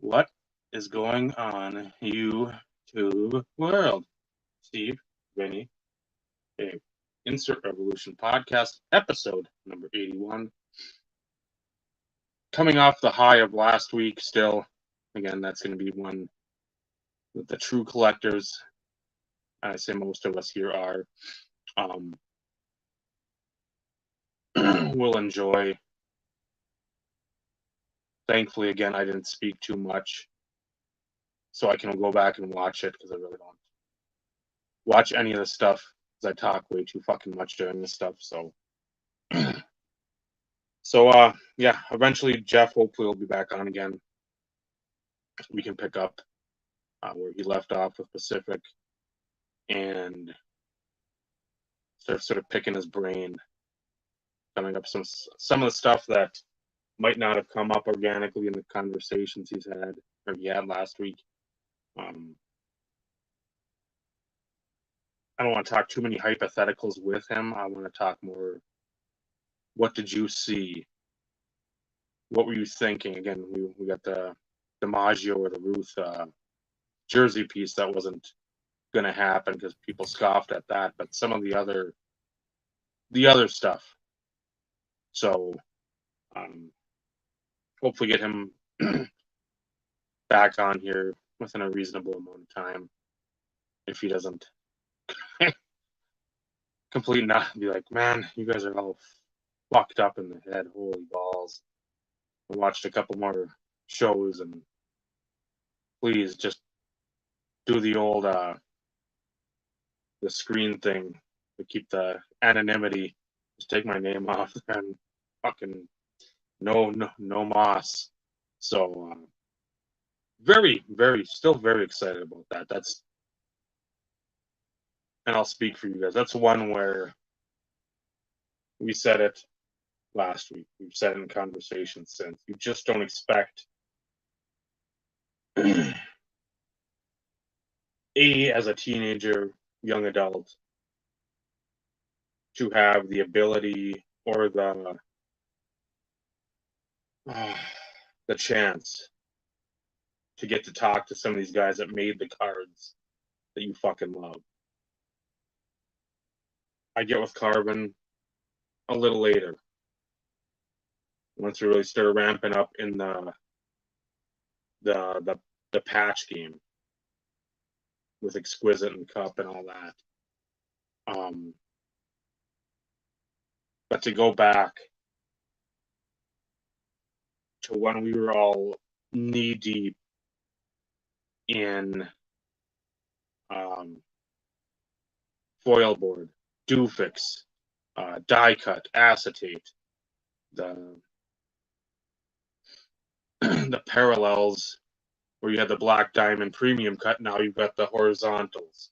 What is going on, YouTube world? Steve, Vinny, Dave. Insert Revolution Podcast, episode number 81. Coming off the high of last week, still. Again, that's going to be one that the true collectors, I say most of us here are, will enjoy. Thankfully, again, I didn't speak too much, so I can go back and watch it because I really don't watch any of the stuff because I talk way too fucking much during this stuff. So, yeah, eventually Jeff hopefully will be back on again. We can pick up where he left off with Pacific and start sort of picking his brain, coming up some of the stuff that might not have come up organically in the conversations he had last week. I don't want to talk too many hypotheticals with him. I want to talk more. What did you see? What were you thinking? Again, we got the DiMaggio or the Ruth jersey piece that wasn't going to happen because people scoffed at that, but some of the other stuff. So hopefully get him back on here within a reasonable amount of time. If he doesn't complete not be like, man, you guys are all fucked up in the head. Holy balls. I watched a couple more shows and please just do the old the screen thing to keep the anonymity. Just take my name off and fucking no moss. So still very excited about that. And I'll speak for you guys. That's one where we said it last week. We've said it in conversations since. You just don't expect as a teenager, young adult, to have the ability or the chance to get to talk to some of these guys that made the cards that you fucking love. I get with Carbon a little later. Once we really started ramping up in the patch game with Exquisite and Cup and all that. But to go back to when we were all knee deep in foil board, Doofix, die cut, acetate, the parallels where you had the black diamond premium cut, now you've got the horizontals.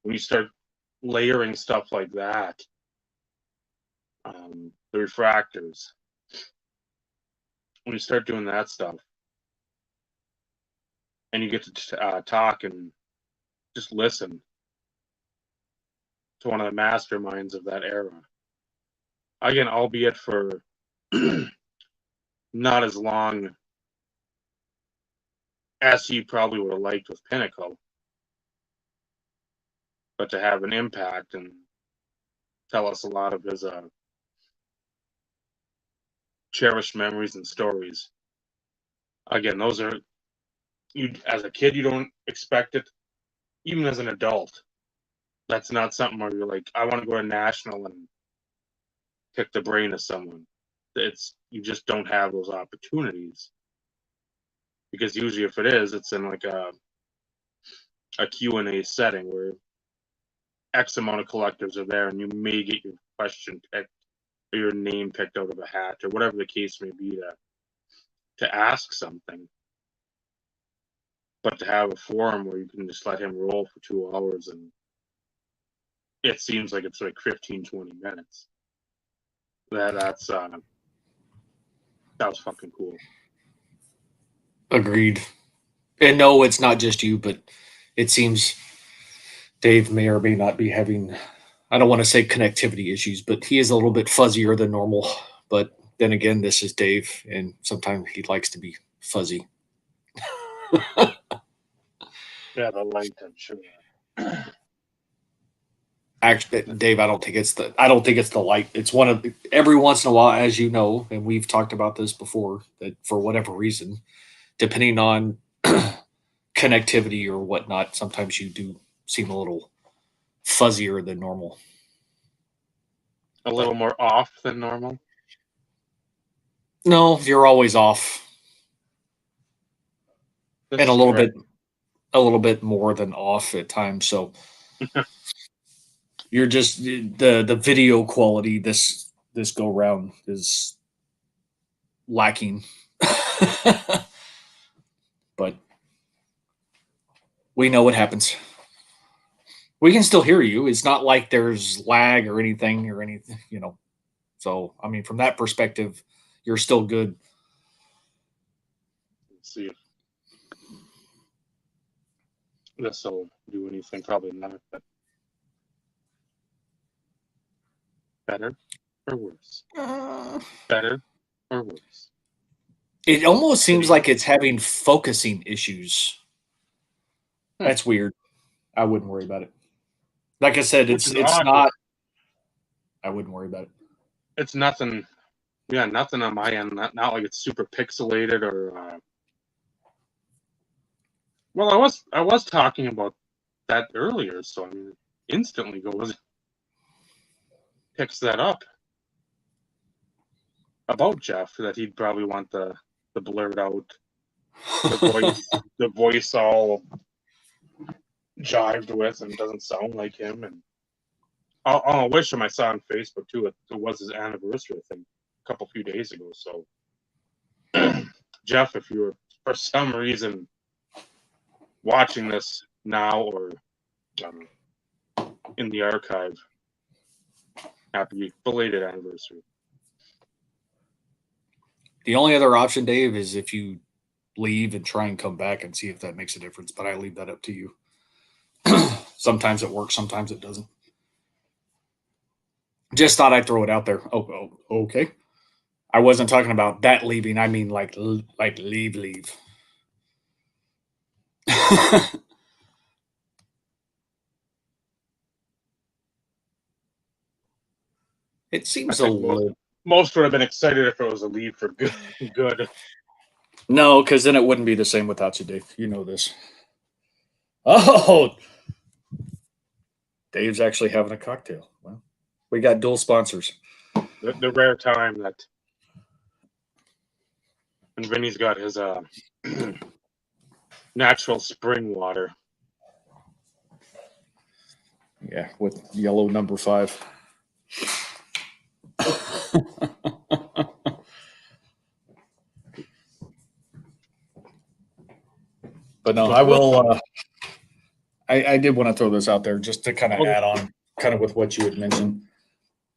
When you start layering stuff like that, the refractors, when you start doing that stuff, and you get to talk and just listen to one of the masterminds of that era. Again, albeit for not as long as he probably would have liked with Pinnacle, but to have an impact and tell us a lot of his cherished memories and stories. Again, those are, you as a kid, you don't expect it. Even as an adult, that's not something where you're like, I want to go to National and pick the brain of someone. You just don't have those opportunities. Because usually if it is, it's in like a Q&A setting where X amount of collectors are there and you may get your question picked or your name picked out of a hat or whatever the case may be to ask something. But to have a forum where you can just let him roll for 2 hours and it seems like it's like 15, 20 minutes. That was fucking cool. Agreed. And no, it's not just you, but it seems Dave may or may not be having, I don't want to say connectivity issues, but he is a little bit fuzzier than normal. But then again, this is Dave, and sometimes he likes to be fuzzy. Yeah, the light, I'm sure. Actually, Dave, I don't think it's the light. It's one of every once in a while, as you know, and we've talked about this before, that for whatever reason, depending on connectivity or whatnot, sometimes you do seem a little fuzzier than normal. A little more off than normal. No, you're always off, This and is correct. a little bit more than off at times. So you're just the video quality this go round is lacking. But we know what happens. We can still hear you. It's not like there's lag or anything, you know. So, I mean, from that perspective, you're still good. Let's see if this will do anything. Probably not, but better or worse? Better or worse? It almost seems Video. like it's having focusing issues. That's weird. I wouldn't worry about it. Like I said, Which is it's odd. not. I wouldn't worry about it. It's nothing. Yeah, nothing on my end. Not like it's super pixelated or. Well, I was talking about that earlier, so I mean, instantly goes picks that up about Jeff that he'd probably want the blurred out, the voice all jived with and doesn't sound like him. And I'll wish him. I saw on Facebook too. It was his anniversary, I think, a few days ago. So, Jeff, if you're for some reason watching this now or in the archive, happy belated anniversary. The only other option, Dave, is if you leave and try and come back and see if that makes a difference. But I leave that up to you. Sometimes it works, sometimes it doesn't. Just thought I'd throw it out there. Oh, okay. I wasn't talking about that leaving. I mean, like leave. It I seems a think little. most would have been excited if it was a lead for good. Good. No, because then it wouldn't be the same without you, Dave. You know this. Oh, Dave's actually having a cocktail. Well, we got dual sponsors. The rare time that, and Vinny's got his natural spring water. Yeah, with yellow number 5. But no, I will. I did want to throw this out there just to kind of Okay. add on, kind of with what you had mentioned.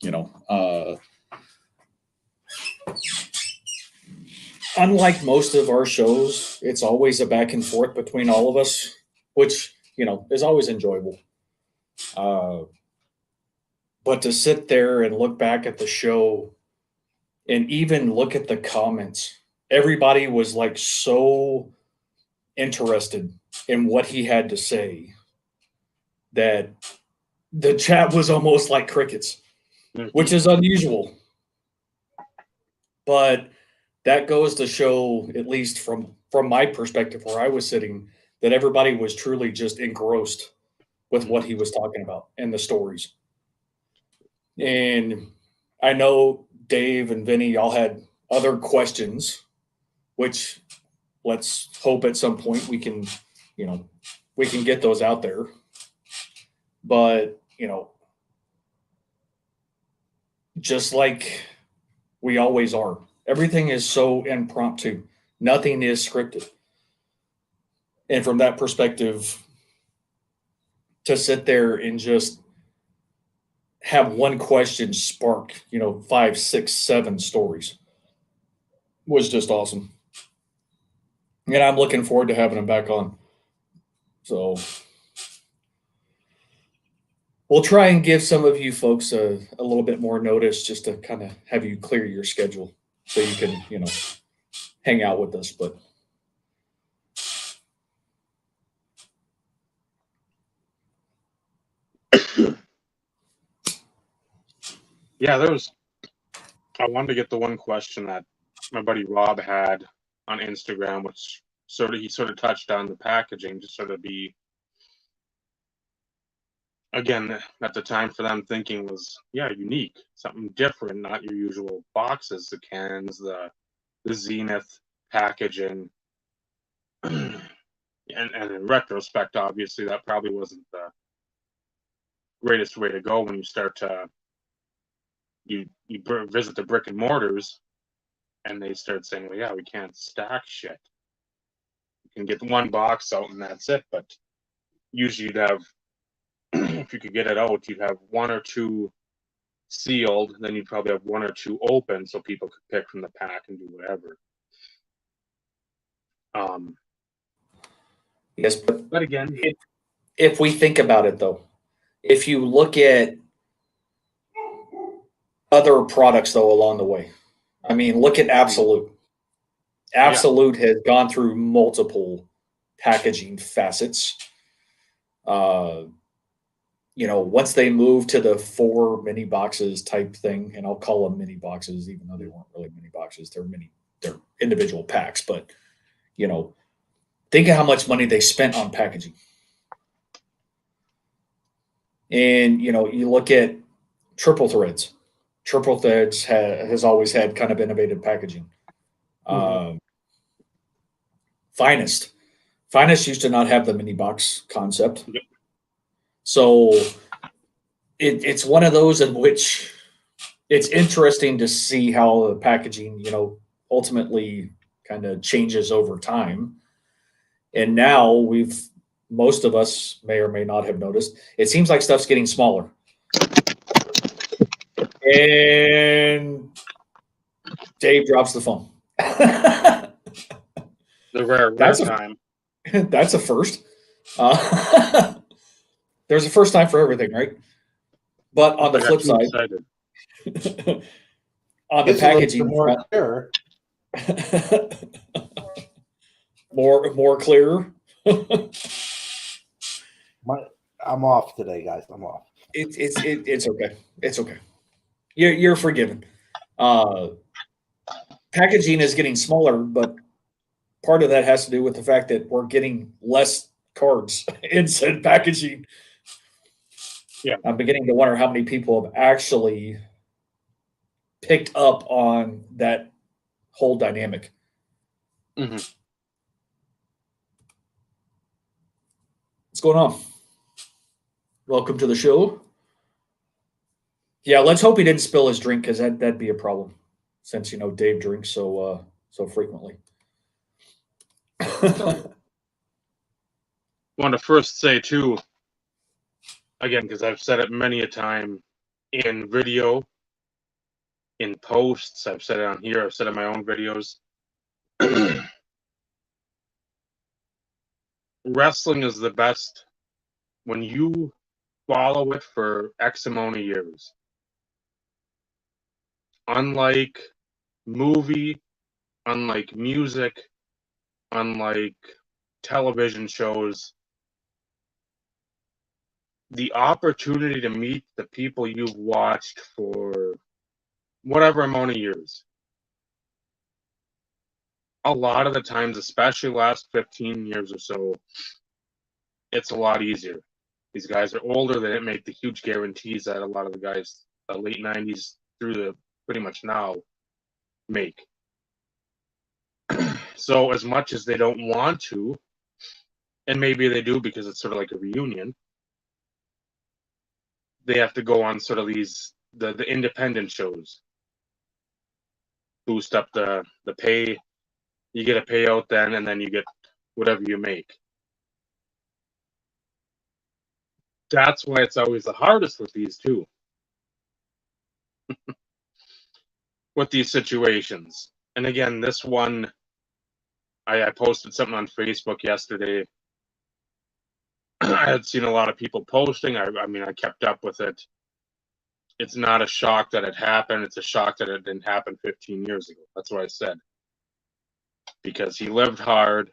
You know, unlike most of our shows, it's always a back and forth between all of us, which is always enjoyable. But to sit there and look back at the show and even look at the comments, everybody was like so interested in what he had to say that the chat was almost like crickets, which is unusual. But that goes to show, at least from my perspective where I was sitting, that everybody was truly just engrossed with what he was talking about and the stories. And I know Dave and Vinny, y'all had other questions, which let's hope at some point we can get those out there. But, just like we always are, everything is so impromptu. Nothing is scripted. And from that perspective, to sit there and just have one question spark, 5, 6, 7 stories was just awesome. And I'm looking forward to having him back on. So we'll try and give some of you folks a little bit more notice just to kind of have you clear your schedule so you can, hang out with us. But Yeah, I wanted to get the one question that my buddy Rob had on Instagram, which he sort of touched on the packaging to sort of be, again, at the time for them thinking was, yeah, unique, something different, not your usual boxes, the cans, the Zenith packaging. and in retrospect, obviously, that probably wasn't the greatest way to go when you start to visit the brick and mortars and they start saying, well, yeah, we can't stack shit. You can get one box out and that's it. But usually you'd have, if you could get it out, you'd have one or two sealed, then you'd probably have one or two open so people could pick from the pack and do whatever. Yes, but again, if we think about it though, if you look at other products though along the way, I mean, look at Absolute. Absolute has gone through multiple packaging facets. Once they moved to the 4 mini boxes type thing, and I'll call them mini boxes, even though they weren't really mini boxes, they're individual packs. But think of how much money they spent on packaging. And you look at Triple Threads. Triple Threads has always had kind of innovative packaging. Finest used to not have the mini box concept. Yep. So it's one of those in which it's interesting to see how the packaging, ultimately kind of changes over time. And now most of us may or may not have noticed, it seems like stuff's getting smaller. And Dave drops the phone. The rare time. That's a first. There's a first time for everything, right? But on the flip side, on the packaging front, more clearer. I'm off today, guys. I'm off. It's okay. It's okay. You're forgiven. Packaging is getting smaller, but part of that has to do with the fact that we're getting less cards in said packaging. Yeah. I'm beginning to wonder how many people have actually picked up on that whole dynamic. Mm-hmm. What's going on? Welcome to the show. Yeah, let's hope he didn't spill his drink because that'd be a problem, since Dave drinks so frequently. Want to first say too, again, because I've said it many a time in video, in posts, I've said it on here, I've said it in my own videos. Wrestling is the best when you follow it for X amount of years. Unlike movie, unlike music, unlike television shows, the opportunity to meet the people you've watched for whatever amount of years, a lot of the times, especially the last 15 years or so, it's a lot easier. These guys are older. They didn't make the huge guarantees that a lot of the guys, the late 90s through the pretty much now, make. So as much as they don't want to, and maybe they do because it's sort of like a reunion, they have to go on sort of the independent shows. Boost up the pay. You get a payout then, and then you get whatever you make. That's why it's always the hardest with these two. With these situations. And again, this one, I posted something on Facebook yesterday. I had seen a lot of people posting. I mean, I kept up with it. It's not a shock that it happened. It's a shock that it didn't happen 15 years ago. That's what I said. Because he lived hard.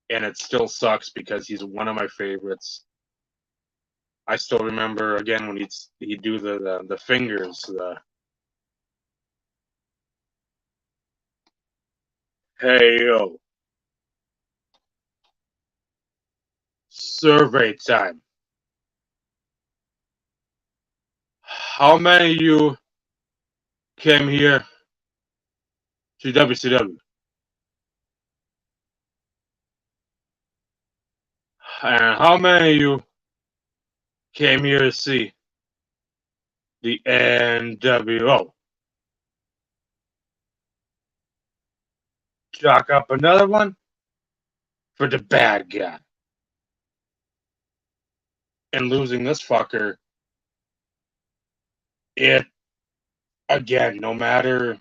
And it still sucks because he's one of my favorites. I still remember again when he'd do the fingers, the hey yo, survey time. How many of you came here to WCW? And how many of you came here to see the NWO? Chalk up another one for the bad guy. And losing this fucker, it, again, no matter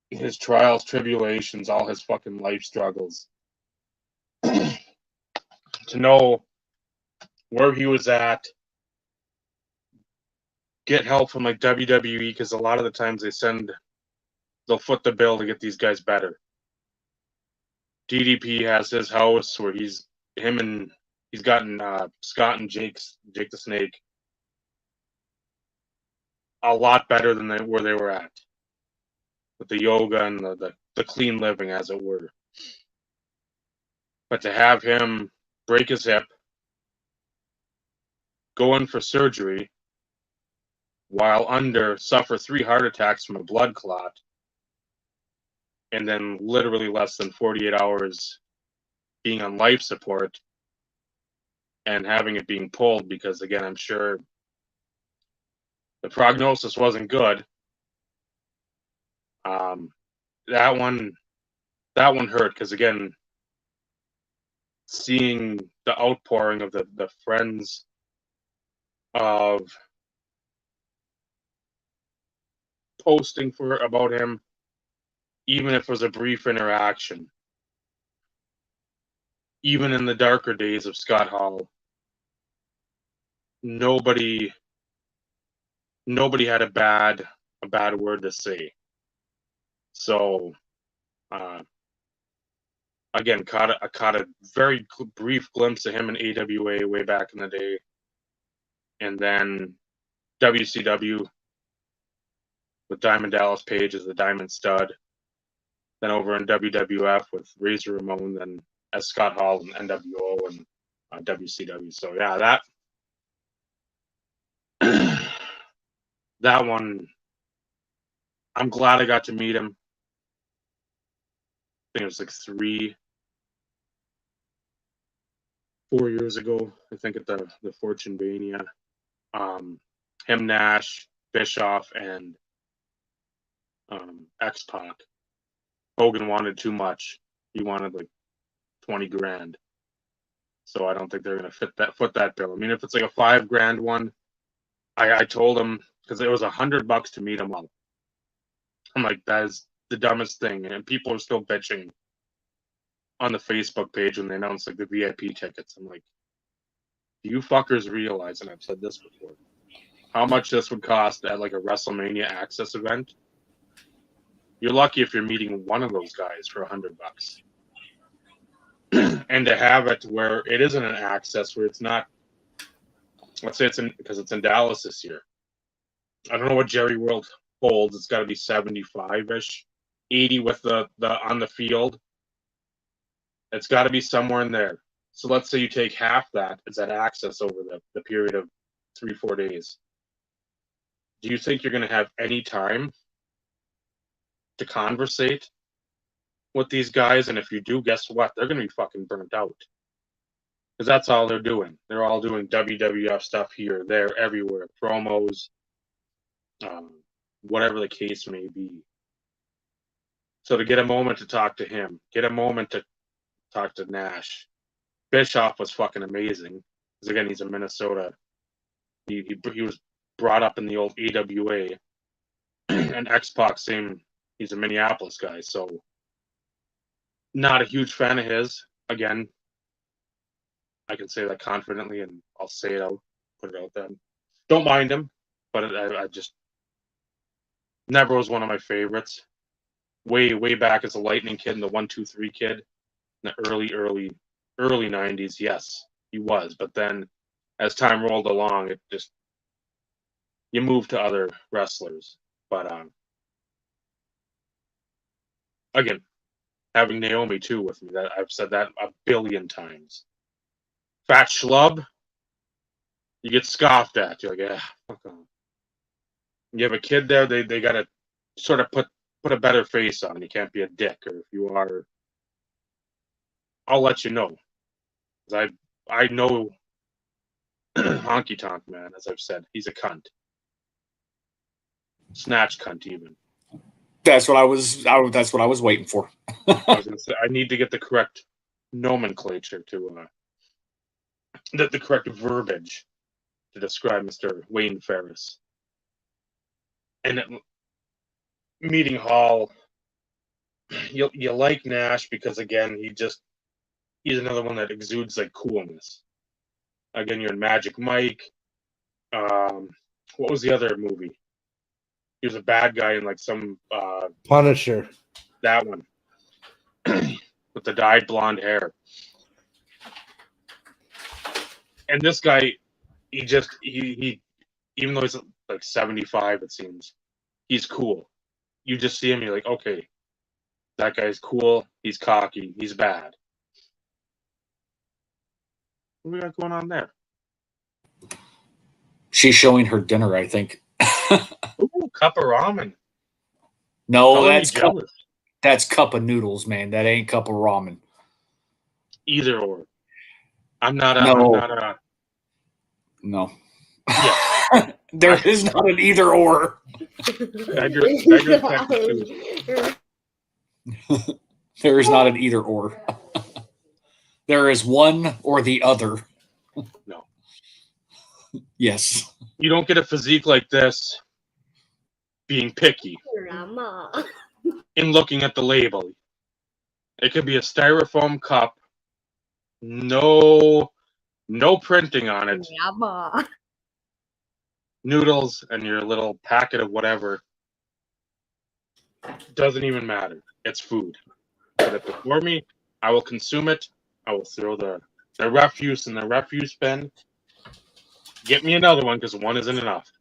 his trials, tribulations, all his fucking life struggles, to know where he was at, get help from like WWE, because a lot of the times they'll foot the bill to get these guys better. DDP has his house where he's gotten Scott and Jake the Snake a lot better than where they were at with the yoga and the clean living, as it were. But to have him break his hip, go in for surgery, while suffer 3 heart attacks from a blood clot, and then literally less than 48 hours being on life support and having it being pulled because, again, I'm sure the prognosis wasn't good. That one hurt because, again, seeing the outpouring of the friends of posting about him, even if it was a brief interaction, even in the darker days of Scott Hall, nobody had a bad word to say. So, again, caught a very brief glimpse of him in AWA way back in the day, and then WCW with Diamond Dallas Page as the Diamond Stud, then over in WWF with Razor Ramon, then as Scott Hall and NWO and WCW. So yeah, that one, I'm glad I got to meet him. I think it was like 4 years ago, I think, at the Fortune Mania. Him, Nash, Bischoff, and X-Pac. Hogan wanted too much. He wanted like 20 grand. So I don't think they're gonna foot that bill. I mean, if it's like a $5,000 one, I told him, because it was $100 to meet him all. I'm like, that is the dumbest thing, and people are still bitching on the Facebook page when they announced like the VIP tickets. I'm like, do you fuckers realize, and I've said this before, how much this would cost at like a WrestleMania Access event? You're lucky if you're meeting one of those guys for $100. And to have it where it isn't an Access, where it's not, let's say because it's in Dallas this year. I don't know what Jerry World holds. It's got to be 75-ish, 80 with the on the field. It's got to be somewhere in there. So let's say you take half that as that Access over the period of 3-4 days. Do you think you're going to have any time to conversate with these guys? And if you do, guess what? They're going to be fucking burnt out. Because that's all they're doing. They're all doing WWF stuff here, there, everywhere. Promos, whatever the case may be. So to get a moment to talk to him, get a moment to talk to Nash. Bischoff was fucking amazing. Because again, he's in Minnesota. He was brought up in the old AWA. And X-Pac, same, he's a Minneapolis guy. So not a huge fan of his. Again, I can say that confidently, and I'll say it out, put it out there. Don't mind him, but I just never was one of my favorites. Way back as a Lightning kid and the 1-2-3 kid in the early 90s, yes, he was. But then as time rolled along, it just you move to other wrestlers. But again, having Naomi too with me, that I've said that a billion times. Fat schlub, you get scoffed at. You're like, yeah, fuck off. You have a kid there, they gotta sort of put a better face on. You can't be a dick, or if you are, I'll let you know. 'Cause I know Honky Tonk Man, as I've said, he's a cunt. Snatch cunt even. That's what I was. That's what I was waiting for. I was gonna say I need to get the correct nomenclature to the correct verbiage to describe Mr. Wayne Ferris. And at Meeting Hall, you like Nash because again he's another one that exudes like coolness. Again, you're in Magic Mike. What was the other movie? He was a bad guy in like some Punisher. that one with the dyed blonde hair. And this guy, he even though he's like 75, it seems, he's cool. You just see him, you're like, okay, that guy's cool. He's cocky. He's bad. What do we got going on there? She's showing her dinner, I think. Ooh, cup of ramen. No, Color me that's cup, jealous. that's cup of noodles, man. That ain't cup of ramen. Either or. I'm not a. No. I'm not a. No. Yeah. There is not an either or. Beggars can't be choosers. There is not an either or. There is one or the other. No. Yes. You don't get a physique like this being picky Grandma. in looking at the label. It could be a styrofoam cup, no printing on it, Grandma. noodles, and your little packet of whatever. Doesn't even matter. It's food. Put it before me. I will consume it. I will throw the refuse in the refuse bin. Get me another one because one isn't enough.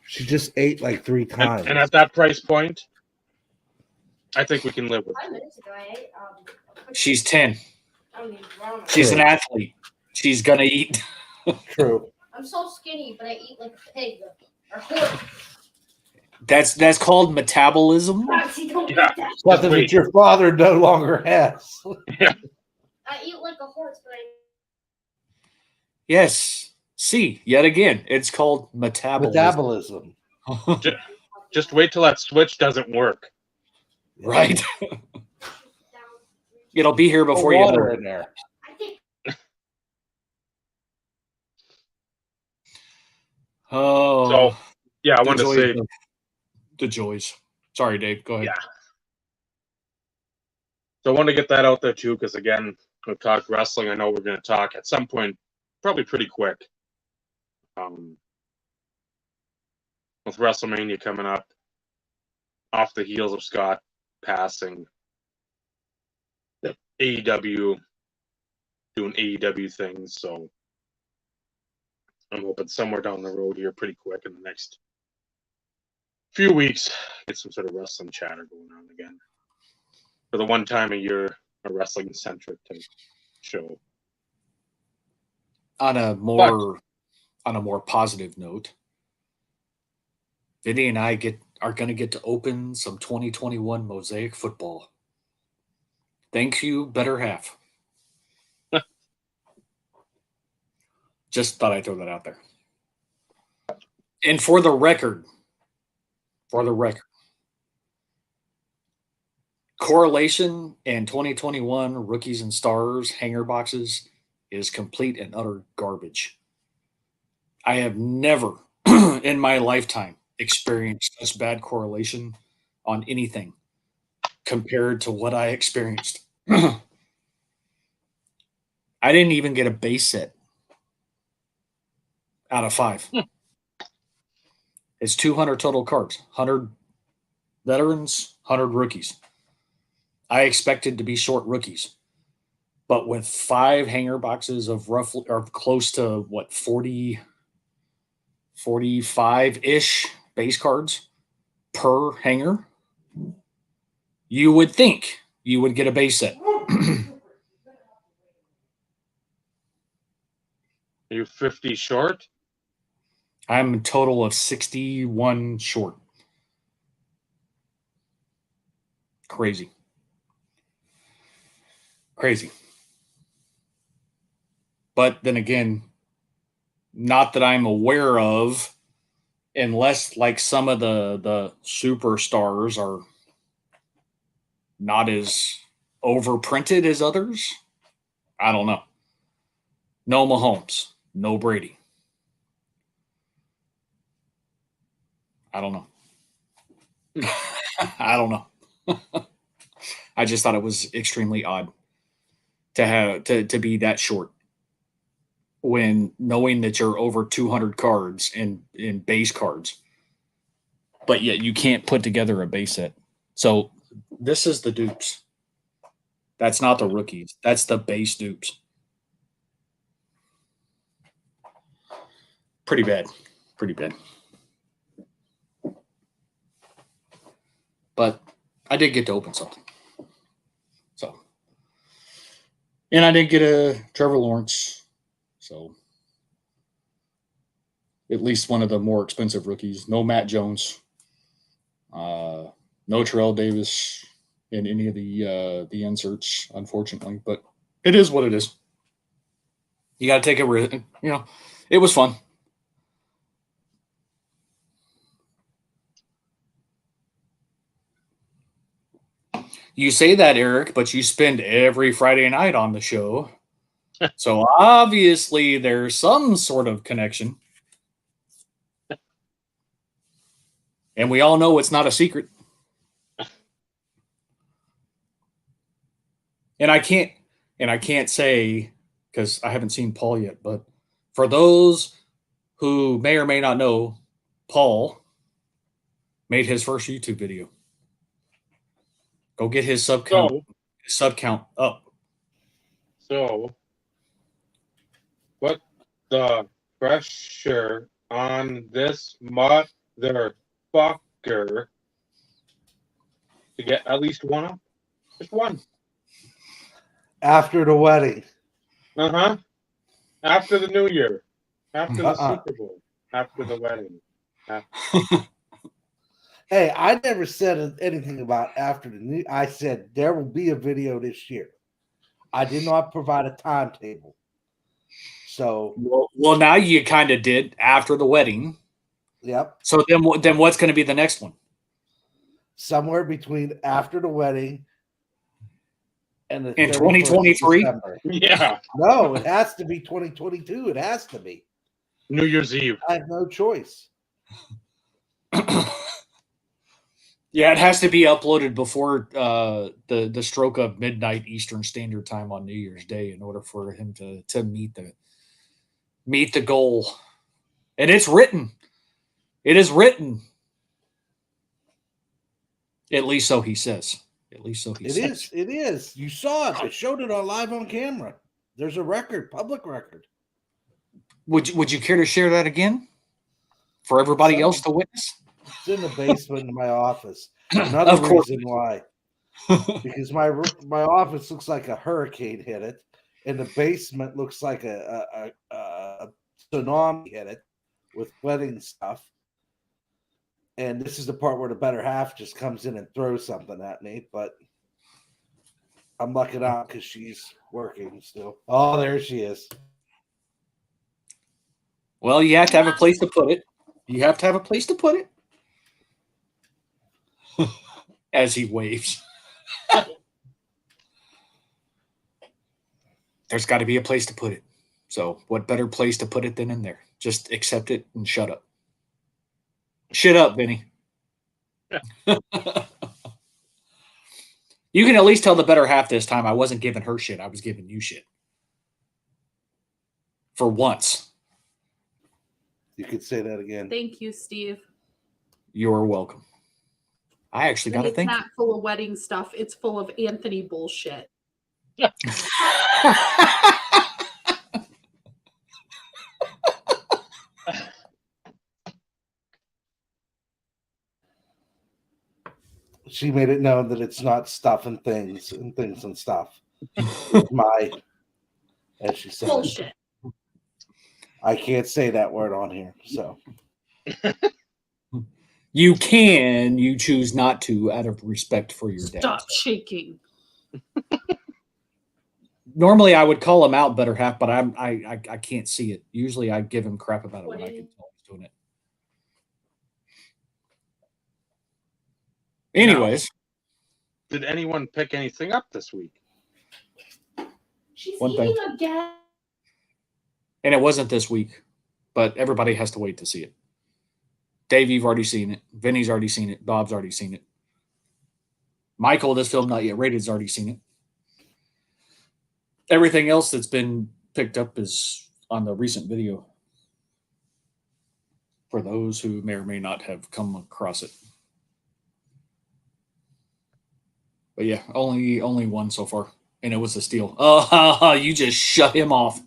She just ate like 3 times. And at that price point, I think we can live with it. 5 minutes ago, I ate. She's 10. I mean, ramen. She's an athlete. She's going to eat. True. I'm so skinny, but I eat like a pig or horse. That's called metabolism. Roxy, don't Yeah. eat that. Something that your father no longer has. I eat like a horse, but I. Yes. See, yet again, it's called metabolism. Metabolism. Just wait till that switch doesn't work. Right? It'll be here before Put you know water it. in there. I think Oh. So, yeah, I wanted to say the joys. Sorry, Dave. Go ahead. Yeah. So I want to get that out there too, because again, we've talked wrestling. I know we're going to talk at some point, probably pretty quick, with WrestleMania coming up, off the heels of Scott passing, AEW doing AEW things. So I'm hoping somewhere down the road here, pretty quick in the next few weeks, get some sort of wrestling chatter going on again. For the one time a year, a wrestling centric type show. On a more positive note, Vinny and I are going to get to open some 2021 Mosaic football. Thank you, better half. Just thought I'd throw that out there. And for the record, correlation in 2021 rookies and stars hanger boxes is complete and utter garbage. I have never in my lifetime experienced such bad correlation on anything compared to what I experienced. I didn't even get a base set out of 5. It's 200 total cards, 100 veterans, 100 rookies. I expected to be short rookies, but with 5 hanger boxes of roughly or close to what 45-ish base cards per hanger, you would think you would get a base set. Are you 50 short? I'm a total of 61 short. Crazy. But then again, not that I'm aware of, unless like some of the superstars are not as overprinted as others. I don't know. No Mahomes, no Brady. I don't know. I don't know. I just thought it was extremely odd to have to be that short when knowing that you're over 200 cards in base cards, but yet you can't put together a base set. So this is the dupes. That's not the rookies. That's the base dupes. Pretty bad. Pretty bad. But I did get to open something. So, and I did get a Trevor Lawrence. So, at least one of the more expensive rookies. No Matt Jones. No Terrell Davis in any of the inserts, unfortunately. But it is what it is. You got to take a risk. You know, it was fun. You say that, Eric, but you spend every Friday night on the show. So obviously there's some sort of connection. And we all know it's not a secret. And I can't say, because I haven't seen Paul yet, but for those who may or may not know, Paul made his first YouTube video. Go get his sub count up. So, what the pressure on this motherfucker to get at least one up? Just one. After the wedding. Uh-huh. After the New Year. After the Uh-uh. Super Bowl. After the wedding. Hey, I never said anything about after the new. I said there will be a video this year. I did not provide a timetable. So, well, now you kind of did after the wedding. yep. So then what's going to be the next one? Somewhere between after the wedding and the In 31st of 2023? December. Yeah. No, it has to be 2022. It has to be. New Year's Eve. I have no choice. Yeah, it has to be uploaded before the stroke of midnight Eastern Standard Time on New Year's Day in order for him to meet the goal. And it's written. It is written. At least so he says. At least so he says. It is. You saw it. I showed it on live on camera. There's a record, public record. Would you care to share that again for everybody else to witness? It's in the basement in my office. Another Of course. reason why, because my office looks like a hurricane hit it, and the basement looks like a tsunami hit it with wedding stuff. And this is the part where the better half just comes in and throws something at me, but I'm lucking out because she's working still. Oh, there she is. Well, you have to have a place to put it. You have to have a place to put it. As he waves. There's got to be a place to put it. So what better place to put it than in there? Just accept it and shut up. Shut up, Vinny. You can at least tell the better half this time I wasn't giving her shit. I was giving you shit. For once. You could say that again. Thank you, Steve. You're welcome. I actually got to It's think. not full of wedding stuff. It's full of Anthony bullshit. She made it known that it's not stuff and things and stuff. It's my, as she said, Bullshit. I can't say that word on here. So You can, you choose not to out of respect for your dad. Stop shaking. Normally I would call him out better half, but I can't see it. Usually I give him crap about it when I can tell he's doing it. Anyways, Did anyone pick anything up this week? She's One thing. eating again. and it wasn't this week, but everybody has to wait to see it. Dave, you've already seen it. Vinny's already seen it. Bob's already seen it. Michael, this film not yet rated, has already seen it. Everything else that's been picked up is on the recent video for those who may or may not have come across it. But yeah, only one so far, and it was a steal. Oh, you just shut him off.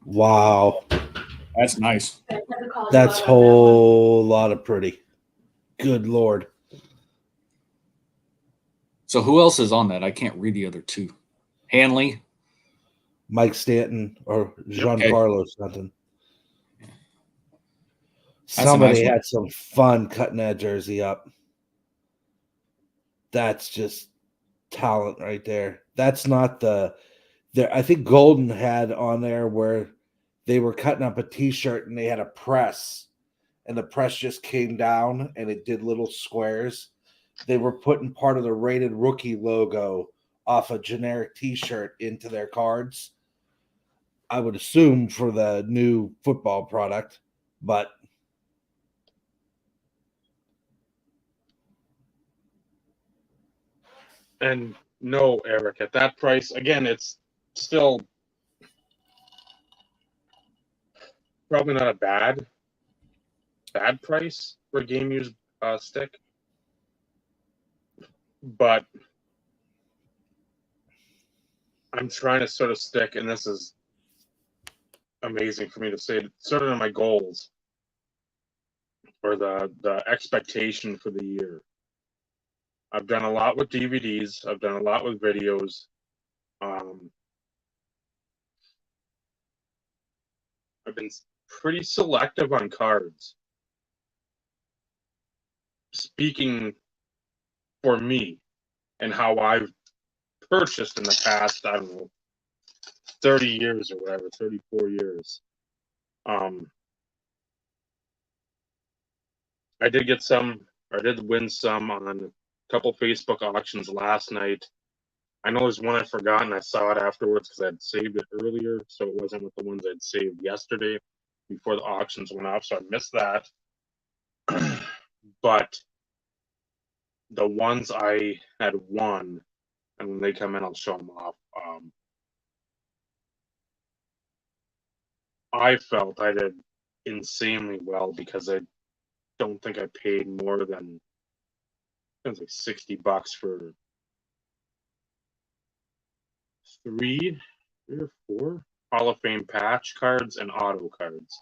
wow, That's nice. that's whole lot of pretty. Good Lord. So who else is on that? I can't read the other two. Hanley. Mike Stanton or Giancarlo Stanton. a Somebody nice one. had some fun cutting that jersey up. That's just talent right there. That's not I think Golden had on there where they were cutting up a t-shirt and they had a press and the press just came down and it did little squares. They were putting part of the rated rookie logo off a generic t-shirt into their cards. I would assume for the new football product, but And no, Eric, at that price, again, it's still probably not a bad price for a game used stick. But I'm trying to sort of stick, and this is amazing for me to say, sort of in my goals or the expectation for the year. I've done a lot with DVDs. I've done a lot with videos. I've been pretty selective on cards. Speaking for me and how I've purchased in the past, I don't know, 30 years or whatever, 34 years. I did win some on a couple Facebook auctions last night. I know there's one I forgot and I saw it afterwards because I'd saved it earlier, so it wasn't with the ones I'd saved yesterday before the auctions went off, so I missed that. But the ones I had won, and when they come in, I'll show them off. I felt I did insanely well because I don't think I paid more than, it was like $60 for three or four Hall of Fame patch cards and auto cards,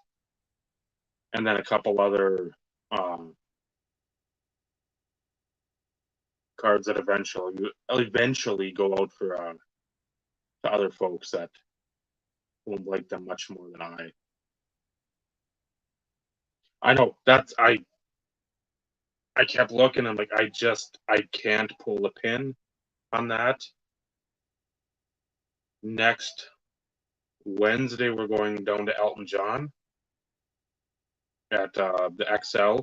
and then a couple other cards that eventually go out for to other folks that won't like them much more than I. I know that's I kept looking. I'm like, I can't pull a pin on that. Next Wednesday, we're going down to Elton John at the XL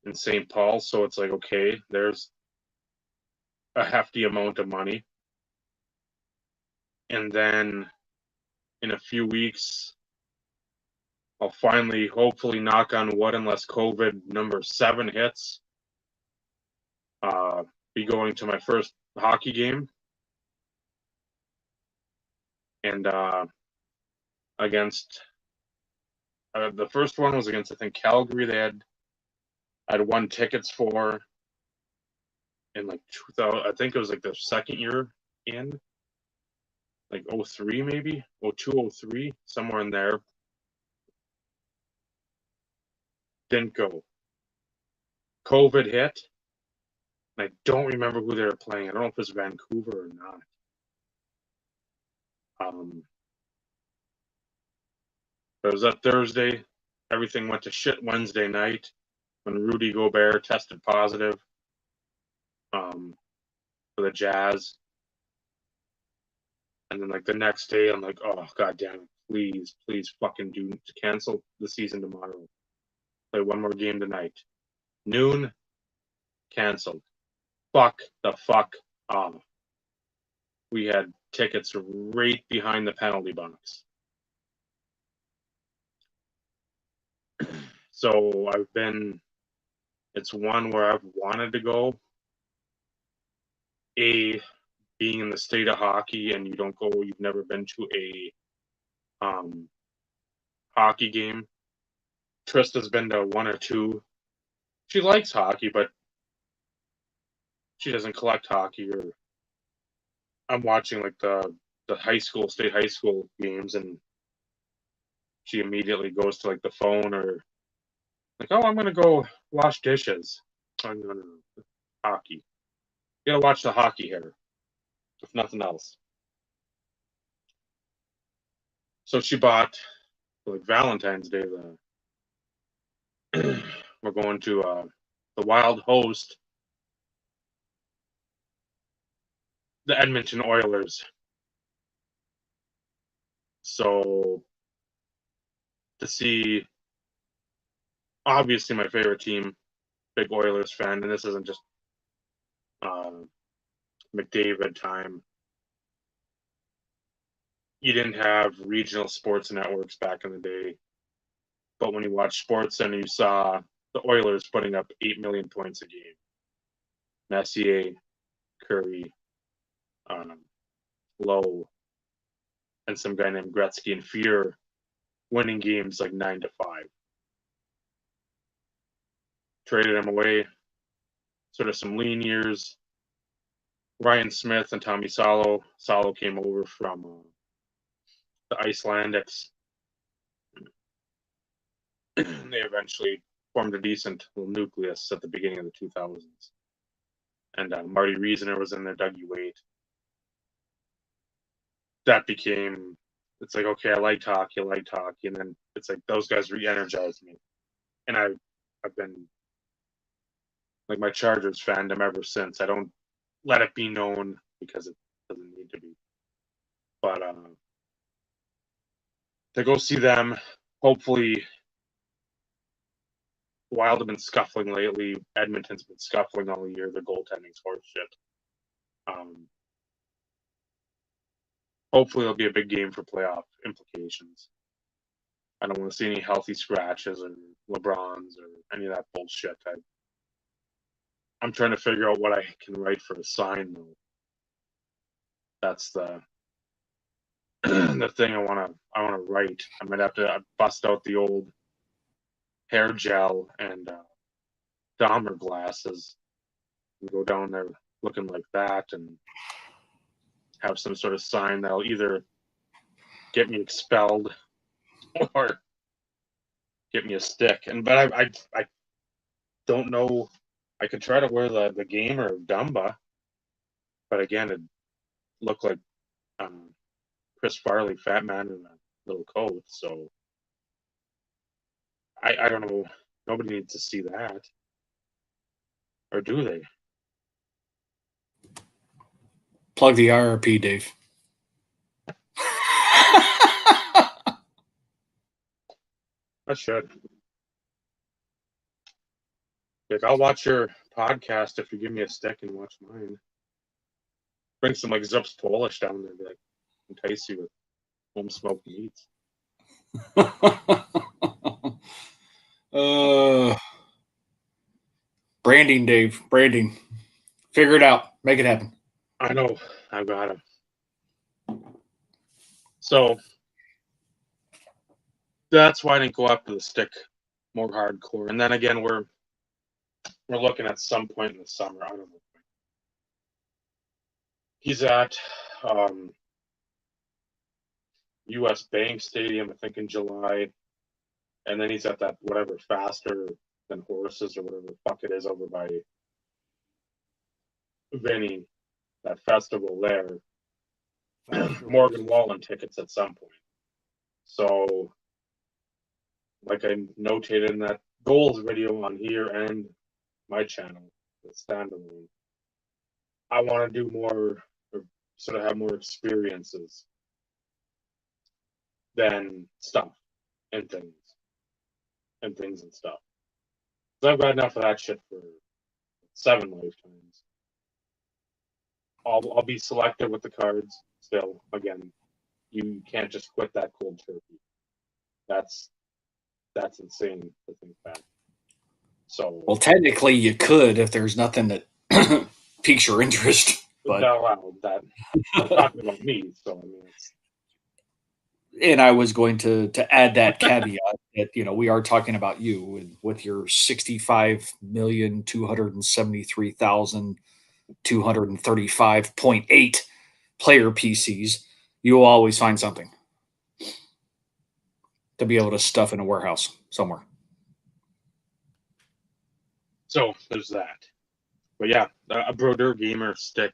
in St. Paul. So it's like, okay, there's a hefty amount of money. And then in a few weeks, I'll finally, hopefully, knock on wood, unless COVID number 7 hits, be going to my first hockey game. And against the first one was against, I think, Calgary. I'd won tickets for, in like 2000, I think it was like the second year in, like 03 maybe, 02, 03, somewhere in there. Didn't go. COVID hit. And I don't remember who they were playing. I don't know if it was Vancouver or not. But it was that Thursday. Everything went to shit Wednesday night when Rudy Gobert tested positive for the Jazz. And then like the next day, I'm like, oh god damn it, please fucking do cancel the season tomorrow. Play one more game tonight. Noon, canceled. Fuck the fuck off. We had tickets right behind the penalty box. So it's one where I've wanted to go. Being in the state of hockey and you've never been to a hockey game. Trista's been to one or two. She likes hockey, but she doesn't collect hockey. Or I'm watching like the state high school games, and she immediately goes to like the phone or like, oh, I'm gonna go wash dishes. Oh, no. Hockey. You gotta watch the hockey here, if nothing else. So she bought like Valentine's Day. We're going to the Wild host, the Edmonton Oilers. So to see, obviously my favorite team, big Oilers fan, and this isn't just McDavid time. You didn't have regional sports networks back in the day, but when you watched SportsCenter, you saw the Oilers putting up 8 million points a game. Messier, Curry, Lowe, and some guy named Gretzky and Fear winning games like 9-5. Traded him away. Sort of some lean years. Ryan Smith and Tommy Salo. Salo came over from the Icelandics. They eventually formed a decent little nucleus at the beginning of the 2000s. And Marty Reasoner was in there, Dougie Wade. That became, it's like, okay, I liked hockey, and then it's like those guys re-energized me. And I've been like my Chargers fandom ever since. I don't let it be known because it doesn't need to be. But to go see them, hopefully. Wild have been scuffling lately. Edmonton's been scuffling all year. The goaltending's horse shit. Hopefully, it'll be a big game for playoff implications. I don't want to see any healthy scratches or LeBrons or any of that bullshit. I'm trying to figure out what I can write for a sign, though. That's the the thing I want to write. I might have to bust out the old hair gel and Dahmer glasses and go down there looking like that and have some sort of sign that'll either get me expelled or get me a stick. But I don't know. I could try to wear the Gamer Dumba, but again, it looked like Chris Farley, fat man in a little coat. So I don't know. Nobody needs to see that, or do they? Plug the IRP, Dave. I should. Like, I'll watch your podcast if you give me a stick and watch mine. Bring some like Zups Polish down there, like entice you with home smoked meats. Branding, Dave. Branding. Figure it out. Make it happen. I know. I've got him. So that's why I didn't go after the stick more hardcore. And then again, we're looking at some point in the summer. I don't know. He's at U.S. Bank Stadium, I think, in July, and then he's at that whatever Faster Than Horses or whatever the fuck it is over by Vinny, that festival there. Morgan Wallen tickets at some point. So, like I notated in that goals video on here and my channel, the standalone, I want to do more, or sort of have more experiences than stuff and things and stuff. So I've got enough of that shit for 7 lifetimes. I'll be selective with the cards still. Again, you can't just quit that cold turkey. That's insane to think that. So Well, technically, you could if there's nothing that piques your interest. But no, that I'm talking about me. So I mean, it's, and I was going to add that caveat that we are talking about you with your 65,273,235.8 player PCs. You will always find something to be able to stuff in a warehouse somewhere. so there's that. But yeah, a Brodeur Gamer stick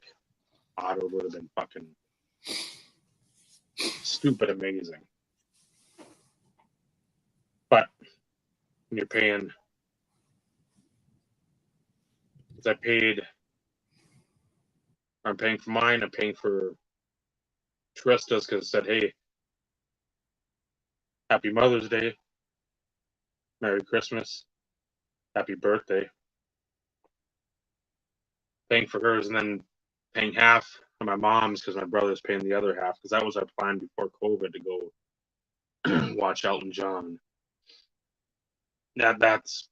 auto would have been fucking stupid amazing. But when you're paying, as I'm paying for mine, I'm paying for Trista's because it said, hey, happy Mother's Day, Merry Christmas, happy birthday. Paying for hers and then paying half of my mom's because my brother's paying the other half because that was our plan before COVID to go watch Elton John. That's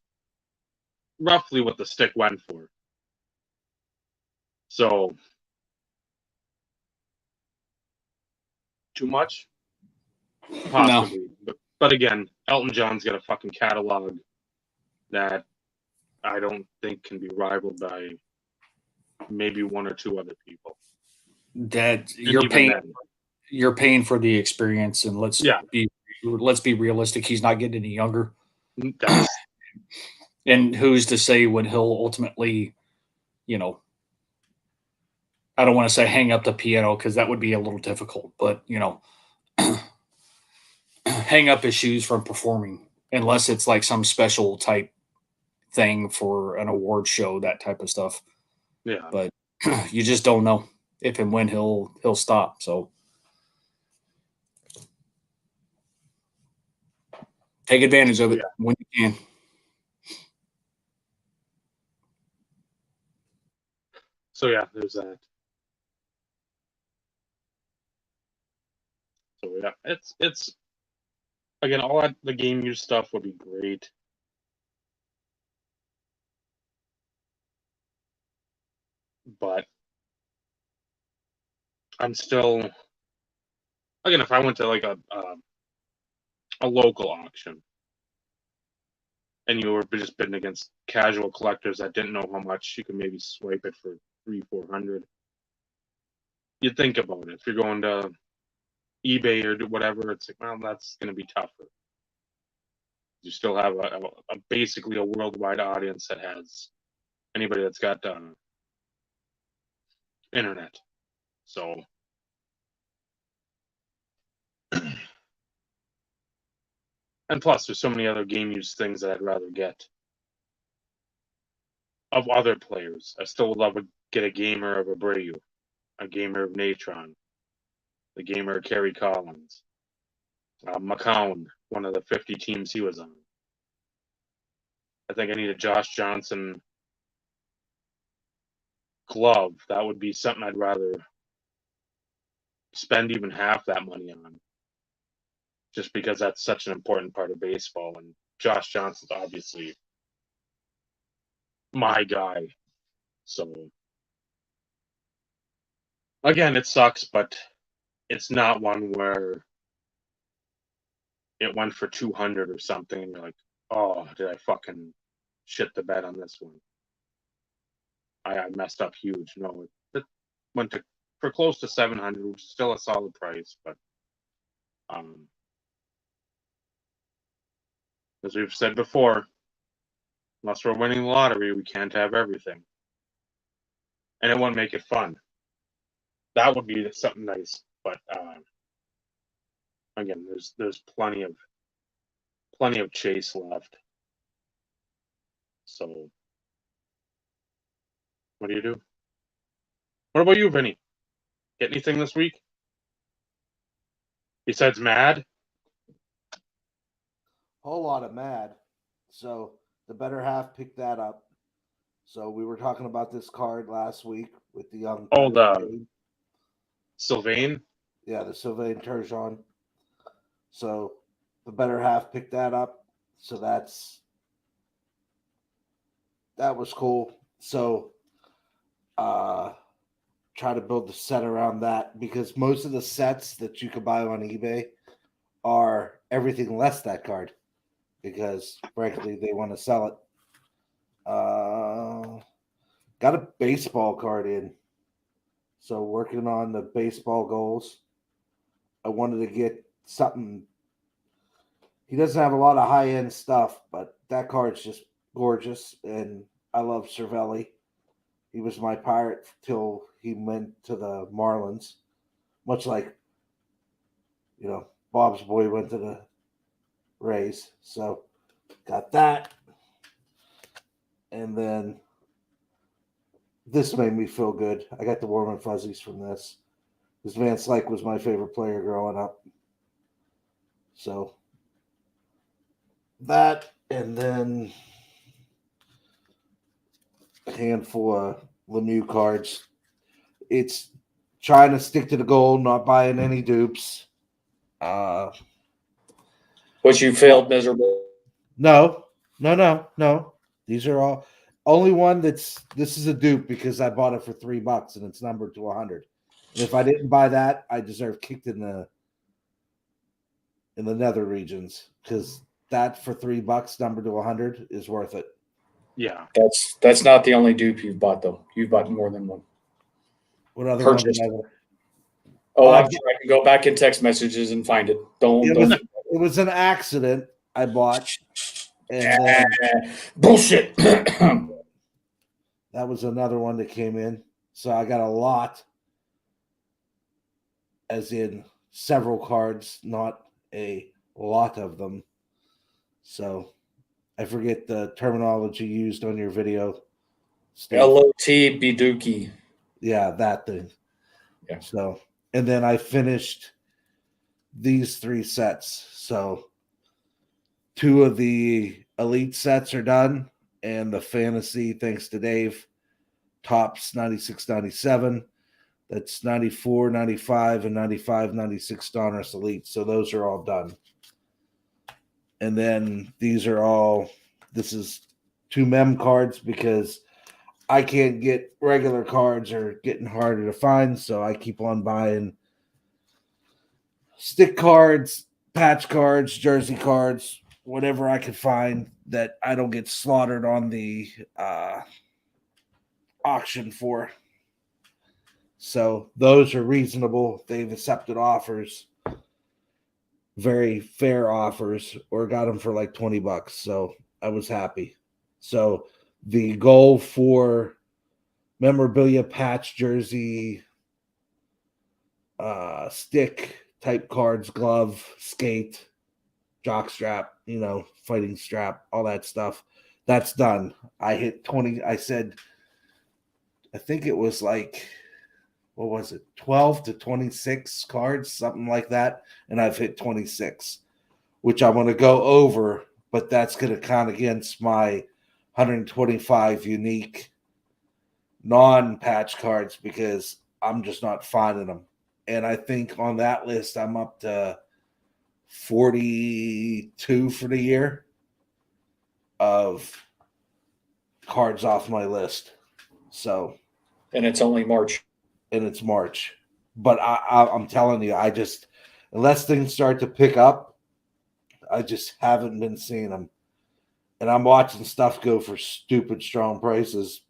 roughly what the stick went for. So too much? Possibly. No. But again, Elton John's got a fucking catalog that I don't think can be rivaled by maybe 1 or 2 other people. That And you're even paying then, you're paying for the experience, and let's be realistic. He's not getting any younger. that's And who's to say when he'll ultimately, I don't want to say hang up the piano because that would be a little difficult, but hang up his shoes from performing unless it's like some special type thing for an award show, that type of stuff. yeah. But you just don't know if and when he'll stop. So take advantage of it when you can. So yeah, there's that. So yeah, it's again, all that the game use stuff would be great. But I'm still, again, if I went to like a local auction and you were just bidding against casual collectors that didn't know how much you could maybe swipe it for 300-400, you'd think about it. If you're going to eBay or whatever, it's like, well, that's going to be tougher. You still have a basically a worldwide audience that has anybody that's got internet. So and plus, there's so many other game use things that I'd rather get of other players. I still would love to get a gamer of Abreu, a gamer of Natron, the gamer of Kerry Collins, McCown, one of the 50 teams he was on. I think I need a Josh Johnson glove. That would be something I'd rather spend even half that money on, just because that's such an important part of baseball. And Josh Johnson's obviously my guy. So again, it sucks, but it's not one where it went for 200 or something and you're like, oh, did I fucking shit the bed on this one? I messed up huge. No, it went to for close to 700, which is still a solid price, but as we've said before, unless we're winning the lottery, we can't have everything, and it won't make it fun. That would be something nice, but again, there's plenty of chase left. So, what do you do? What about you, Vinny? Get anything this week besides Mad? Whole lot of Mad. So the better half picked that up. So we were talking about this card last week with the young. Oh, the Sylvain. Yeah, the Sylvain Turgeon. So the better half picked that up. So that was cool. So try to build the set around that, because most of the sets that you could buy on eBay are everything less that card, because frankly they want to sell it. Got a baseball card in. So working on the baseball goals. I wanted to get something. He doesn't have a lot of high-end stuff, but that card's just gorgeous, and I love Cervelli. He was my pirate till he went to the Marlins, much like, Bob's boy went to the Rays. So got that. And then this made me feel good. I got the warm and fuzzies from this. Because Van Slyke was my favorite player growing up. So that, and then a handful of Lemieux cards. It's trying to stick to the goal, not buying any dupes. Which you failed miserable. No. These are all only one this is a dupe because I bought it for $3 and it's numbered to 100. And if I didn't buy that, I deserve kicked in the nether regions, because that for $3 numbered to 100 is worth it. Yeah, That's not the only dupe you've bought, though. You've bought more than one. What other Purchased. one? Oh, I'm sure I can go back in text messages and find it. It was an accident I bought. And then, bullshit. that was another one that came in. So I got a lot, as in several cards, not a lot of them. So I forget the terminology used on your video, Steve. LOT Biduki. Yeah, that thing. Yeah. So, and then I finished these 3 sets. So 2 of the elite sets are done, and the fantasy, thanks to Dave, tops 96, 97. That's 94, 95, and 95, 96 Donruss Elite. So those are all done. And then this is 2 mem cards, because I can't get regular cards, or getting harder to find. So I keep on buying stick cards, patch cards, jersey cards, whatever I can find that I don't get slaughtered on the auction for. So those are reasonable. They've accepted offers, very fair offers, or got them for like $20. So I was happy. So the goal for memorabilia, patch, jersey, stick type cards, glove, skate, jock strap, fighting strap, all that stuff, that's done. I hit 20. I think it was like, what was it, 12 to 26 cards, something like that, and I've hit 26, which I'm going to go over, but that's going to count against my 125 unique non-patch cards, because I'm just not finding them. And I think on that list I'm up to 42 for the year of cards off my list. So, And it's only March. And it's March. But I'm telling you, unless things start to pick up, I just haven't been seeing them. And I'm watching stuff go for stupid strong prices,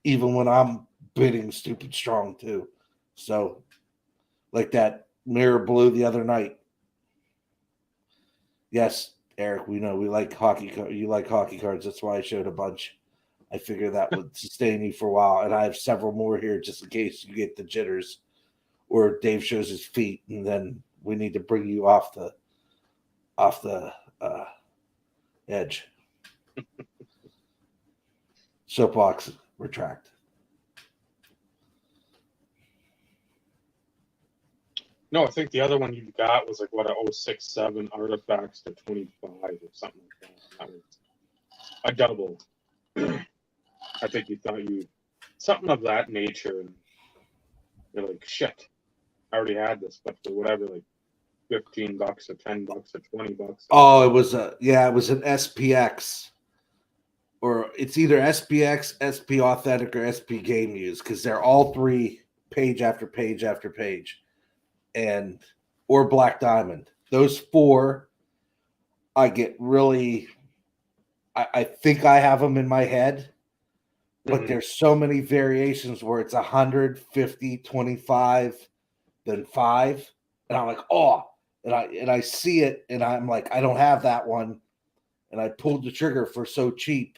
even when I'm bidding stupid strong too. So, like that mirror blue the other night. Yes, Eric, we know we like hockey. You like hockey cards. That's why I showed a bunch. I figure that would sustain you for a while, and I have several more here just in case you get the jitters, or Dave shows his feet, and then we need to bring you off the edge. Soapbox retract. No, I think the other one you got was like what a 067 artifacts to 25 or something like that. That was a double. I think you thought you something of that nature, and you're like, shit, I already had this, but for whatever, like $15 or $10 or $20. Oh, it was an SPX, or it's either SPX, SP Authentic, or SP Game Use, because they're all three page after page after page, and or Black Diamond. Those four, I get really. I think I have them in my head, but there's so many variations where it's 150, 25, then 5, and I'm like, oh, and I see it, and I'm like, I don't have that one, and I pulled the trigger for so cheap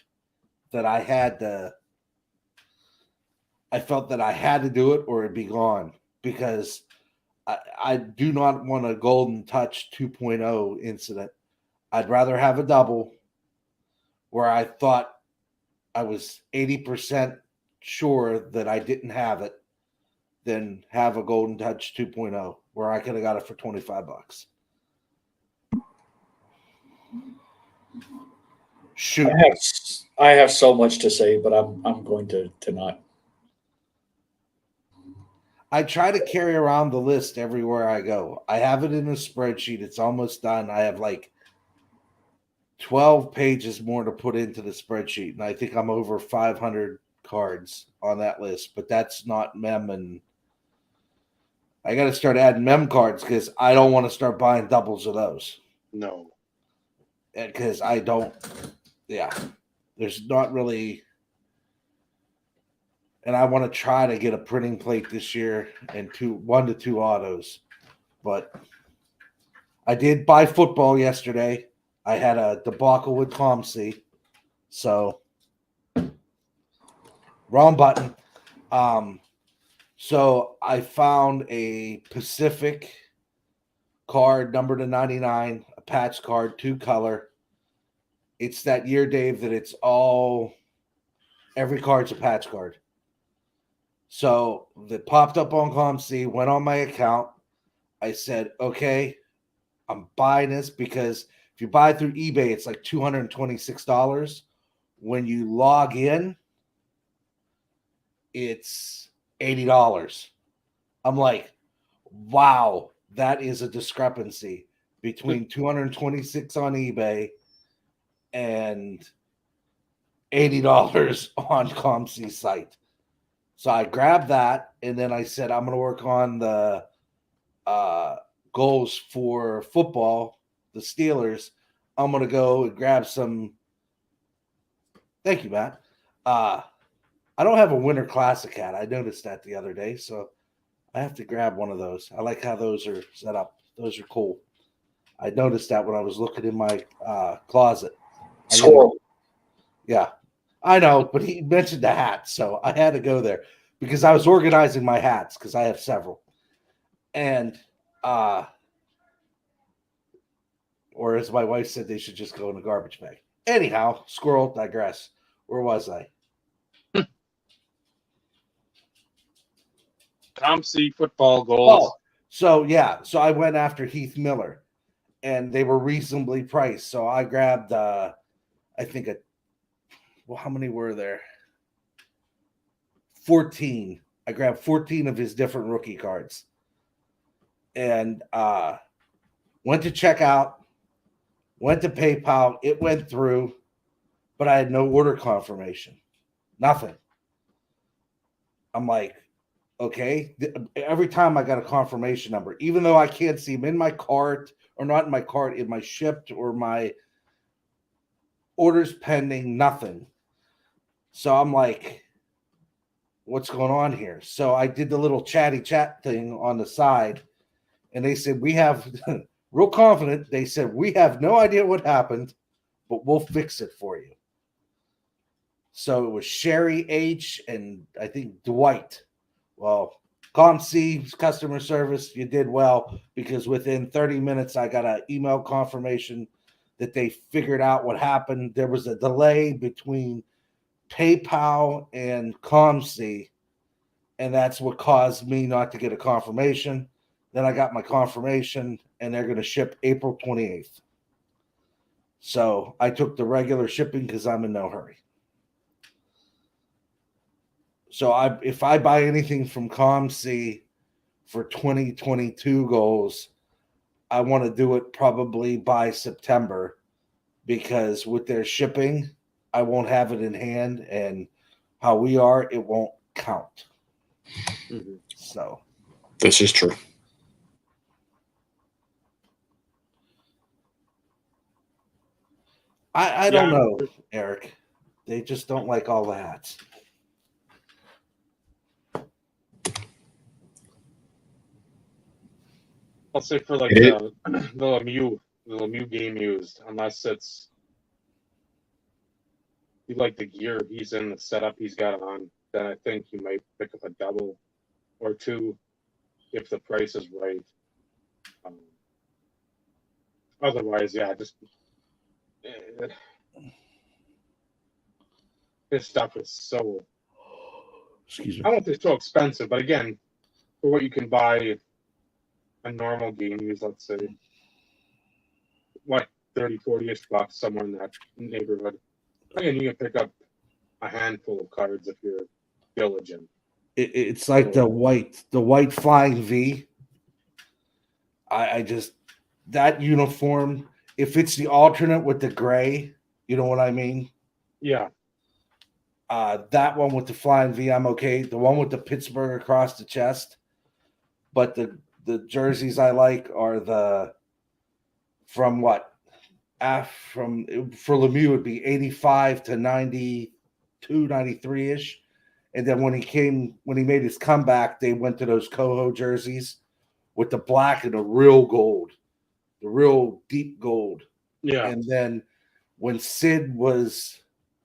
that I felt that I had to do it or it'd be gone, because I do not want a Golden Touch 2.0 incident. I'd rather have a double where I thought I was 80% sure that I didn't have it than have a Golden Touch 2.0 where I could have got it for $25. Shoot. I have so much to say, but I'm going to not. I try to carry around the list everywhere I go. I have it in a spreadsheet. It's almost done. I have like 12 pages more to put into the spreadsheet, and I think I'm over 500 cards on that list, but that's not mem, and I got to start adding mem cards because I don't want to start buying doubles of those. No. Because I don't, yeah, there's not really, and I want to try to get a printing plate this year and 1 to 2 autos, but I did buy football yesterday. I had a debacle with ComC, so wrong button. So I found a Pacific card numbered to 99, a patch card, 2 color. It's that year, Dave, that it's all every card's a patch card. So that popped up on ComC, went on my account. I said, okay, I'm buying this because if you buy through eBay, it's like $226. When you log in, it's $80. I'm like, wow, that is a discrepancy between 226 on eBay and $80 on ComC's site. So I grabbed that, and then I said, I'm going to work on the goals for football, the Steelers. I'm going to go and grab some. Thank you, Matt. I don't have a Winter Classic hat. I noticed that the other day, so I have to grab one of those. I like how those are set up. Those are cool. I noticed that when I was looking in my closet. Squirrel. Yeah, I know, but he mentioned the hat, so I had to go there because I was organizing my hats because I have several. And or as my wife said, they should just go in a garbage bag. Anyhow, squirrel, digress. Where was I? ComC football goals. Oh, so yeah. So I went after Heath Miller, and they were reasonably priced. So I grabbed, I think, how many were there? 14. I grabbed 14 of his different rookie cards. And went to checkout, went to PayPal. It went through, but I had no order confirmation. Nothing. I'm like, okay. Every time I got a confirmation number, even though I can't see them in my cart or not in my cart, in my shipped or my orders pending, nothing. So I'm like, what's going on here. So I did the little chatty chat thing on the side, and they said, we have, real confident, they said, we have no idea what happened, but we'll fix it for you. So it was Sherry H. and I think Dwight. Well, ComC customer service, you did well, because within 30 minutes, I got an email confirmation that they figured out what happened. There was a delay between PayPal and ComC, and that's what caused me not to get a confirmation. Then I got my confirmation, and they're going to ship April 28th. So I took the regular shipping because I'm in no hurry. So if I buy anything from ComC for 2022 goals, I want to do it probably by September, because with their shipping, I won't have it in hand, and how we are, it won't count. Mhm. So This is true. I don't Yeah. know, Eric. They just don't like all the hats. I'll say for like It- the Lemieux game used, unless it's you like the gear he's in, the setup he's got on, then I think you might pick up a double or two if the price is right. Um, Otherwise, yeah, just eh, this stuff is so, Excuse me. I don't think it's so expensive, but again, for what you can buy a normal game use, let's say, what, 30, 40-ish bucks, somewhere in that neighborhood. Again, you can pick up a handful of cards if you're diligent. It's like the white flying V. I just, that uniform, if it's the alternate with the gray, you know what I mean? Yeah, That one with the flying V, I'm okay. The one with the Pittsburgh across the chest, but the jerseys I like are the from what? From for Lemieux would be 85 to 92, 93 ish. And then when he made his comeback, they went to those Coho jerseys with the black and the real gold, the real deep gold. yeah, And then when Sid was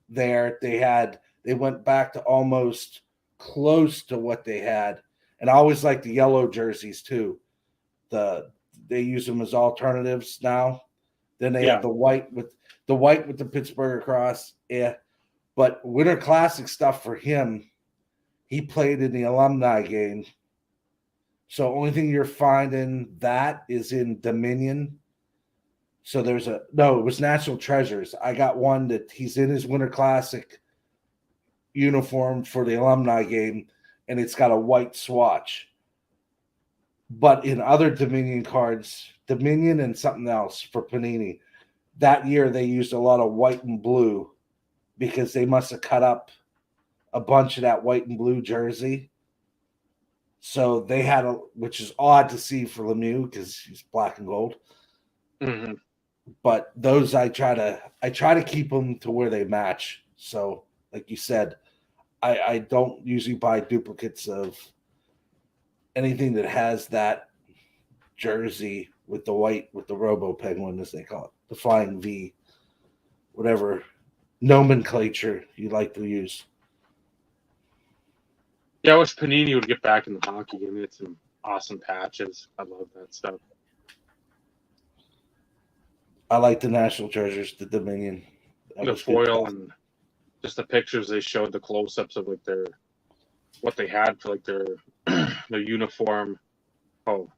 there, they went back to almost close to what they had. And I always like the yellow jerseys too. They use them as alternatives now. Then they yeah, have the white with the Pittsburgh cross. Yeah. But Winter Classic stuff for him, he played in the alumni game. So only thing you're finding that is in Dominion. So it was National Treasures. I got one that he's in his Winter Classic uniform for the alumni game, and it's got a white swatch. But in other Dominion cards, Dominion and something else for Panini, that year they used a lot of white and blue because they must have cut up a bunch of that white and blue jersey. So they had which is odd to see for Lemieux because he's black and gold. hmm But those I try to keep them to where they match. So like you said, I don't usually buy duplicates of anything that has that jersey with the white with the Robo Penguin, as they call it, the Flying V, whatever nomenclature you like to use. yeah. I wish Panini would get back in the hockey game. It's some awesome patches. I love that stuff. I like the National Treasures, the Dominion. That The was good foil stuff. and just the pictures they showed, the close-ups of like what they had for like their uniform. Oh,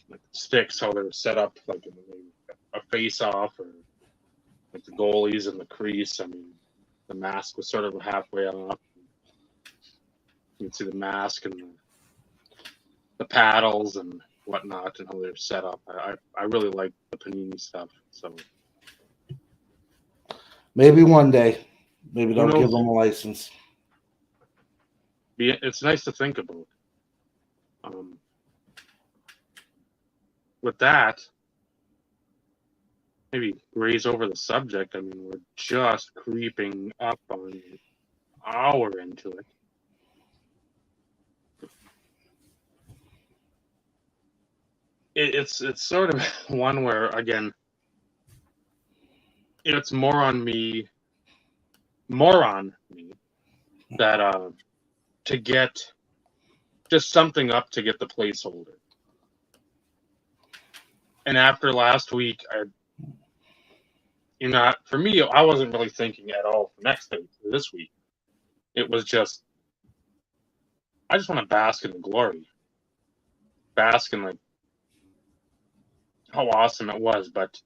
like sticks, how they're set up, like in a face-off, or like the goalies in the crease. I mean, the mask was sort of halfway up. You can see the mask and the paddles and whatnot, and how they're set up. I really like the Panini stuff. So Maybe one day. Maybe who they'll give knows? them a license. It's nice to think about. With that, maybe graze over the subject. I mean, we're just creeping up on an hour into it. it's sort of one where, again, it's more on me that to get just something up to get the placeholder. And after last week, for me, I wasn't really thinking at all for this week. It was just, I just want to bask in the glory, bask in like how awesome it was. But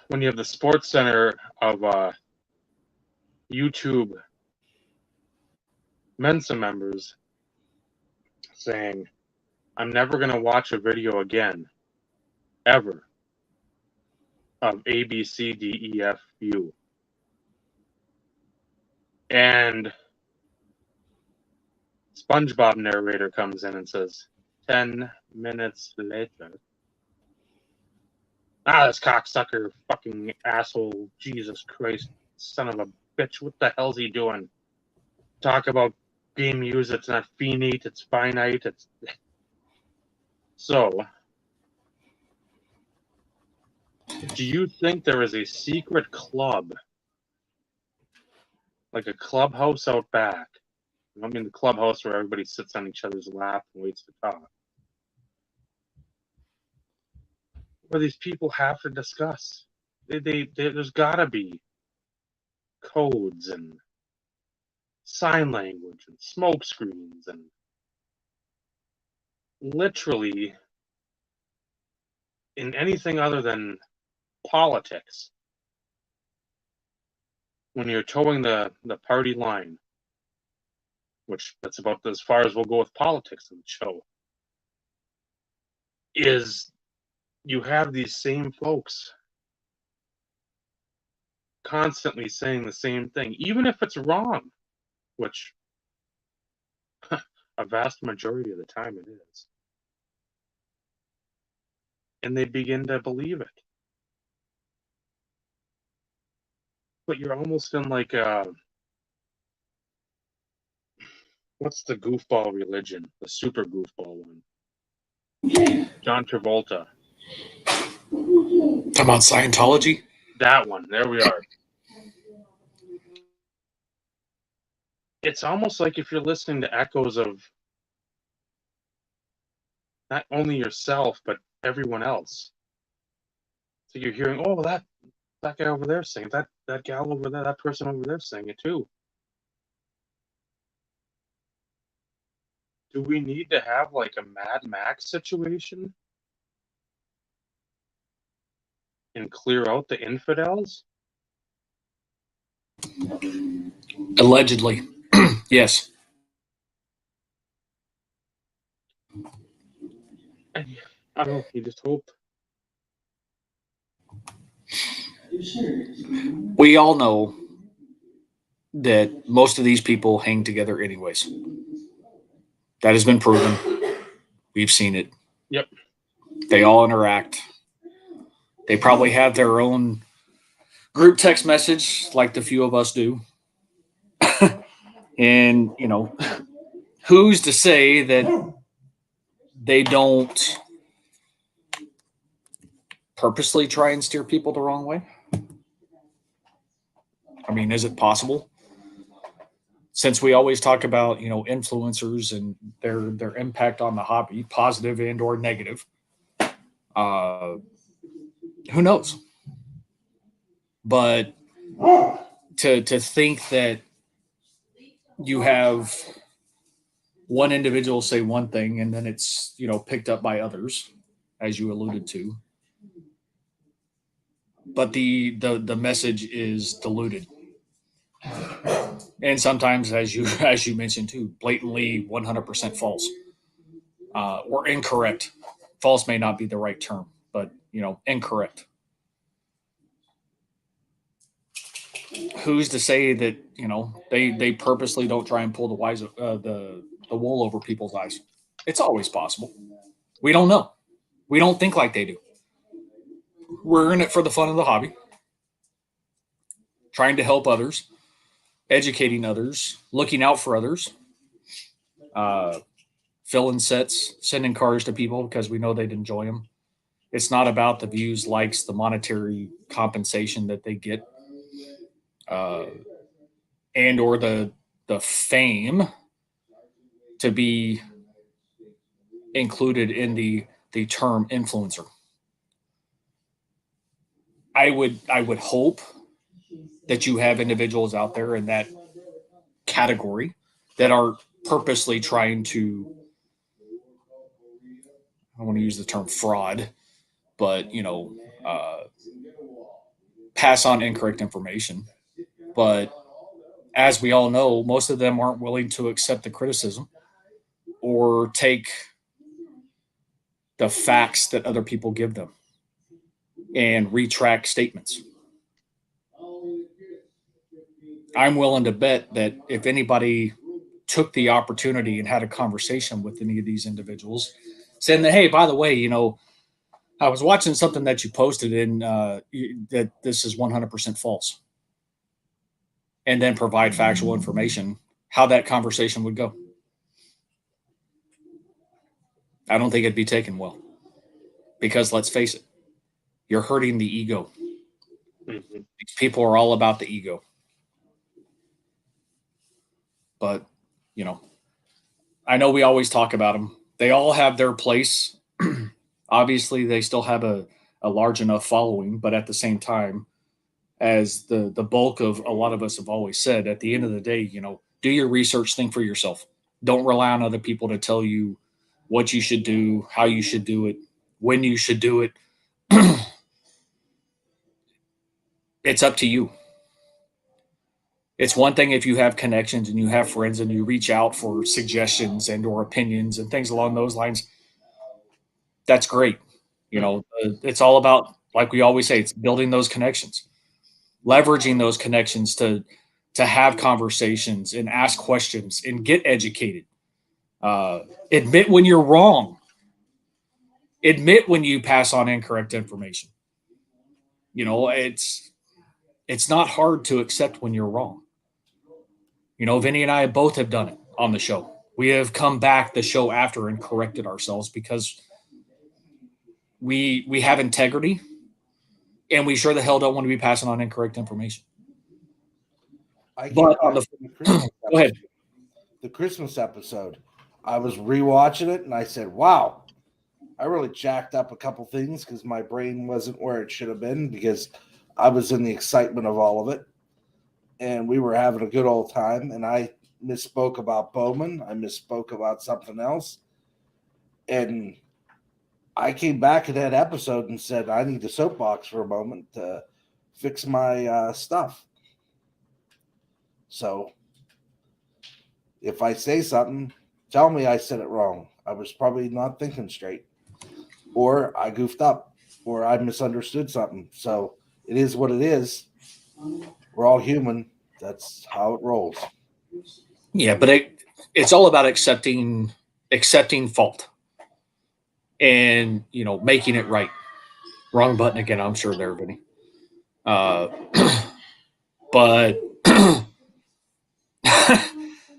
when you have the Sports Center of YouTube MENSA members saying, I'm never going to watch a video again, ever, of A, B, C, D, E, F, U. And SpongeBob narrator comes in and says, 10 minutes later. This cocksucker, fucking asshole, Jesus Christ, son of a bitch, what the hell's he doing? Talk about game use, it's not finite, it's finite, it's... So, do you think there is a secret club, like a clubhouse out back? I mean the clubhouse where everybody sits on each other's lap and waits to talk, where these people have to discuss. There's gotta be codes and sign language and smoke screens and literally in anything other than politics. When you're towing the party line, which that's about as far as we'll go with politics in the show, is you have these same folks constantly saying the same thing, even if it's wrong, which a vast majority of the time it is. And they begin to believe it. But you're almost in like what's the goofball religion? The super goofball one. John Travolta. Talking about Scientology? That one. There we are. It's almost like if you're listening to echoes of not only yourself, but everyone else. So you're hearing, oh, that guy over there saying it, that gal over there, that person over there saying it too. Do we need to have like a Mad Max situation and clear out the infidels? Allegedly. Yes. I don't know. You just hope. We all know that most of these people hang together anyways. That has been proven. We've seen it. Yep. They all interact. They probably have their own group text message like the few of us do. And, who's to say that they don't purposely try and steer people the wrong way? I mean, is it possible? Since we always talk about, influencers and their impact on the hobby, positive and or negative, who knows? But to think that you have one individual say one thing and then it's picked up by others, as you alluded to, but the message is diluted, and sometimes, as you mentioned too, blatantly 100% false or incorrect. False may not be the right term, but incorrect. Who's to say that they purposely don't try and pull the wool over people's eyes? It's always possible. We don't know. We don't think like they do. We're in it for the fun of the hobby, trying to help others, educating others, looking out for others, fill-in sets, sending cards to people because we know they'd enjoy them. It's not about the views, likes, the monetary compensation that they get, and or the fame to be included in the term influencer. I would hope that you have individuals out there in that category that are purposely trying to, I don't want to use the term fraud, but pass on incorrect information. But as we all know, most of them aren't willing to accept the criticism or take the facts that other people give them and retract statements. I'm willing to bet that if anybody took the opportunity and had a conversation with any of these individuals, saying that, hey, by the way, I was watching something that you posted and that this is 100% false, and then provide factual information, how that conversation would go. I don't think it'd be taken well, because let's face it, you're hurting the ego. Mm-hmm. These people are all about the ego. But, I know we always talk about them. They all have their place. Obviously, they still have a large enough following, but at the same time, as the bulk of a lot of us have always said, at the end of the day, do your research, think for yourself. Don't rely on other people to tell you what you should do, how you should do it, when you should do it. It's up to you. It's one thing if you have connections and you have friends and you reach out for suggestions and or opinions and things along those lines. That's great. It's all about, like we always say, it's building those connections, leveraging those connections to have conversations and ask questions and get educated. Admit when you're wrong. Admit when you pass on incorrect information. It's not hard to accept when you're wrong. Vinny and I both have done it on the show. We have come back the show after and corrected ourselves because we have integrity, and we sure the hell don't want to be passing on incorrect information. But on go ahead. The Christmas episode, I was rewatching it and I said, wow, I really jacked up a couple things because my brain wasn't where it should have been because I was in the excitement of all of it. And we were having a good old time. And I misspoke about Bowman. I misspoke about something else. And I came back in that episode and said, I need the soapbox for a moment to fix my stuff. So if I say something, tell me I said it wrong. I was probably not thinking straight, or I goofed up, or I misunderstood something. So it is what it is. We're all human. That's how it rolls. Yeah, but it's all about accepting fault and making it right. Wrong button again, I'm sure there, Vinny. But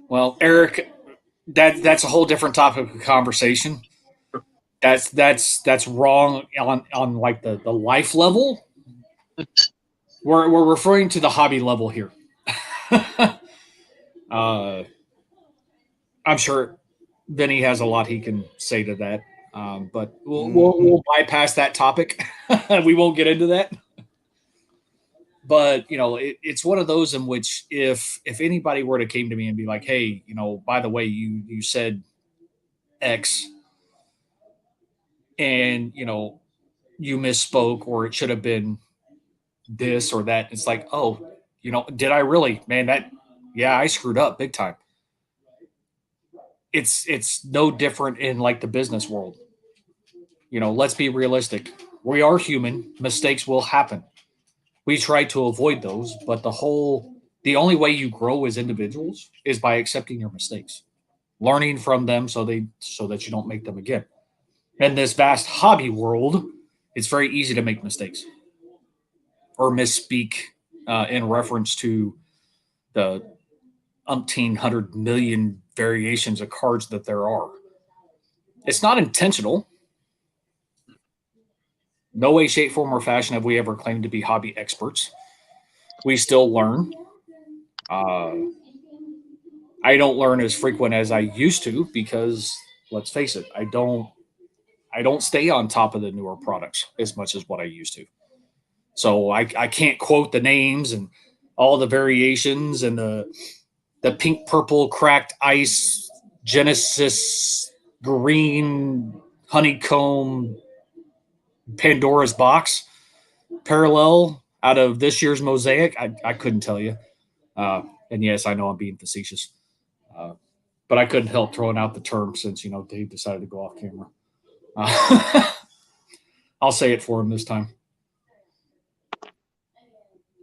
well, Eric, that's a whole different topic of conversation. That's wrong on like the life level. We're referring to the hobby level here. I'm sure Vinny has a lot he can say to that, but we'll bypass that topic. We won't get into that. But it's one of those in which if anybody were to came to me and be like, hey, by the way, you said X, and you misspoke, or it should have been this or that. It's like, oh, did I really, man? Yeah, I screwed up big time. It's no different in like the business world. Let's be realistic. We are human. Mistakes will happen. We try to avoid those, but the only way you grow as individuals is by accepting your mistakes, learning from them so that you don't make them again. In this vast hobby world, it's very easy to make mistakes or misspeak in reference to the umpteen 100 million variations of cards that there are. It's not intentional. No way, shape, form, or fashion have we ever claimed to be hobby experts. We still learn. I don't learn as frequent as I used to because, let's face it, I don't stay on top of the newer products as much as what I used to. So I can't quote the names and all the variations and the pink, purple, cracked ice, Genesis, green, honeycomb, Pandora's box, parallel out of this year's mosaic. I couldn't tell you. And yes, I know I'm being facetious. But I couldn't help throwing out the term since, Dave decided to go off camera. I'll say it for him this time.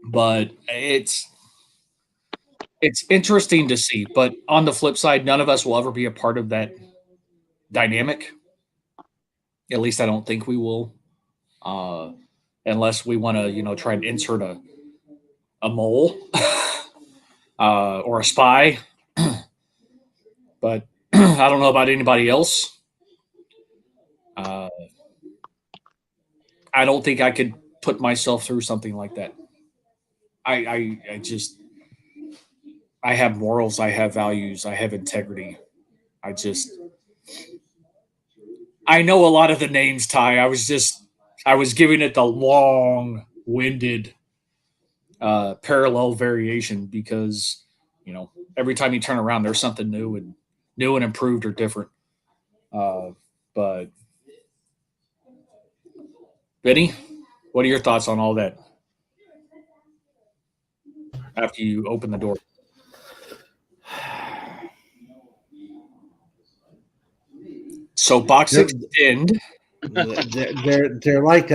But it's interesting to see. But on the flip side, none of us will ever be a part of that dynamic. At least I don't think we will. Unless we want to, try and insert a mole or a spy. But I don't know about anybody else. I don't think I could put myself through something like that. I have morals, I have values, I have integrity. I know a lot of the names, Ty. I was giving it the long-winded parallel variation because, every time you turn around, there's something new and improved or different. But Benny, what are your thoughts on all that? After you open the door. Soapbox extend. They're like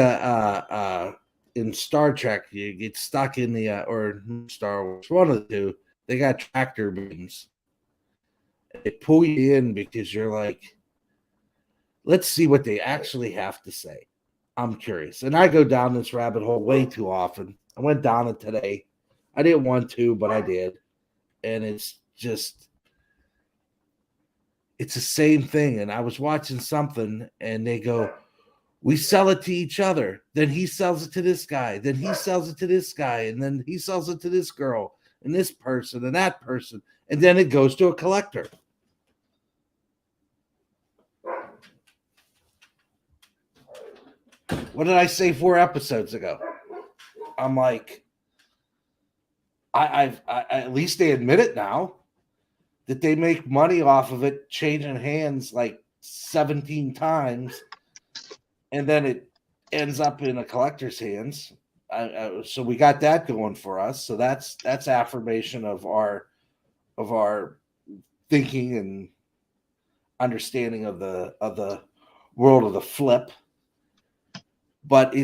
in Star Trek. You get stuck in the or Star Wars, one of the two. They got tractor beams. They pull you in because you're like, let's see what they actually have to say. I'm curious, and I go down this rabbit hole way too often. I went down it today. I didn't want to, but I did, and it's the same thing. And I was watching something, and they go, we sell it to each other. Then he sells it to this guy. Then he sells it to this guy. And then he sells it to this girl and this person and that person. And then it goes to a collector. What did I say 4 episodes ago? I'm like, I at least they admit it now that they make money off of it, changing hands like 17 times, and then it ends up in a collector's hands. So we got that going for us. So that's affirmation of our thinking and understanding of the world of the flip. But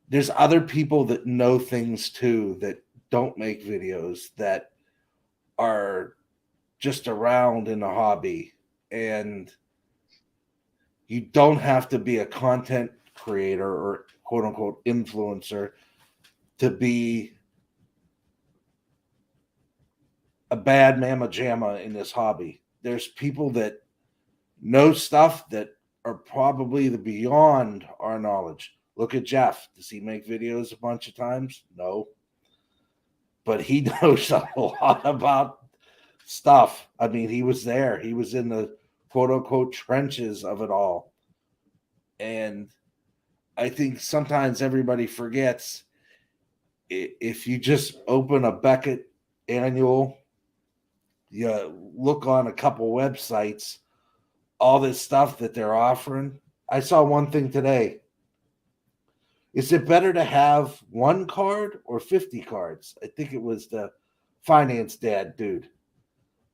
there's other people that know things too that don't make videos, that are just around in the hobby, and you don't have to be a content creator or quote unquote influencer to be a bad mamma jamma in this hobby. There's people that know stuff that are probably beyond our knowledge. Look at Jeff. Does he make videos a bunch of times? No. But he knows a lot about stuff. I mean, he was there. He was in the quote-unquote trenches of it all. And I think sometimes everybody forgets, if you just open a Beckett annual, you look on a couple websites, all this stuff that they're offering. I saw one thing today. Is it better to have 1 card or 50 cards? I think it was the finance dad dude.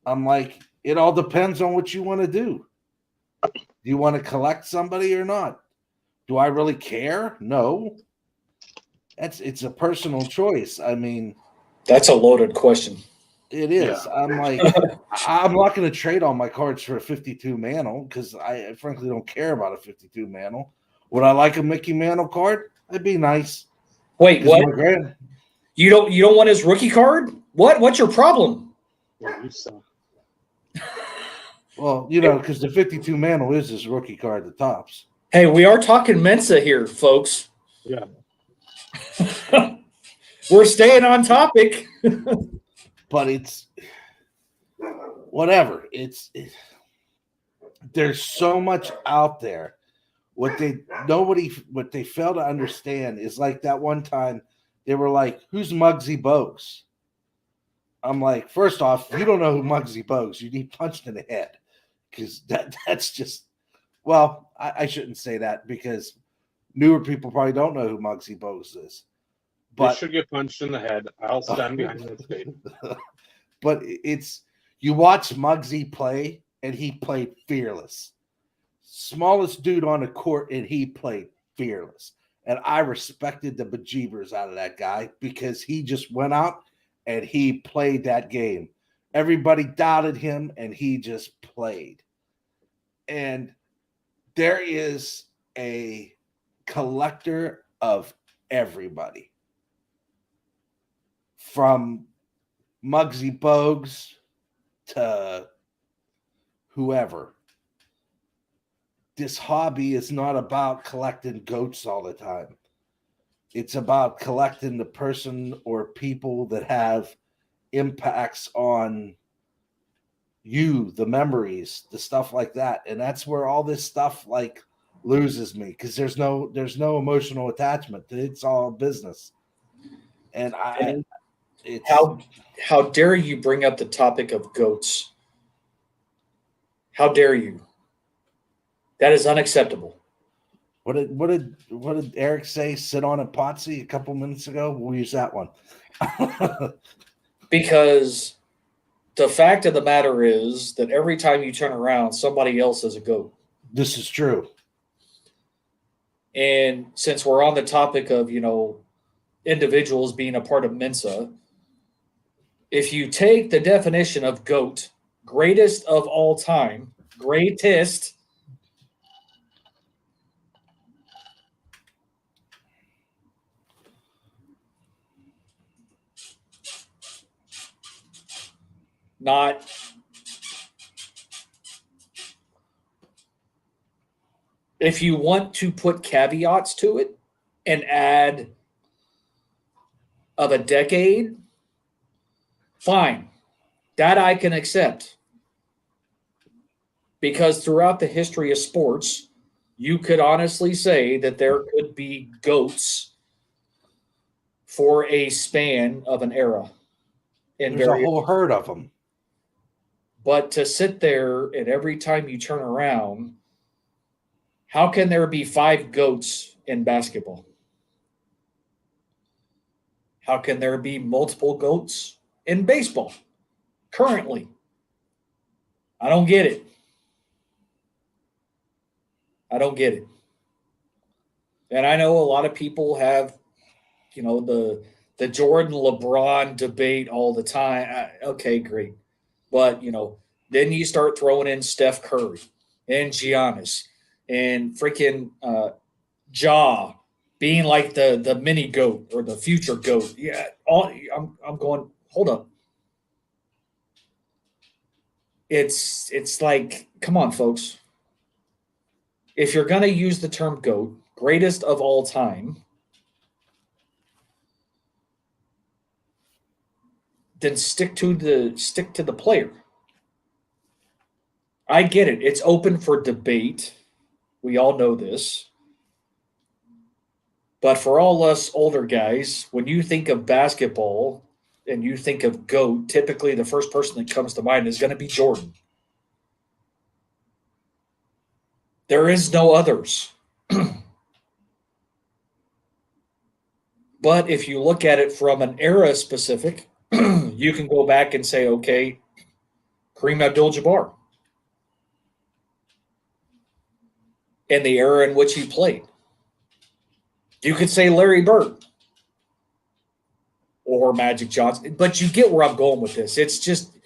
I'm like, it all depends on what you want to do. Do you want to collect somebody or not? Do I really care? No. It's a personal choice. I mean, that's a loaded question. It is. Yeah. I'm like, I'm not going to trade all my cards for a 52 Mantle because I frankly don't care about a 52 Mantle. Would I like a Mickey Mantle card? That'd be nice. Wait, what? You don't want his rookie card? What? What's your problem? Yeah, you suck. Well, because the 52 mantle is his rookie card at the tops. Hey, we are talking Mensa here, folks. Yeah. We're staying on topic. But it's whatever. There's so much out there. What they fail to understand is like that one time they were like, "Who's Muggsy Bogues?" I'm like, first off, you don't know who Muggsy Bogues. You need punched in the head because that's just. Well, I shouldn't say that because newer people probably don't know who Muggsy Bogues is. They But should get punched in the head. I'll stand behind that statement. but you watch Muggsy play and he played fearless. Smallest dude on the court and he played fearless. And I respected the bejeebers out of that guy because he just went out and he played that game. Everybody doubted him and he just played. And there is a collector of everybody. From Muggsy Bogues to whoever. This hobby is not about collecting goats all the time. It's about collecting the person or people that have impacts on you, the memories, the stuff like that. And that's where all this stuff like loses me because there's no emotional attachment. It's all business. And it's How dare you bring up the topic of goats? How dare you? That is unacceptable. what did Eric say? Sit on a potsy a couple minutes ago. We'll use that one. Because the fact of the matter is that every time you turn around, somebody else is a goat. This is true. And since we're on the topic of, individuals being a part of Mensa, if you take the definition of GOAT, greatest of all time, greatest, not if you want to put caveats to it and add of a decade, fine. That I can accept. Because throughout the history of sports, you could honestly say that there could be GOATs for a span of an era. There's a whole herd of them. But to sit there and every time you turn around, how can there be 5 GOATs in basketball? How can there be multiple GOATs in baseball currently? I don't get it. I don't get it. And I know a lot of people have, the Jordan LeBron debate all the time. Okay, great. But, then you start throwing in Steph Curry and Giannis and freaking Ja being like the mini GOAT or the future GOAT. Yeah, I'm going, hold up. It's like, come on, folks. If you're going to use the term GOAT, greatest of all time, then stick to the player. I get it. It's open for debate. We all know this. But for all us older guys, when you think of basketball and you think of GOAT, typically the first person that comes to mind is going to be Jordan. There is no others. But if you look at it from an era specific, you can go back and say, okay, Kareem Abdul-Jabbar and the era in which he played. You could say Larry Bird or Magic Johnson, but you get where I'm going with this. It's just,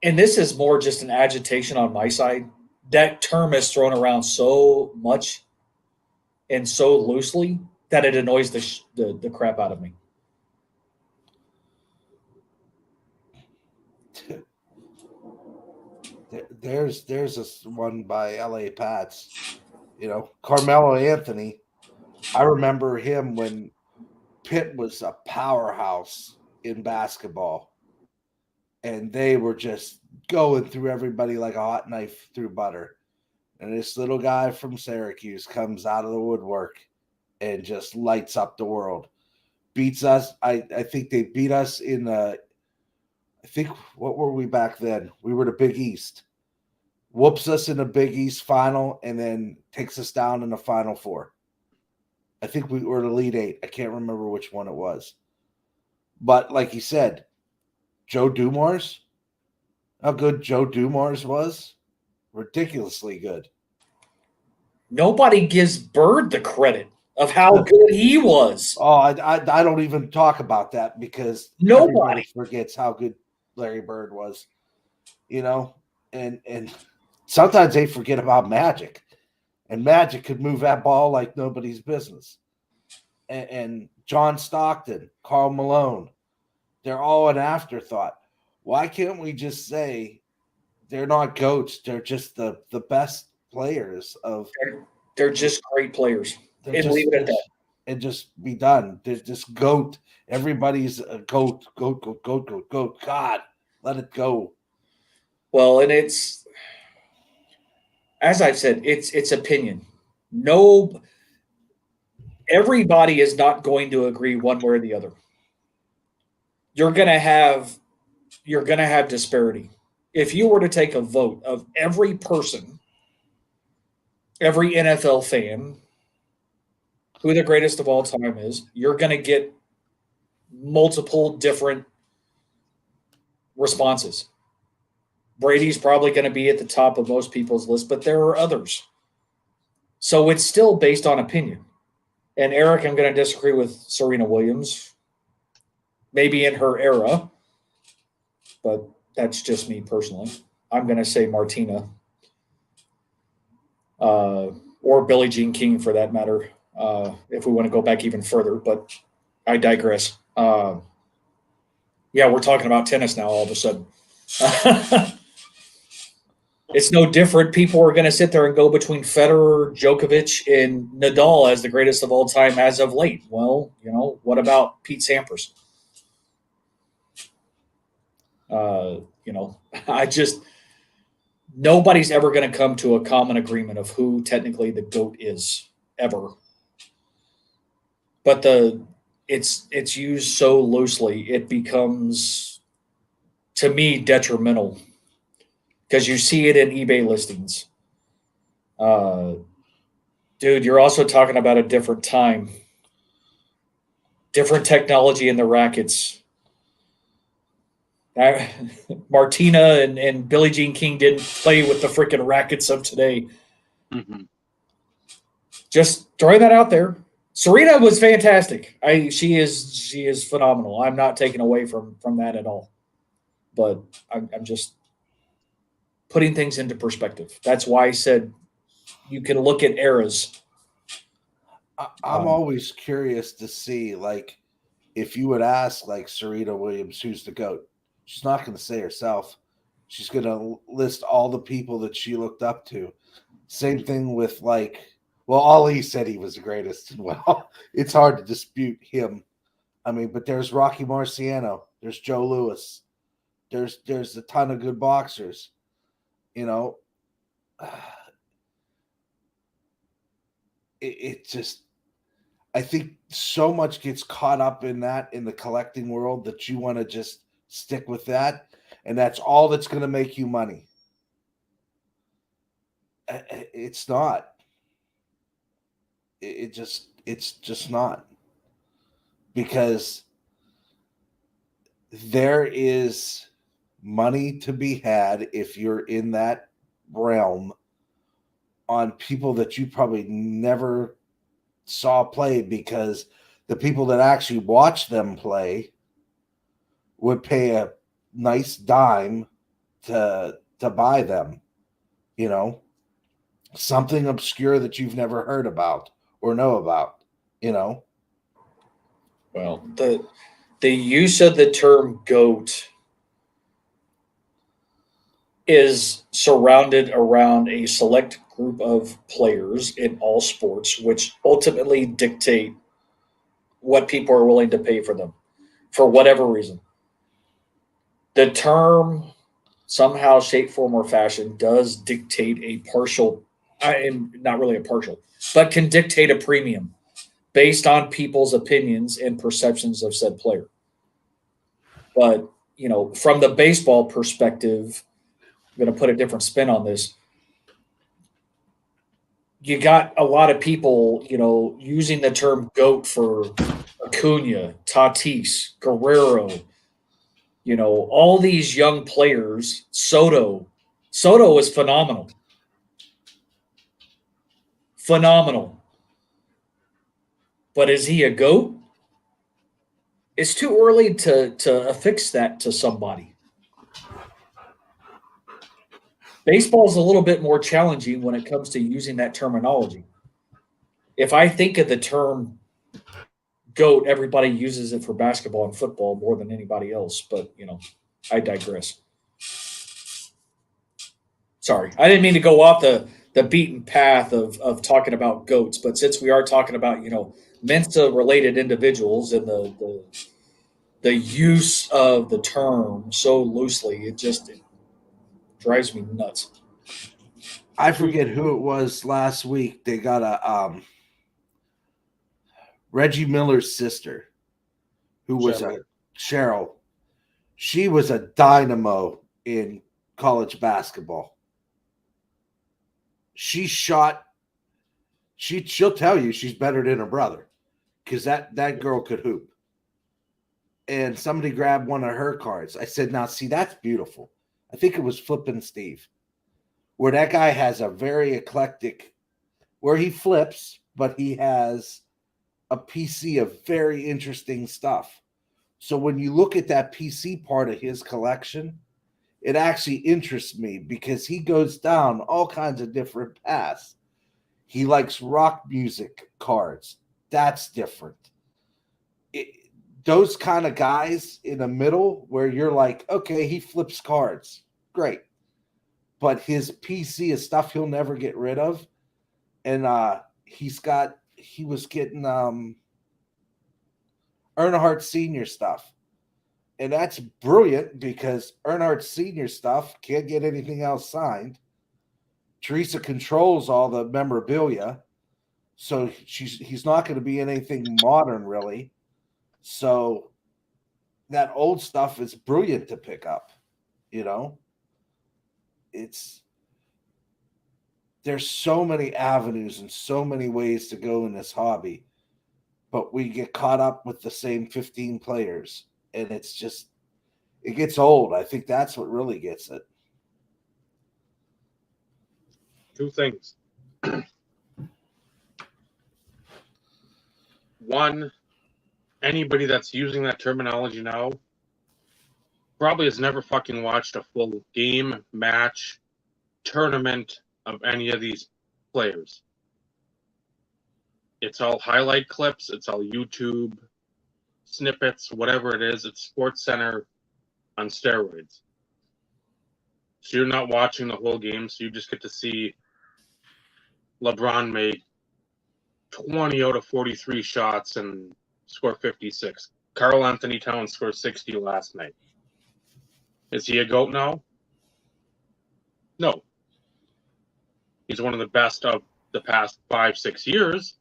and this is more just an agitation on my side. That term is thrown around so much and so loosely that it annoys the, the crap out of me. There's this one by LA Pats, Carmelo Anthony. I remember him when Pitt was a powerhouse in basketball, and they were just going through everybody like a hot knife through butter. And this little guy from Syracuse comes out of the woodwork and just lights up the world. Beats us. I think they beat us in the. I think what were we back then? We were the Big East. Whoops us in the Big East final, and then takes us down in the Final Four. I think we were the Elite Eight. I can't remember which one it was. But like you said, Joe Dumars, how good Joe Dumars was, ridiculously good. Nobody gives Bird the credit of how good he was. Oh, I don't even talk about that because Nobody. everybody forgets how good Larry Bird was, and sometimes they forget about Magic, and Magic could move that ball like nobody's business. And John Stockton, Karl Malone, they're all an afterthought. Why can't we just say they're not GOATs? They're just the best players of. They're just great players. And leave it at that. And just be done. They're just GOAT. Everybody's a GOAT. God, let it go. Well, and it's, as I've said, it's opinion. No, everybody is not going to agree one way or the other. You're gonna have disparity. If you were to take a vote of every person, every NFL fan, who the greatest of all time is, you're going to get multiple different responses. Brady's probably going to be at the top of most people's list, but there are others. So it's still based on opinion. And Eric, I'm going to disagree with Serena Williams, maybe in her era, but that's just me personally. I'm going to say Martina or Billie Jean King for that matter. If we want to go back even further, but I digress. Yeah, we're talking about tennis now all of a sudden. It's no different. People are going to sit there and go between Federer, Djokovic, and Nadal as the greatest of all time as of late. Well, what about Pete Sampras? Nobody's ever going to come to a common agreement of who technically the GOAT is ever. But it's used so loosely, it becomes, to me, detrimental because you see it in eBay listings. Dude, you're also talking about a different time, different technology in the rackets. Martina and Billie Jean King didn't play with the freaking rackets of today. Mm-hmm. Just throwing that out there. Serena was fantastic. She is phenomenal. I'm not taking away from that at all. But I'm just putting things into perspective. That's why I said you can look at eras. I'm always curious to see, like, if you would ask, like, Serena Williams, who's the GOAT, she's not going to say herself. She's going to list all the people that she looked up to. Same thing with, like, well, Ali said he was the greatest. Well, it's hard to dispute him. I mean, but there's Rocky Marciano. There's Joe Louis. There's a ton of good boxers. It just, I think so much gets caught up in that in the collecting world that you want to just stick with that, and that's all that's going to make you money. It's not. It's just not, because there is money to be had if you're in that realm on people that you probably never saw play, because the people that actually watch them play would pay a nice dime to buy them, something obscure that you've never heard about or know about, Well, the use of the term GOAT, is surrounded around a select group of players in all sports, which ultimately dictate what people are willing to pay for them for whatever reason. The term, somehow, shape, form, or fashion, does dictate a partial, not really a partial, but can dictate a premium based on people's opinions and perceptions of said player. But, from the baseball perspective, I'm going to put a different spin on this. You got a lot of people, using the term GOAT for Acuna, Tatis, Guerrero, all these young players. Soto is phenomenal. Phenomenal. But is he a GOAT? It's too early to affix that to somebody. Baseball is a little bit more challenging when it comes to using that terminology. If I think of the term GOAT, everybody uses it for basketball and football more than anybody else. But, I digress. Sorry, I didn't mean to go off the beaten path of talking about GOATs, but since we are talking about, MENSA related individuals and the use of the term so loosely, it drives me nuts. I forget who it was last week. They got a Reggie Miller's sister, who was a Cheryl. She was a dynamo in college basketball. She'll tell you she's better than her brother because that girl could hoop. And somebody grabbed one of her cards. I said, now see, that's beautiful. I think it was Flippin' Steve, where that guy has a very eclectic, where he flips, but he has a PC of very interesting stuff. So when you look at that PC part of his collection, it actually interests me because he goes down all kinds of different paths. He likes rock music cards. That's different. Those kind of guys in the middle where you're like, okay, he flips cards. Great. But his PC is stuff he'll never get rid of. And he was getting Earnhardt Sr. stuff. And that's brilliant because Earnhardt Sr. stuff can't get anything else signed. Teresa controls all the memorabilia. So he's not going to be anything modern, really. So that old stuff is brilliant to pick up, there's so many avenues and so many ways to go in this hobby, but we get caught up with the same 15 players and it gets old. I think that's what really gets it. Two things. One, anybody that's using that terminology now probably has never fucking watched a full game, match, tournament of any of these players. It's all highlight clips. It's all YouTube snippets, whatever it is. It's Sports Center on steroids. So you're not watching the whole game, so you just get to see LeBron make 20 out of 43 shots and score 56. Karl Anthony Towns scored 60 last night. Is he a GOAT now? No. He's one of the best of the past 5-6 years.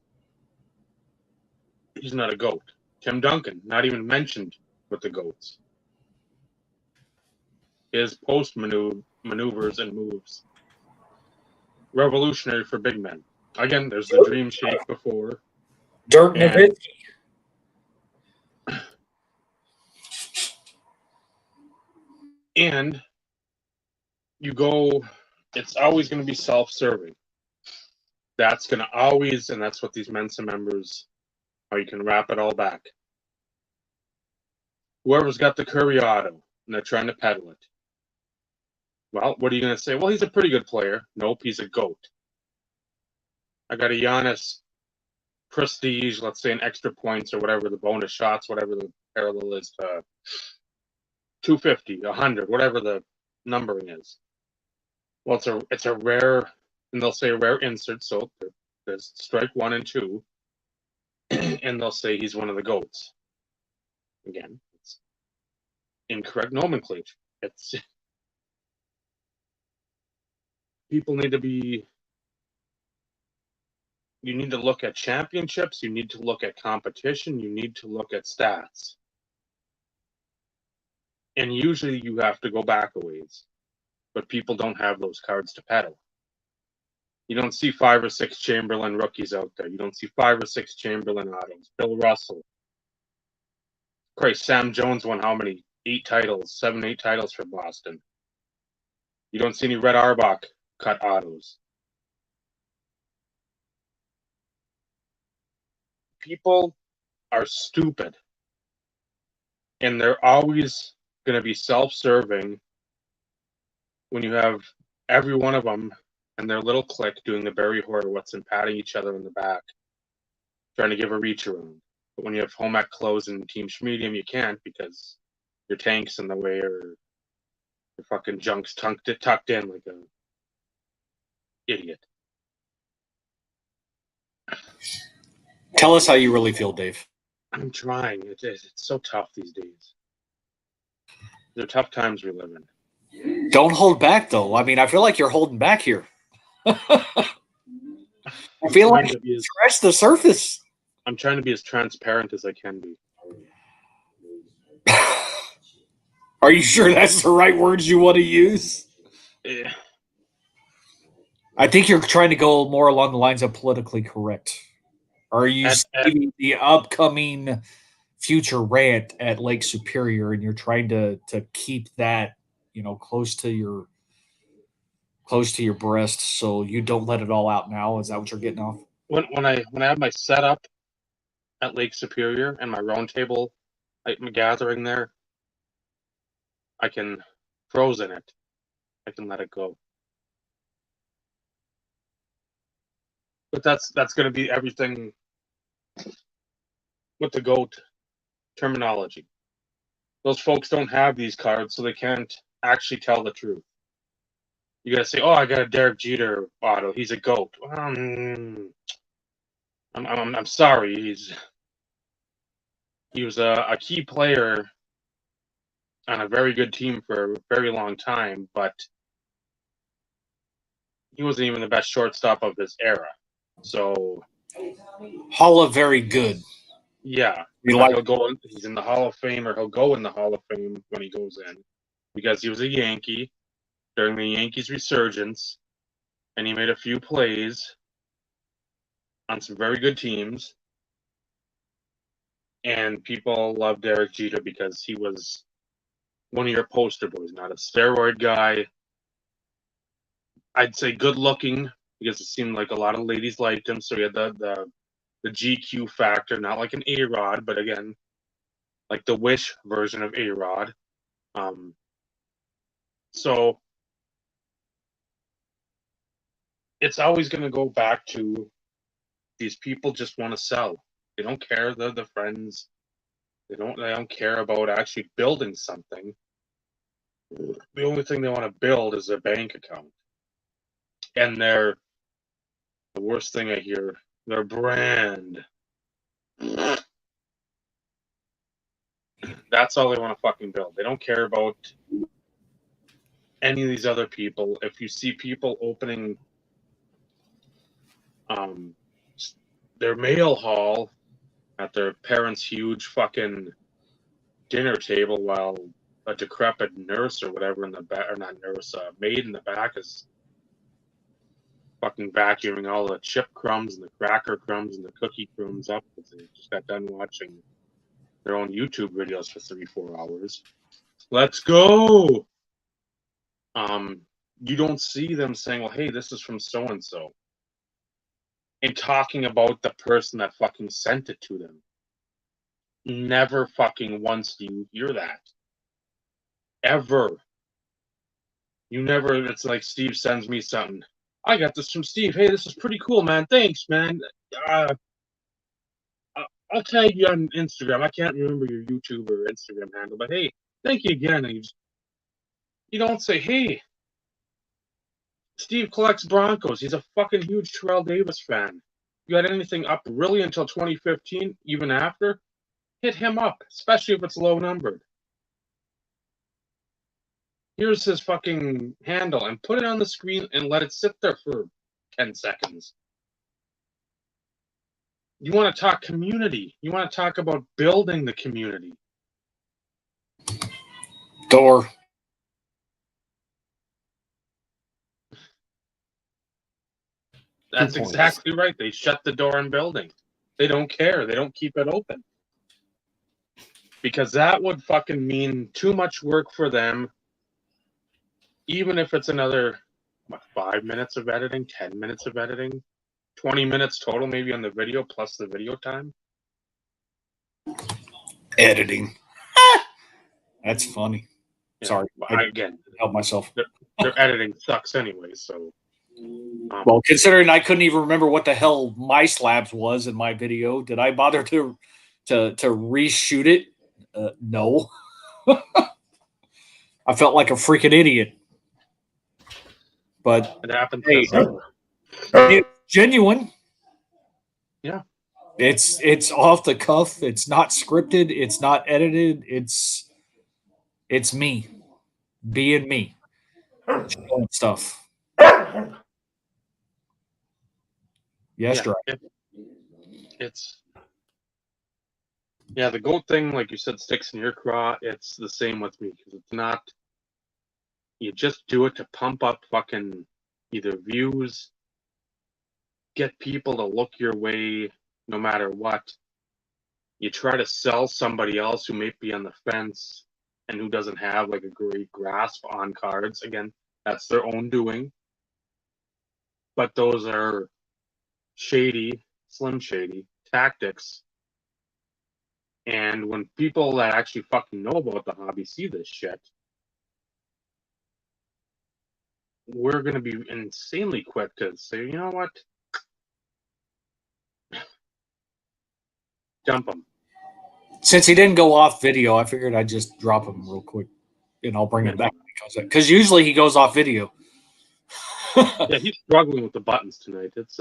He's not a GOAT. Tim Duncan, not even mentioned with the GOATs. His post maneuvers and moves. Revolutionary for big men. Again, there's the dream shake before. Dirk Nowitzki. And you go, it's always going to be self-serving. That's going to always, and that's what these Mensa members, how you can wrap it all back. Whoever's got the Curry auto, and they're trying to peddle it. Well, what are you going to say? Well, he's a pretty good player. Nope, he's a GOAT. I got a Giannis prestige, let's say an extra points or whatever, the bonus shots, whatever the parallel is to 250, 100, whatever the numbering is. Well, it's a rare, and they'll say rare insert. So there's strike 1 and 2, and they'll say he's one of the goats. Again, it's incorrect nomenclature. It's people need to be. You need to look at championships. You need to look at competition. You need to look at stats. And usually you have to go back a ways, but people don't have those cards to peddle. You don't see 5 or 6 Chamberlain rookies out there. You don't see 5 or 6 Chamberlain autos. Bill Russell. Christ, Sam Jones won how many? 8 titles, 7, 8 titles for Boston. You don't see any Red Auerbach cut autos. People are stupid. And they're always going to be self-serving when you have every one of them and their little clique doing the Barry Horowitz and patting each other in the back, trying to give a reach around. But when you have home ec close and team schmedium, you can't because your tank's in the way or your fucking junk's tucked in like a idiot. Tell us how you really feel, Dave. I'm trying. It's so tough these days. They're tough times we live in. Don't hold back, though. I mean, I feel like you're holding back here. I feel like you scratched the surface. I'm trying to be as transparent as I can be. Are you sure that's the right words you want to use? Yeah. I think you're trying to go more along the lines of politically correct. Are you saving the upcoming future rant at Lake Superior, and you're trying to keep that, close to your breast so you don't let it all out now? Is that what you're getting off? When I have my setup at Lake Superior and my round table, I'm gathering there, I can frozen it. I can let it go. But that's going to be everything with the GOAT terminology. Those folks don't have these cards, so they can't actually tell the truth. You got to say, "Oh, I got a Derek Jeter auto. He's a GOAT." I'm sorry. He was a key player on a very good team for a very long time, but he wasn't even the best shortstop of his era. So, Hall of very good. Yeah, he'll go. He's in the Hall of Fame, or he'll go in the Hall of Fame when he goes in, because he was a Yankee during the Yankees' resurgence, and he made a few plays on some very good teams. And people love Derek Jeter because he was one of your poster boys, not a steroid guy. I'd say good looking because it seemed like a lot of ladies liked him. So he had the GQ factor, not like an A-Rod, but again, like the Wish version of A-Rod. So it's always going to go back to these people just want to sell. They don't care the friends. They don't care about actually building something. The only thing they want to build is their bank account. And the worst thing I hear, their brand. That's all they want to fucking build. They don't care about any of these other people. If you see people opening their mail haul at their parents' huge fucking dinner table while a decrepit nurse or whatever in the back, or not nurse, maid in the back is fucking vacuuming all the chip crumbs and the cracker crumbs and the cookie crumbs up because they just got done watching their own YouTube videos for 3-4 hours. Let's go. You don't see them saying, well, hey, this is from so-and-so, and talking about the person that fucking sent it to them. Never fucking once do you hear that. Ever. You never, it's like Steve sends me something. I got this from Steve. Hey, this is pretty cool, man. Thanks, man. I'll tag you on Instagram. I can't remember your YouTube or Instagram handle, but hey, thank you again. And you don't say, hey, Steve collects Broncos. He's a fucking huge Terrell Davis fan. You had anything up really until 2015, even after? Hit him up, especially if it's low numbered. Here's his fucking handle and put it on the screen and let it sit there for 10 seconds. You want to talk community. You want to talk about building the community. Door. That's points. exactly right. They shut the door in building. They don't care. They don't keep it open. Because that would fucking mean too much work for them. Even if it's another, 5 minutes of editing, 10 minutes of editing, 20 minutes total maybe on the video plus the video time. Editing. That's funny. Yeah. Sorry. I again, help myself. Their editing sucks anyway, so. Well, considering I couldn't even remember what the hell my slabs was in my video, did I bother to reshoot it? No. I felt like a freaking idiot. But it happens. hey, it's genuine. Yeah. It's off the cuff. It's not scripted. It's not edited. It's me being me, showing stuff. Yes, yeah, right. It's the goat thing, like you said, sticks in your craw. It's the same with me because it's not. You just do it to pump up fucking either views, get people to look your way, no matter what. You try to sell somebody else who may be on the fence and who doesn't have like a great grasp on cards. Again, that's their own doing. But those are shady, slim shady tactics. And when people that actually fucking know about the hobby see this shit, we're going to be insanely quick to say, you know what? Dump them. Since he didn't go off video, I figured I'd just drop him real quick, and I'll bring him back because usually he goes off video. Yeah, he's struggling with the buttons tonight. It's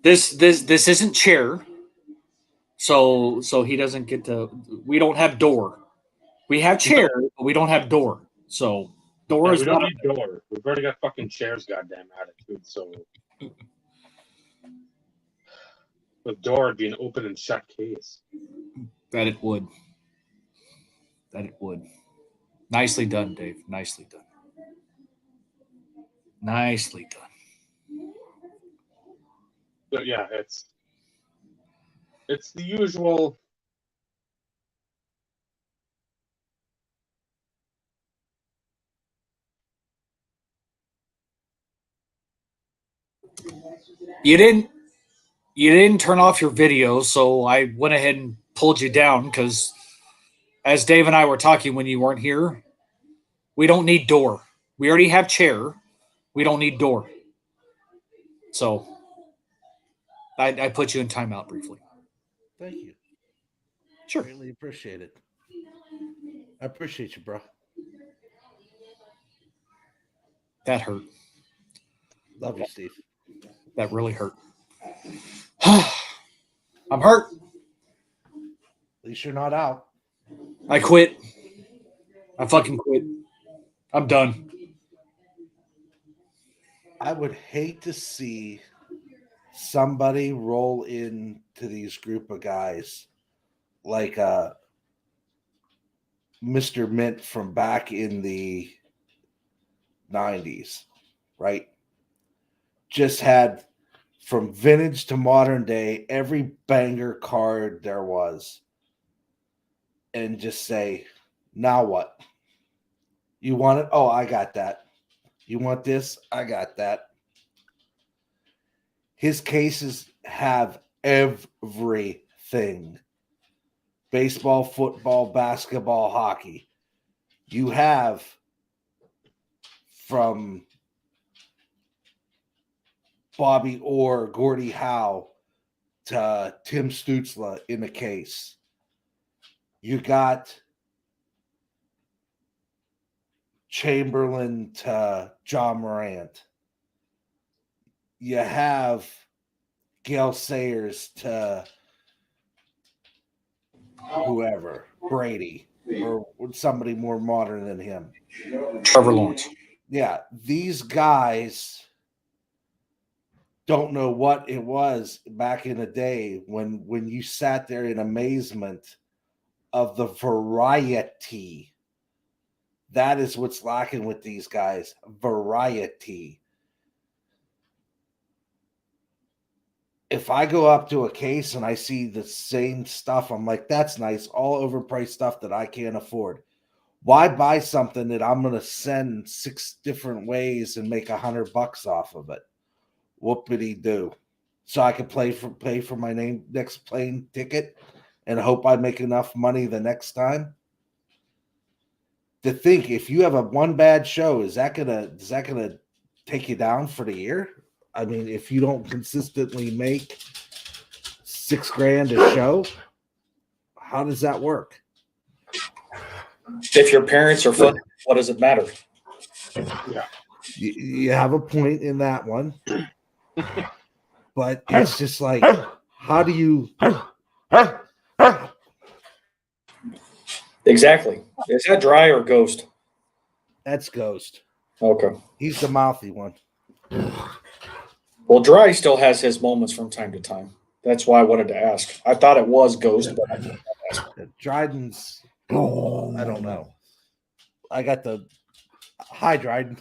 This isn't chair, so he doesn't get to. We don't have door. We have chair, but we don't have door. So door is we don't not need door. We've already got fucking chairs, goddamn attitude. So with door, it'd be an open and shut case. that it would. That it would. Nicely done, Dave. Nicely done. Nicely done. But yeah, it's the usual. You didn't turn off your video, so I went ahead and pulled you down because as Dave and I were talking when you weren't here, we don't need door. We already have chair. We don't need door. So I put you in timeout briefly. Thank you. Sure. Greatly appreciate it. I appreciate you, bro. That hurt. Love you, Steve. That really hurt. I'm hurt. At least you're not out. I quit. I fucking quit. I'm done. I would hate to see somebody roll into these group of guys like Mr. Mint from back in the 90s, right? Just had from vintage to modern day every banger card there was, and just say, now what? You want it? Oh, I got that. You want this? I got that. His cases have everything: baseball, football, basketball, hockey. You have from Bobby Orr, Gordie Howe to Tim Stutzla in the case. You got Chamberlain to John Morant. you have Gail Sayers to whoever, Brady, or somebody more modern than him. Trevor Lawrence. Yeah, these guys don't know what it was back in the day when you sat there in amazement of the variety. That is what's lacking with these guys. Variety. If I go up to a case and I see the same stuff, I'm like, that's nice, all overpriced stuff that I can't afford. Why buy something that I'm going to send 6 different ways and make $100 off of it? Whoopity do. So I can pay for my next plane ticket and hope I make enough money the next time. To think if you have a one bad show, is that gonna take you down for the year? I mean, if you don't consistently make $6,000 a show, how does that work? If your parents are fun, what does it matter? You have a point in that one, but it's just like, how do you? Exactly. Is that dry or ghost? That's Ghost. Okay. He's the mouthy one. Well, dry still has his moments from time to time. That's why I wanted to ask. I thought it was ghost, but I didn't ask. Dryden's, I don't know. I got the hi Dryden.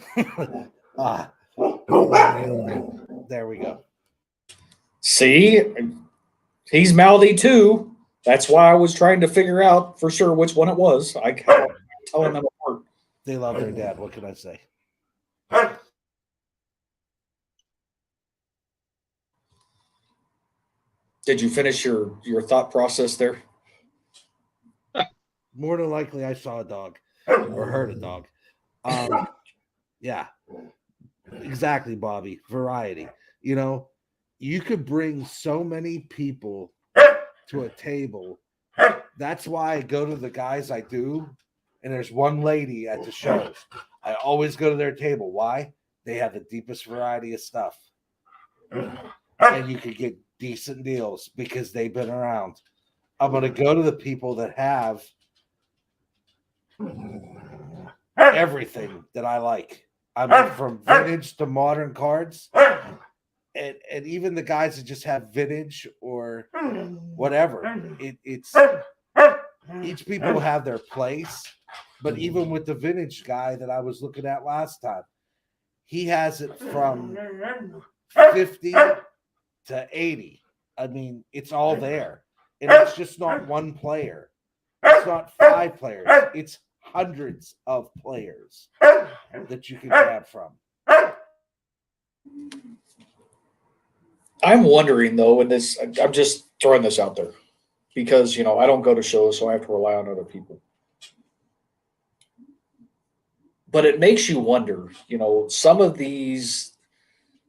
There we go. See, he's mouthy too. That's why I was trying to figure out for sure which one it was. I can't tell them apart. They love their dad. What can I say? Did you finish your thought process there? More than likely, I saw a dog or heard a dog. Yeah, exactly, Bobby. Variety. You know, you could bring so many people to a table. That's why I go to the guys I do, and there's one lady at the shows. I always go to their table. Why? They have the deepest variety of stuff, and you could get decent deals because they've been around. I'm going to go to the people that have everything that I like. I mean, from vintage to modern cards, and even the guys that just have vintage or whatever. It's each people have their place, but even with the vintage guy that I was looking at last time, he has it from 50 to 80. I mean, it's all there, and it's just not one player. It's not 5 players. It's hundreds of players that you can grab from. I'm wondering though, and this I'm just throwing this out there because I don't go to shows, so I have to rely on other people. But it makes you wonder, some of these.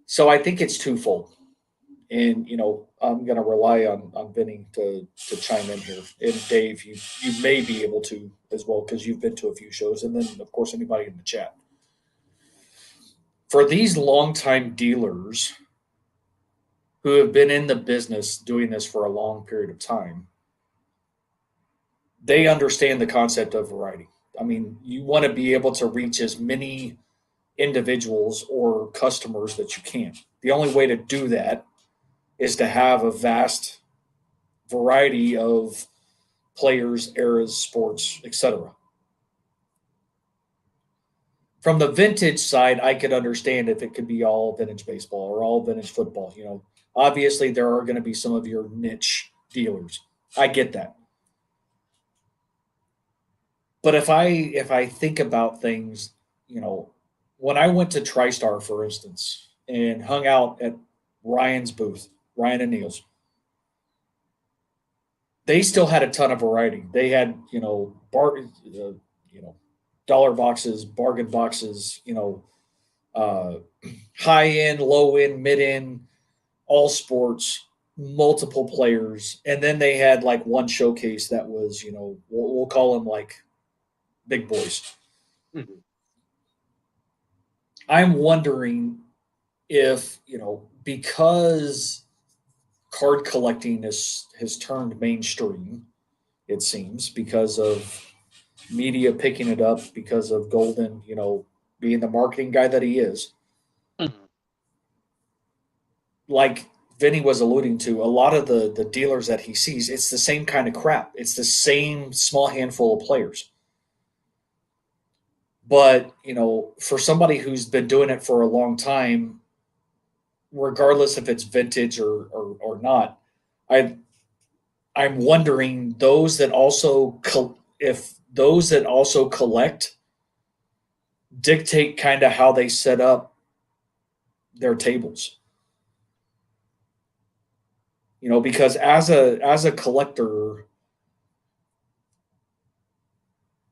So I think it's twofold, and I'm going to rely on Vinny to chime in here, and Dave, you may be able to as well because you've been to a few shows, and then of course anybody in the chat. For these longtime dealers who have been in the business doing this for a long period of time, they understand the concept of variety. I mean, you want to be able to reach as many individuals or customers that you can. The only way to do that is to have a vast variety of players, eras, sports, etc. From the vintage side, I could understand if it could be all vintage baseball or all vintage football. Obviously there are going to be some of your niche dealers. I get that. But if I think about things, when I went to TriStar, for instance, and hung out at Ryan's booth, Ryan and Neil's, they still had a ton of variety. They had, dollar boxes, bargain boxes, high end, low end, mid end, all sports, multiple players, and then they had like one showcase that was, we'll call them like big boys. Mm-hmm. I'm wondering if, because card collecting has turned mainstream, it seems, because of media picking it up, because of Golden, being the marketing guy that he is. Like Vinny was alluding to, a lot of the dealers that he sees, it's the same kind of crap. It's the same small handful of players. But, for somebody who's been doing it for a long time, regardless if it's vintage or not, I I'm wondering if those that also collect dictate kind of how they set up their tables. Because as a collector,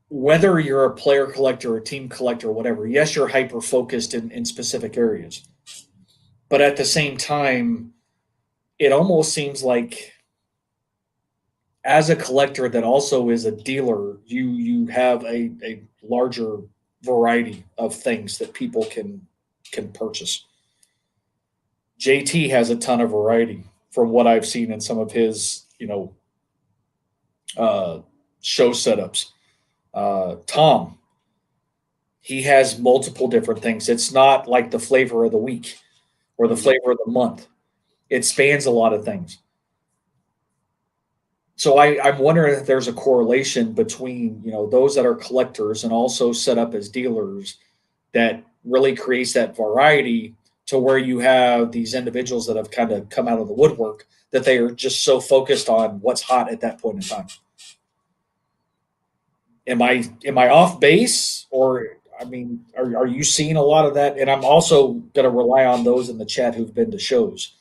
whether you're a player collector or team collector or whatever, yes, you're hyper focused in specific areas. But at the same time, it almost seems like as a collector that also is a dealer, you have a larger variety of things that people can purchase. JT has a ton of variety from what I've seen in some of his show setups. Tom, he has multiple different things. It's not like the flavor of the week or the flavor of the month. It spans a lot of things. So I'm wondering if there's a correlation between those that are collectors and also set up as dealers that really creates that variety to where you have these individuals that have kind of come out of the woodwork that they are just so focused on what's hot at that point in time. Am I off base, or are you seeing a lot of that? And I'm also going to rely on those in the chat who've been to shows,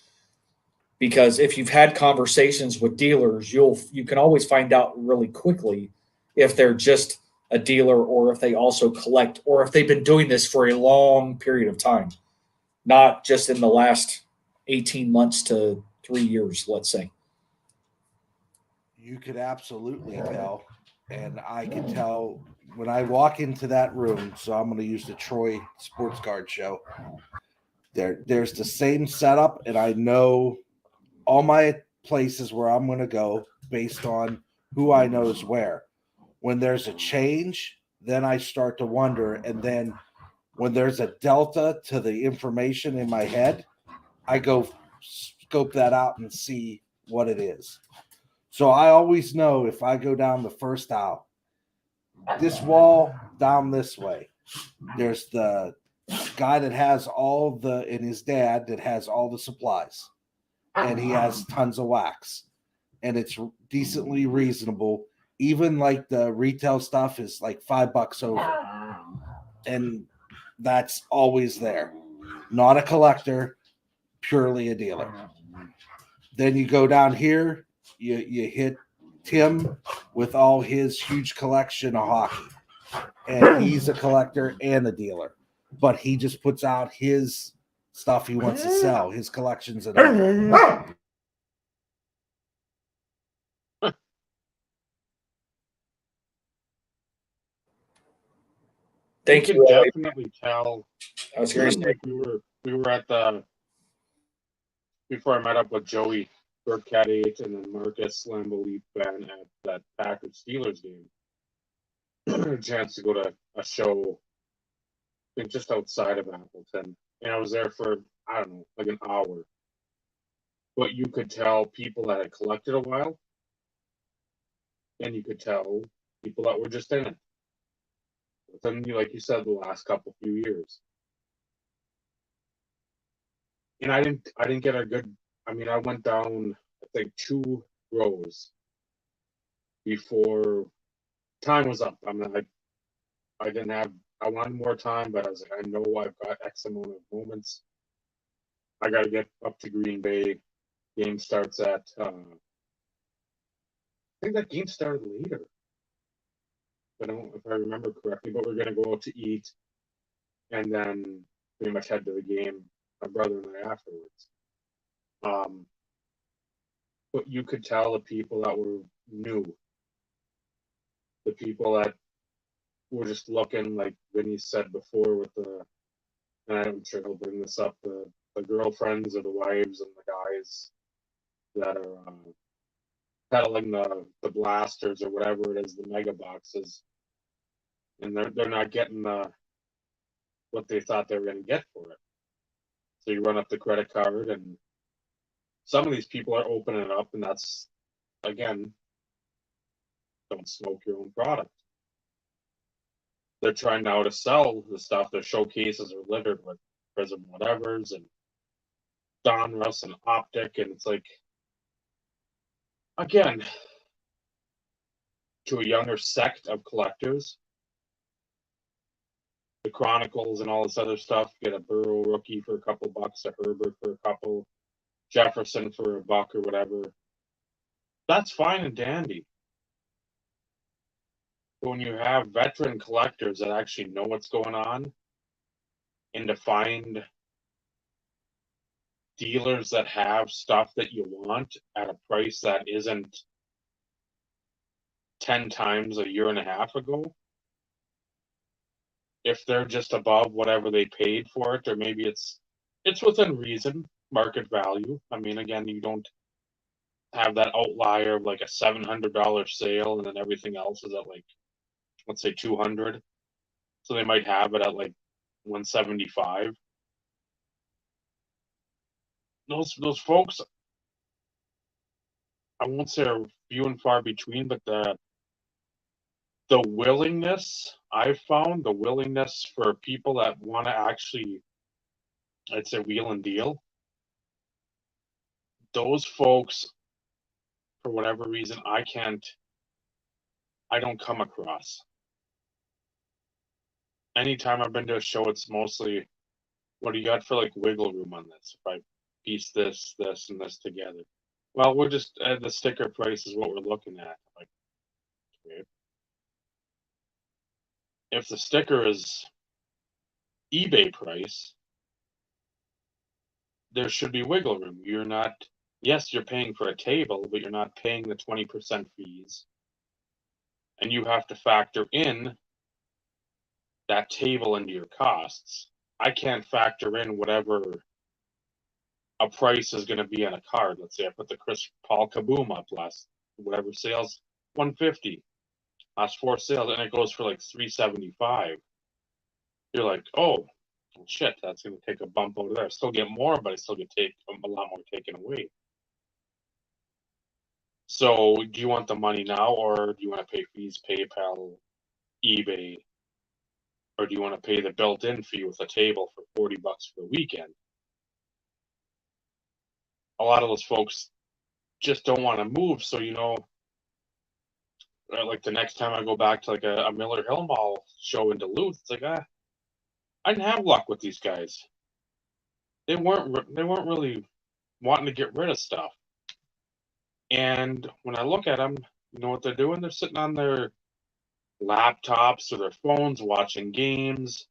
because if you've had conversations with dealers, you can always find out really quickly if they're just a dealer or if they also collect or if they've been doing this for a long period of time, not just in the last 18 months to 3 years, let's say. You could absolutely tell, and I can tell when I walk into that room. So I'm going to use the Troy Sports Card Show. There's the same setup, and I know all my places where I'm going to go based on who I know is where. When there's a change, then I start to wonder, and then when there's a delta to the information in my head, I go scope that out and see what it is. So I always know if I go down the first aisle, this wall down this way, there's the guy that has and his dad that has all the supplies, and he has tons of wax, and it's decently reasonable. Even like the retail stuff is like $5 over, and that's always there. Not a collector, purely a dealer. Then you go down here, you hit Tim with all his huge collection of hockey. And he's a collector and a dealer. But he just puts out his stuff he wants to sell, his collections and everything. Thank You you, can Ellie. definitely tell. I was going to say, Like we were at the before I met up with Joey Burkcat 8 and then Marcus Lambeau Ben at that Packers Steelers game. A chance to go to a show, I think just outside of Appleton, and I was there for I don't know, like an hour. But you could tell people that had collected a while, and you could tell people that were just in it. Within, like you said, the last couple few years. And I didn't get a good. I mean, I went down, I think, 2 rows before time was up. I mean, I didn't have. I wanted more time, but I was like, I know I've got X amount of moments. I got to get up to Green Bay. Game starts at. I think that game started later. I don't know if I remember correctly, but we're gonna go out to eat, and then pretty much head to the game. My brother and I afterwards. But you could tell the people that were new, the people that were just looking, like Vinny said before, with the, and I'm sure he'll bring this up, the the girlfriends or the wives and the guys that are peddling the blasters or whatever it is, the mega boxes, and they're not getting what they thought they were going to get for it. So you run up the credit card, and some of these people are opening it up, and that's, again, don't smoke your own product. They're trying now to sell the stuff. Their showcases are littered with Prism whatevers and Donruss and Optic, and it's like, again, to a younger sect of collectors, the Chronicles and all this other stuff, get a Burrow rookie for a couple bucks, a Herbert for a couple, Jefferson for $1 or whatever. That's fine and dandy. But when you have veteran collectors that actually know what's going on, and to find dealers that have stuff that you want at a price that isn't 10 times a year and a half ago, if they're just above whatever they paid for it, or maybe it's within reason, market value. I mean, again, you don't have that outlier of like a $700 sale and then everything else is at like, let's say 200. So they might have it at like 175. Those folks, I won't say are few and far between, but the willingness I've found, the willingness for people that want to actually, I'd say, wheel and deal, those folks, for whatever reason, I don't come across. Anytime I've been to a show, it's mostly, what do you got for like wiggle room on this? If I piece this, and this together. Well, we're just, the sticker price is what we're looking at. Like, okay. If the sticker is eBay price, there should be wiggle room. You're not, yes, you're paying for a table, but you're not paying the 20% fees. And you have to factor in that table into your costs. I can't factor in whatever a price is going to be on a card. Let's say I put the Chris Paul Kaboom up last, whatever sales, 150. Last 4 sales, and it goes for like 375. You're like, oh, well, shit, that's going to take a bump over there. I still get more, but I still get a lot more taken away. So, do you want the money now, or do you want to pay fees, PayPal, eBay, or do you want to pay the built-in fee with a table for $40 for the weekend? A lot of those folks just don't want to move. So, like the next time I go back to like a Miller Hill Mall show in Duluth, it's like, I didn't have luck with these guys. They weren't really wanting to get rid of stuff. And when I look at them, you know what they're doing? They're sitting on their laptops or their phones watching games.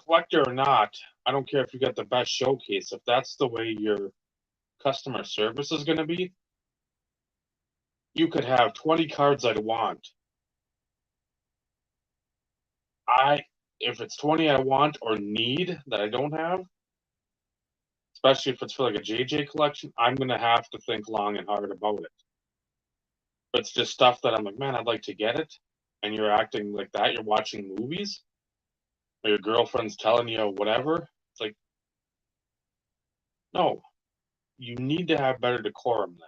Collector or not, I don't care if you got the best showcase. If that's the way your customer service is going to be, you could have 20 cards I'd want. If it's 20 I want or need that I don't have, especially if it's for like a JJ collection, I'm going to have to think long and hard about it. But it's just stuff that I'm like, man, I'd like to get it. And you're acting like that. You're watching movies. Or your girlfriend's telling you whatever. It's like, no, you need to have better decorum there.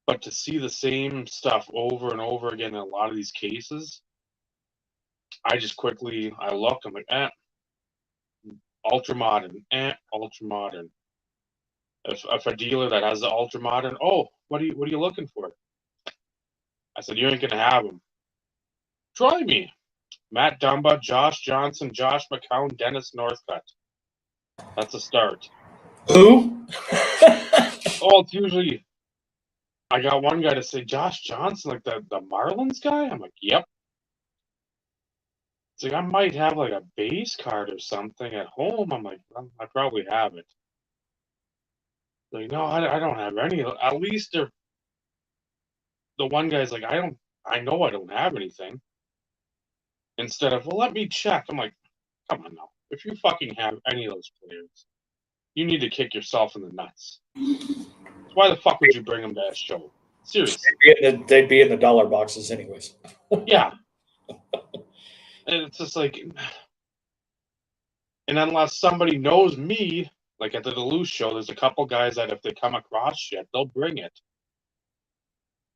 But to see the same stuff over and over again in a lot of these cases, I just quickly, I look, I'm like, ultra modern, ultra modern. If a dealer that has the ultra modern, oh, what are you looking for? I said, you ain't gonna have them. Try me. Matt Dumba, Josh Johnson, Josh McCown, Dennis Northcutt. That's a start. Who? Oh, it's usually, I got one guy to say Josh Johnson, like the Marlins guy. I'm like, yep. It's like, I might have like a base card or something at home. I'm like, well, I probably have it. Like, no, I don't have any. At least the one guy's like, I know I don't have anything. Instead of, well, let me check. I'm like, come on now. If you fucking have any of those players, you need to kick yourself in the nuts. Why the fuck would you bring them to a show? Seriously. They'd be in the dollar boxes anyways. Yeah. And it's just like, and unless somebody knows me, like at the Duluth show, there's a couple guys that if they come across shit, they'll bring it.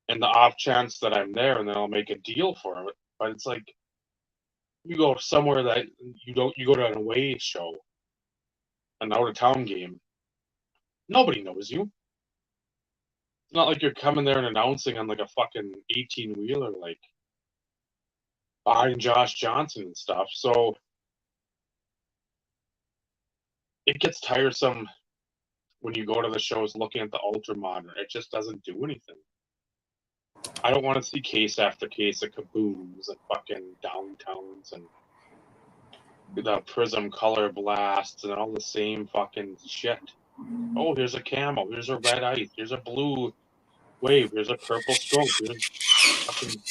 And the off chance that I'm there, and then I'll make a deal for it. But it's like, you go somewhere that you go to an away show, an out of town game, nobody knows you. It's not like you're coming there and announcing on like a fucking 18-wheeler, like behind Josh Johnson and stuff. So it gets tiresome when you go to the shows looking at the ultra modern. It just doesn't do anything. I don't want to see case after case of kabooms and fucking downtowns and the prism color blasts and all the same fucking shit. Oh, here's a camo, here's a red ice, here's a blue wave, here's a purple stroke, here's fucking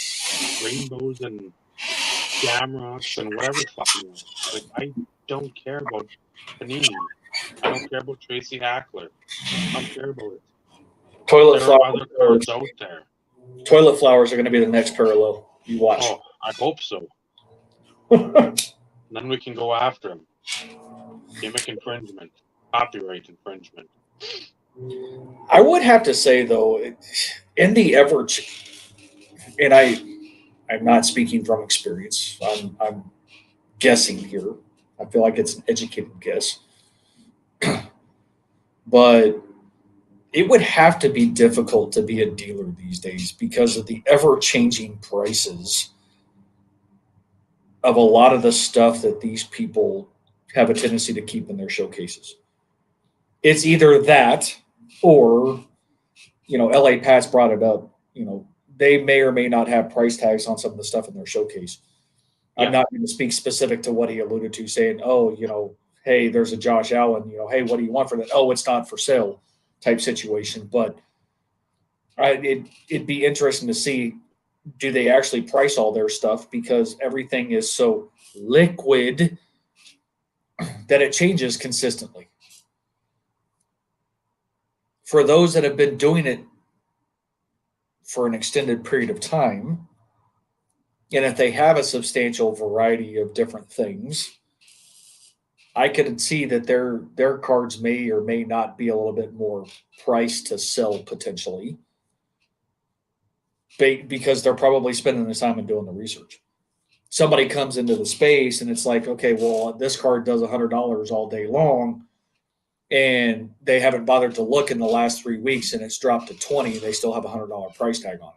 rainbows and shamrocks and whatever fucking else. Like, I don't care about Panini. I don't care about Tracy Hackler. I don't care about it. Toilet There are other flowers. cards out there. Toilet flowers are going to be the next parallel. You watch. Oh, I hope so. Then we can go after him. Gimmick infringement, copyright infringement. I would have to say though, in the ever, and I'm not speaking from experience. I'm guessing here. I feel like it's an educated guess, but it would have to be difficult to be a dealer these days because of the ever changing prices of a lot of the stuff that these people have a tendency to keep in their showcases. It's either that or, LA Pat's brought it up, they may or may not have price tags on some of the stuff in their showcase. Yeah. I'm not going to speak specific to what he alluded to, saying, oh, hey, there's a Josh Allen, hey, what do you want for that? Oh, it's not for sale type situation. But it'd be interesting to see, do they actually price all their stuff, because everything is so liquid that it changes consistently. For those that have been doing it for an extended period of time, and if they have a substantial variety of different things, I could see that their cards may or may not be a little bit more priced to sell potentially, because they're probably spending the time and doing the research. Somebody comes into the space and it's like, okay, well, this card does $100 all day long, and they haven't bothered to look in the last 3 weeks, and it's dropped to 20. They still have $100 price tag on it.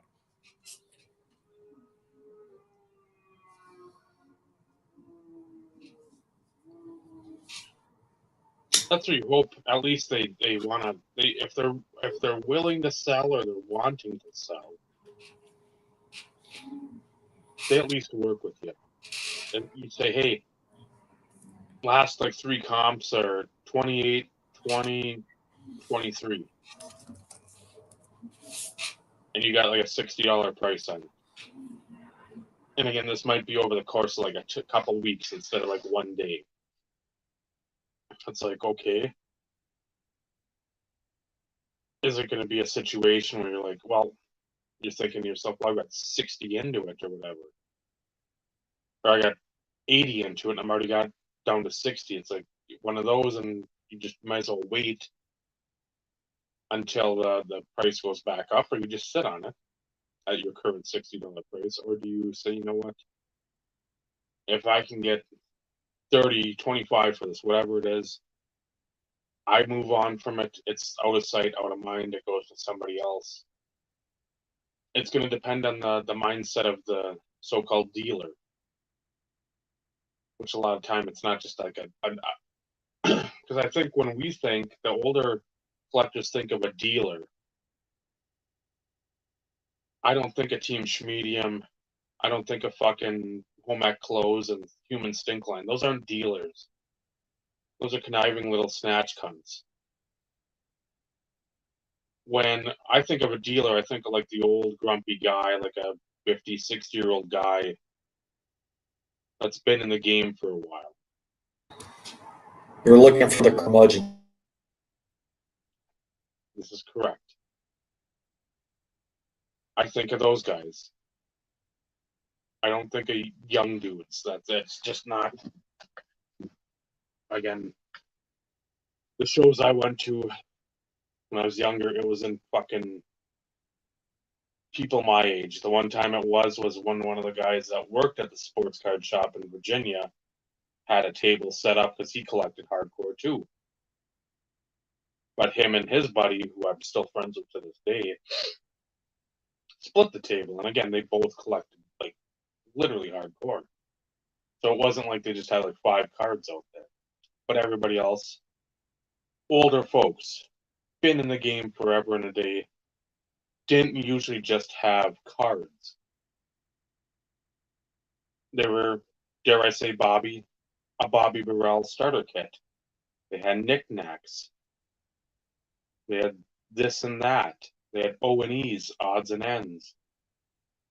That's what you hope. At least they want to. If they're willing to sell or they're wanting to sell, they at least work with you. And you say, hey, last like 3 comps are 28, 20, 23, and you got like a $60 price on it. And again, this might be over the course of like a couple weeks instead of like one day. It's like, okay, is it going to be a situation where you're like, well, you're thinking to yourself, well, I got 60 into it or whatever, or I got 80 into it and I'm already got down to 60. It's like one of those, and you just might as well wait until the price goes back up, or you just sit on it at your current $60 price, or do you say, you know what, if I can get 30, 25 for this, whatever it is, I move on from it. It's out of sight, out of mind. It goes to somebody else. It's going to depend on the mindset of the so-called dealer, which a lot of time it's not just like because I think when we think, the older collectors think of a dealer, I don't think of Team Schmedium. I don't think of fucking Home Ec Clothes and Human Stink Line. Those aren't dealers. Those are conniving little snatch cunts. When I think of a dealer, I think of like the old grumpy guy, like a 50, 60-year-old guy that's been in the game for a while. You're looking for the curmudgeon. This is correct. I think of those guys. I don't think of young dudes. That's just not. Again, the shows I went to when I was younger, it was in fucking people my age. The one time it was when one of the guys that worked at the sports card shop in Virginia had a table set up because he collected hardcore too. But him and his buddy, who I'm still friends with to this day, split the table. And again, they both collected like literally hardcore. So it wasn't like they just had like 5 cards out there. But everybody else, older folks, been in the game forever and a day, didn't usually just have cards. They were, dare I say, a Bobby Burrell starter kit. They had knickknacks. They had this and that. They had O&Es, odds and ends.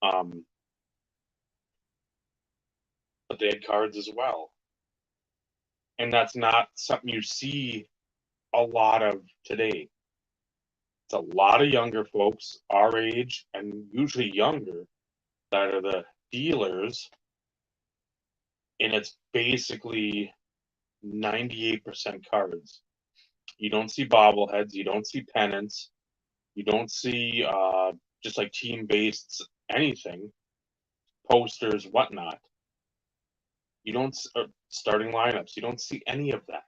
But they had cards as well. And that's not something you see a lot of today. It's a lot of younger folks our age and usually younger that are the dealers. And it's basically 98% cards. You don't see bobbleheads, you don't see pennants, you don't see just like team-based anything, posters, whatnot. You don't starting lineups. You don't see any of that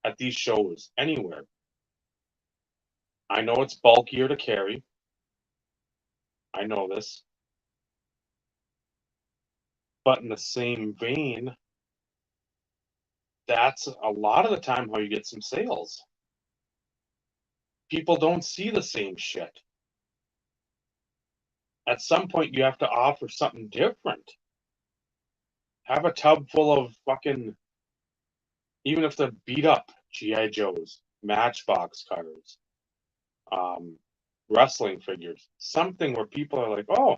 at these shows anywhere. I know it's bulkier to carry. I know this. But in the same vein, that's a lot of the time how you get some sales. People don't see the same shit. At some point, you have to offer something different. Have a tub full of fucking, even if they're beat up, G.I. Joes, Matchbox cards, wrestling figures, something where people are like, oh,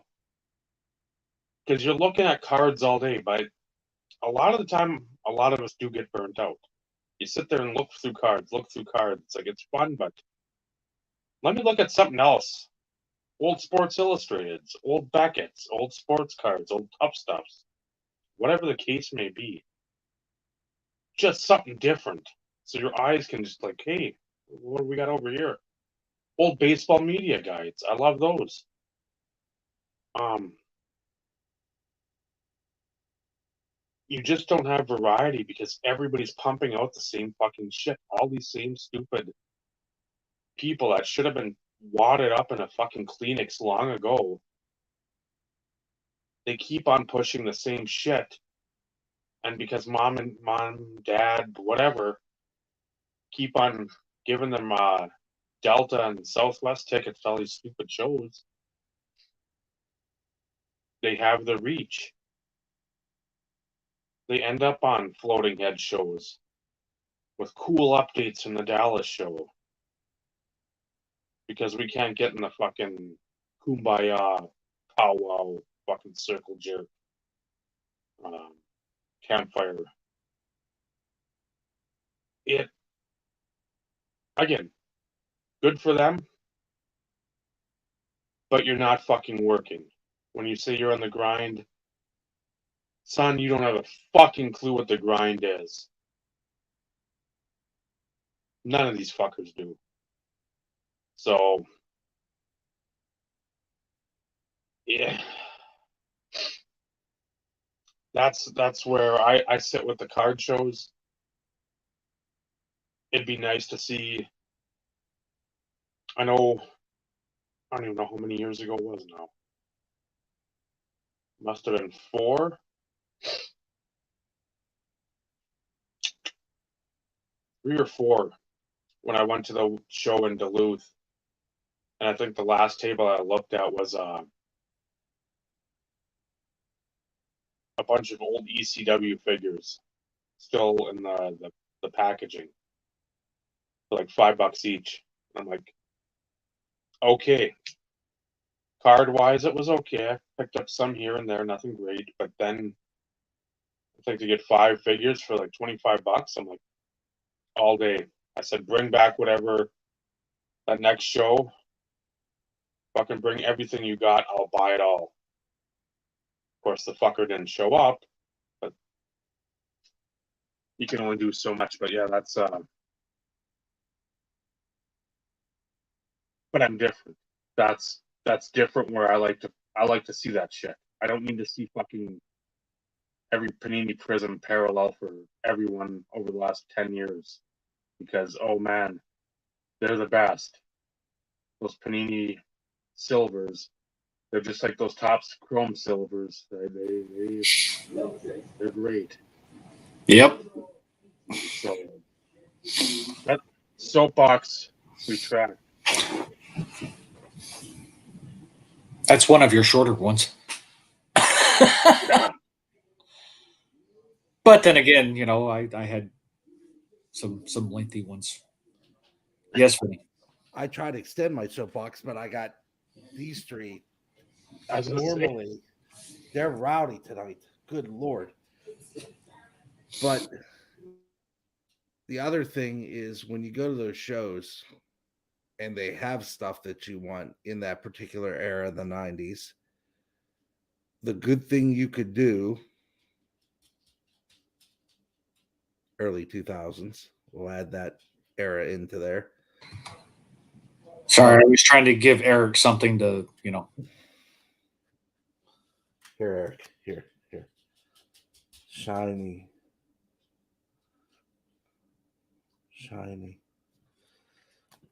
because you're looking at cards all day, but a lot of the time, a lot of us do get burnt out. You sit there and look through cards. It's like, it's fun, but let me look at something else. Old Sports Illustrateds, old Beckett's, old sports cards, old Tough Stuffs, whatever the case may be. Just something different. So your eyes can just like, hey, what do we got over here? Old baseball media guides. I love those. You just don't have variety because everybody's pumping out the same fucking shit. All these same stupid people that should have been wadded up in a fucking Kleenex long ago. They keep on pushing the same shit. And because mom, dad, whatever, keep on giving them Delta and Southwest tickets to all these stupid shows, they have the reach. They end up on floating head shows with cool updates from the Dallas show because we can't get in the fucking kumbaya powwow fucking circle jerk campfire. It, again, good for them, but you're not fucking working. When you say you're on the grind, son, you don't have a fucking clue what the grind is. None of these fuckers do. So, yeah, that's where I sit with the card shows. It'd be nice to see. I don't even know how many years ago it was now. Must have been 4. 3 or 4 when I went to the show in Duluth. And I think the last table I looked at was a bunch of old ECW figures still in the packaging for like $5 each. I'm like, okay. Card wise, it was okay. I picked up some here and there, nothing great. But then think to get 5 figures for like $25. I'm like, all day. I said, bring back whatever that next show. Fucking bring everything you got. I'll buy it all. Of course, the fucker didn't show up, but you can only do so much. But yeah, that's. But I'm different. That's different. Where I like to see that shit. I don't need to see fucking every Panini Prism parallel for everyone over the last 10 years. Because, oh man, they're the best. Those Panini silvers, they're just like those Topps Chrome silvers. They're great. Yep. So, that soapbox retract. That's one of your shorter ones. But then again, you know, I had some lengthy ones. Yes, Vinny. I tried to extend my soapbox, but I got these three. I was gonna say. Normally, they're rowdy tonight. Good Lord. But the other thing is when you go to those shows and they have stuff that you want in that particular era of the 90s, the good thing you could do, early 2000s, we'll add that era into there. Sorry, I was trying to give Eric something to, you know. Here, Eric. Here. Shiny.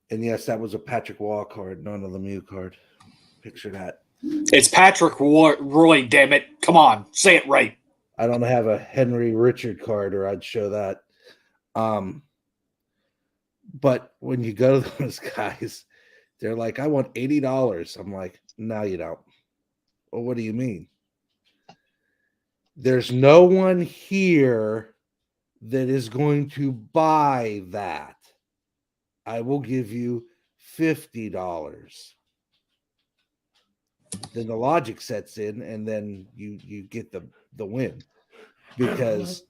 And yes, that was a Patrick Waugh card, not a Lemieux card. Picture that. It's Patrick Roy, damn it. Come on, say it right. I don't have a Henry Richard card, or I'd show that. But when you go to those guys, they're like, I want $80. I'm like, no, you don't. Well, what do you mean? There's no one here that is going to buy that. I will give you $50. Then the logic sets in, and then you get the win. Because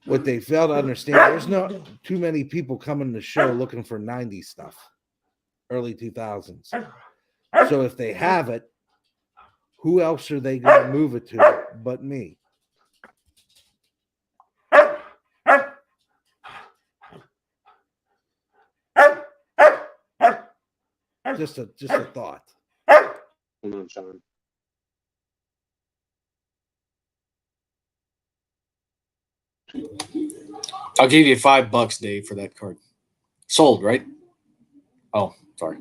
what they fail to understand, there's not too many people coming to the show looking for 90s stuff, early 2000s. So if they have it, who else are they going to move it to but me? Just a thought. Hold on, Sean. I'll give you $5, Dave, for that card. Sold, right? Oh, sorry.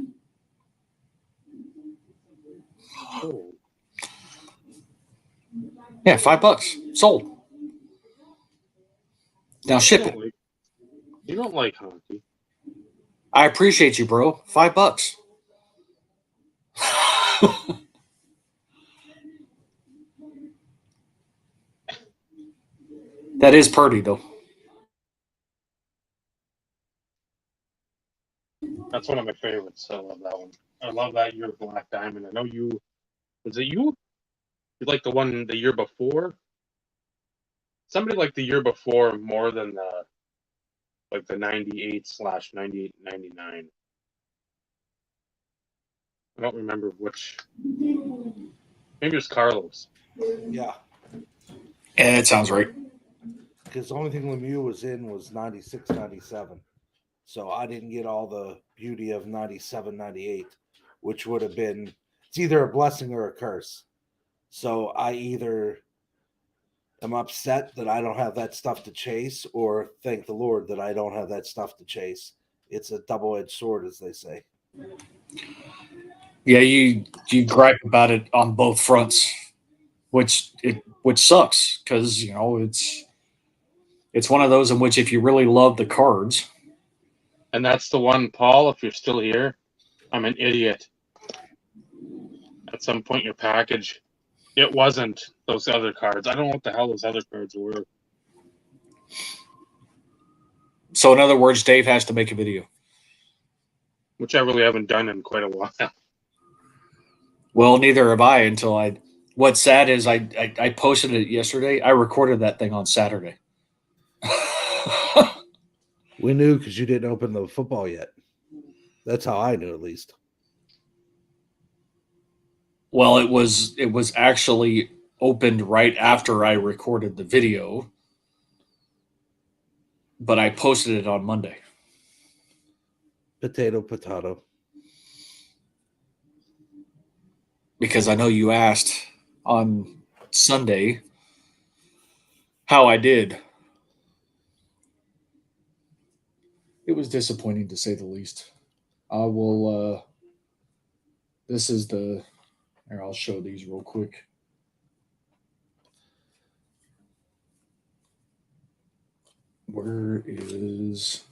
Oh, Yeah, $5. Sold. Now ship it. You don't like hockey. I appreciate you, bro. $5. That is Purdy, though. That's one of my favorites. I love that one. I love that year of Black Diamond. I know you. Was it you? You like the one the year before? Somebody liked the year before more than the 98/98/99. I don't remember which. Maybe it was Carlos. Yeah. Yeah, that sounds right. Because the only thing Lemieux was in was 96, 97. So I didn't get all the beauty of 97, 98, which would have been, it's either a blessing or a curse. So I either am upset that I don't have that stuff to chase, or thank the Lord that I don't have that stuff to chase. It's a double-edged sword, as they say. Yeah, you gripe about it on both fronts, which sucks because you know it's one of those in which if you really love the cards, And that's the one, Paul, if you're still here, I'm an idiot. At some point in your package, it wasn't those other cards. I don't know what the hell those other cards were. so in other words, Dave has to make a video. Which I really haven't done in quite a while. Well, neither have I until I What's sad is I posted it yesterday. I recorded that thing on Saturday. We knew because you didn't open the football yet. That's how I knew, at least. Well, it was actually opened right after I recorded the video, but I posted it on Monday. Potato, potato. Because I know you asked on Sunday how I did. It was disappointing to say the least. I will this is the here, I'll show these real quick. Where is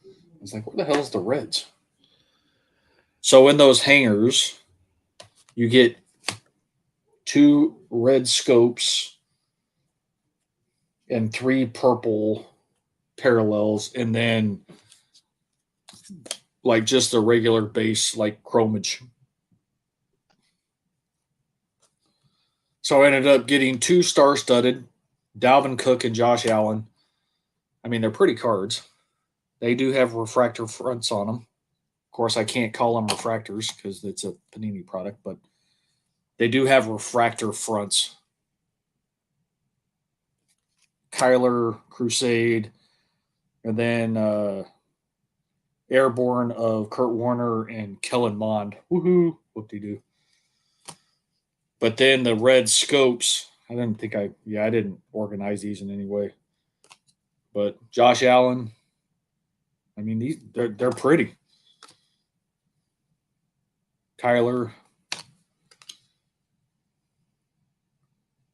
I was like, where the hell is the Reds? So in those hangers, you get 2 red scopes and 3 purple parallels, and then like just a regular base like chromage. So I ended up getting 2 star-studded, Dalvin Cook and Josh Allen. I mean, they're pretty cards. They do have refractor fronts on them. Of course, I can't call them refractors because it's a Panini product, but they do have refractor fronts. Kyler, Crusade, and then Airborne of Kurt Warner and Kellen Mond. Woohoo! Whoop-de-doo. But then the red scopes, I didn't organize these in any way. But Josh Allen, I mean, they're pretty. Kyler,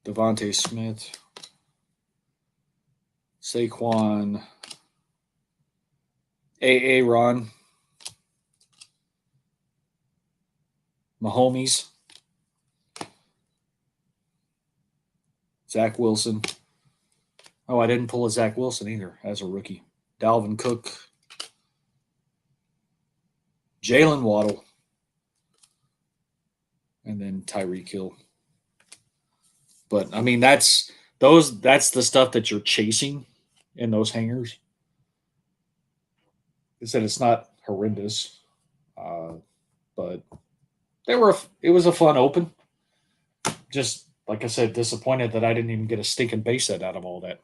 Devontae Smith, Saquon, Ron, Mahomes, Zach Wilson. Oh, I didn't pull a Zach Wilson either as a rookie. Dalvin Cook, Jalen Waddle, and then Tyreek Hill. But I mean, that's the stuff that you're chasing in those hangers. I said it's not horrendous, but it was a fun open. Just like I said, disappointed that I didn't even get a stinking base set out of all that.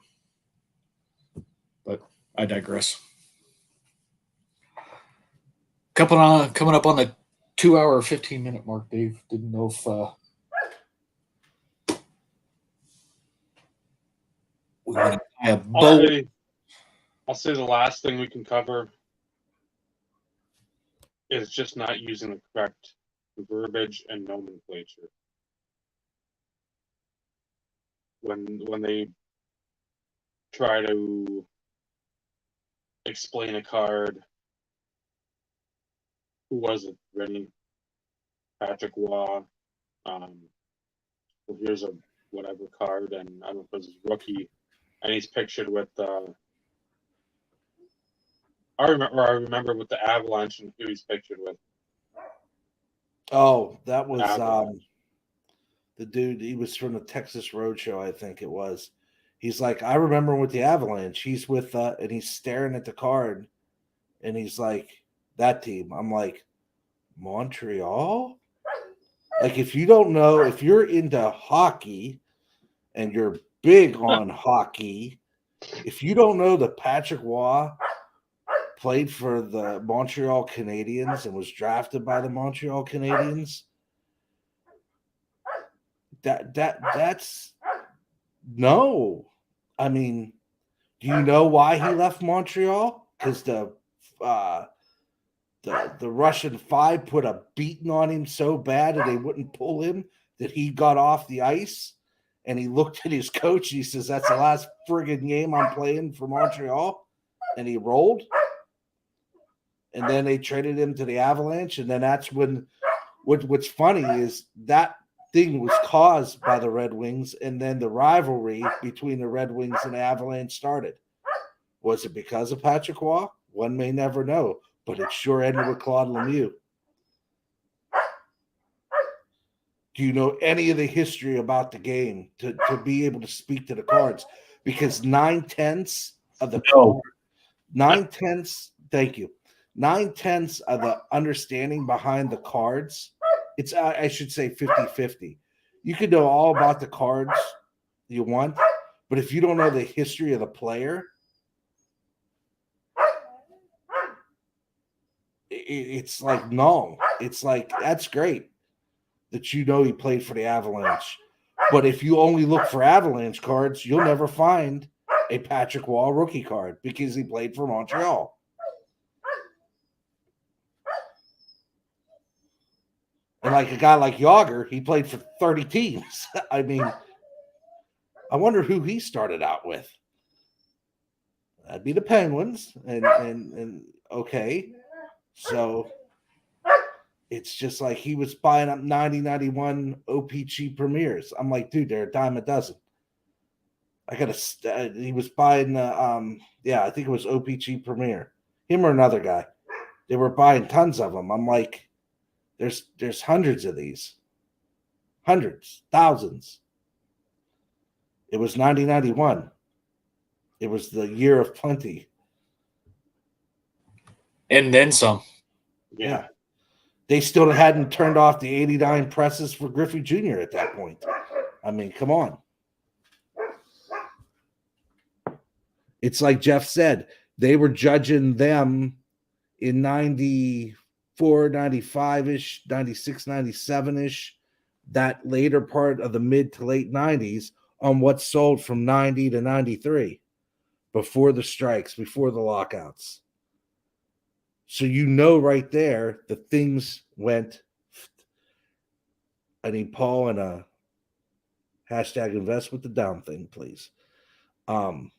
But I digress. Coming up on the 2-hour, 15-minute mark, Dave. Didn't know if we want to have I'll say the last thing we can cover is just not using the correct verbiage and nomenclature. When they try to explain a card, who was it? Rennie, Patrick Waugh. Well, here's a whatever card, and I don't know if it was his rookie, and he's pictured with. I remember with the Avalanche and who he's pictured with. Oh, that was Avalanche. the dude. He was from the Texas Roadshow, I think it was. He's like, I remember with the Avalanche. He's with and he's staring at the card, and he's like, that team. I'm like, Montreal? Like, if you don't know, if you're into hockey and you're big on hockey, if you don't know that Patrick Waugh played for the Montreal Canadiens and was drafted by the Montreal Canadiens, that's no. I mean, do you know why he left Montreal? Because the Russian Five put a beating on him so bad that they wouldn't pull him that he got off the ice, and he looked at his coach and he says, that's the last friggin' game I'm playing for Montreal, and he rolled. And then they traded him to the Avalanche, and then that's when what's funny is that thing was caused by the Red Wings, and then the rivalry between the Red Wings and the Avalanche started. Was it because of Patrick Waugh? One may never know, but it sure ended with Claude Lemieux. Do you know any of the history about the game to be able to speak to the cards? Because 9/10 of the No. 9/10, thank you. 9/10 of the understanding behind the cards, it's I should say 50-50. You could know all about the cards you want, but if you don't know the history of the player, it's like no. It's like that's great that you know he played for the Avalanche. But if you only look for Avalanche cards, you'll never find a Patrick Wall rookie card because he played for Montreal. And like a guy like Yager, he played for 30 teams. I mean, I wonder who he started out with. That'd be the Penguins. And okay. So it's just like he was buying up 90-91 OPG premieres. I'm like, dude, they're a dime a dozen. He was buying I think it was OPG Premier. Him or another guy. They were buying tons of them. I'm like, there's hundreds of these. Hundreds, thousands. It was 90-91. It was the year of plenty. And then some. Yeah. They still hadn't turned off the 89 presses for Griffey Jr. at that point. I mean, come on. It's like Jeff said, they were judging them in 94, 95-ish, 96, 97-ish, that later part of the mid to late 90s on what sold from 90 to 93 before the strikes, before the lockouts. So you know right there the things went. I need Paul and a hashtag invest with the down thing, please. But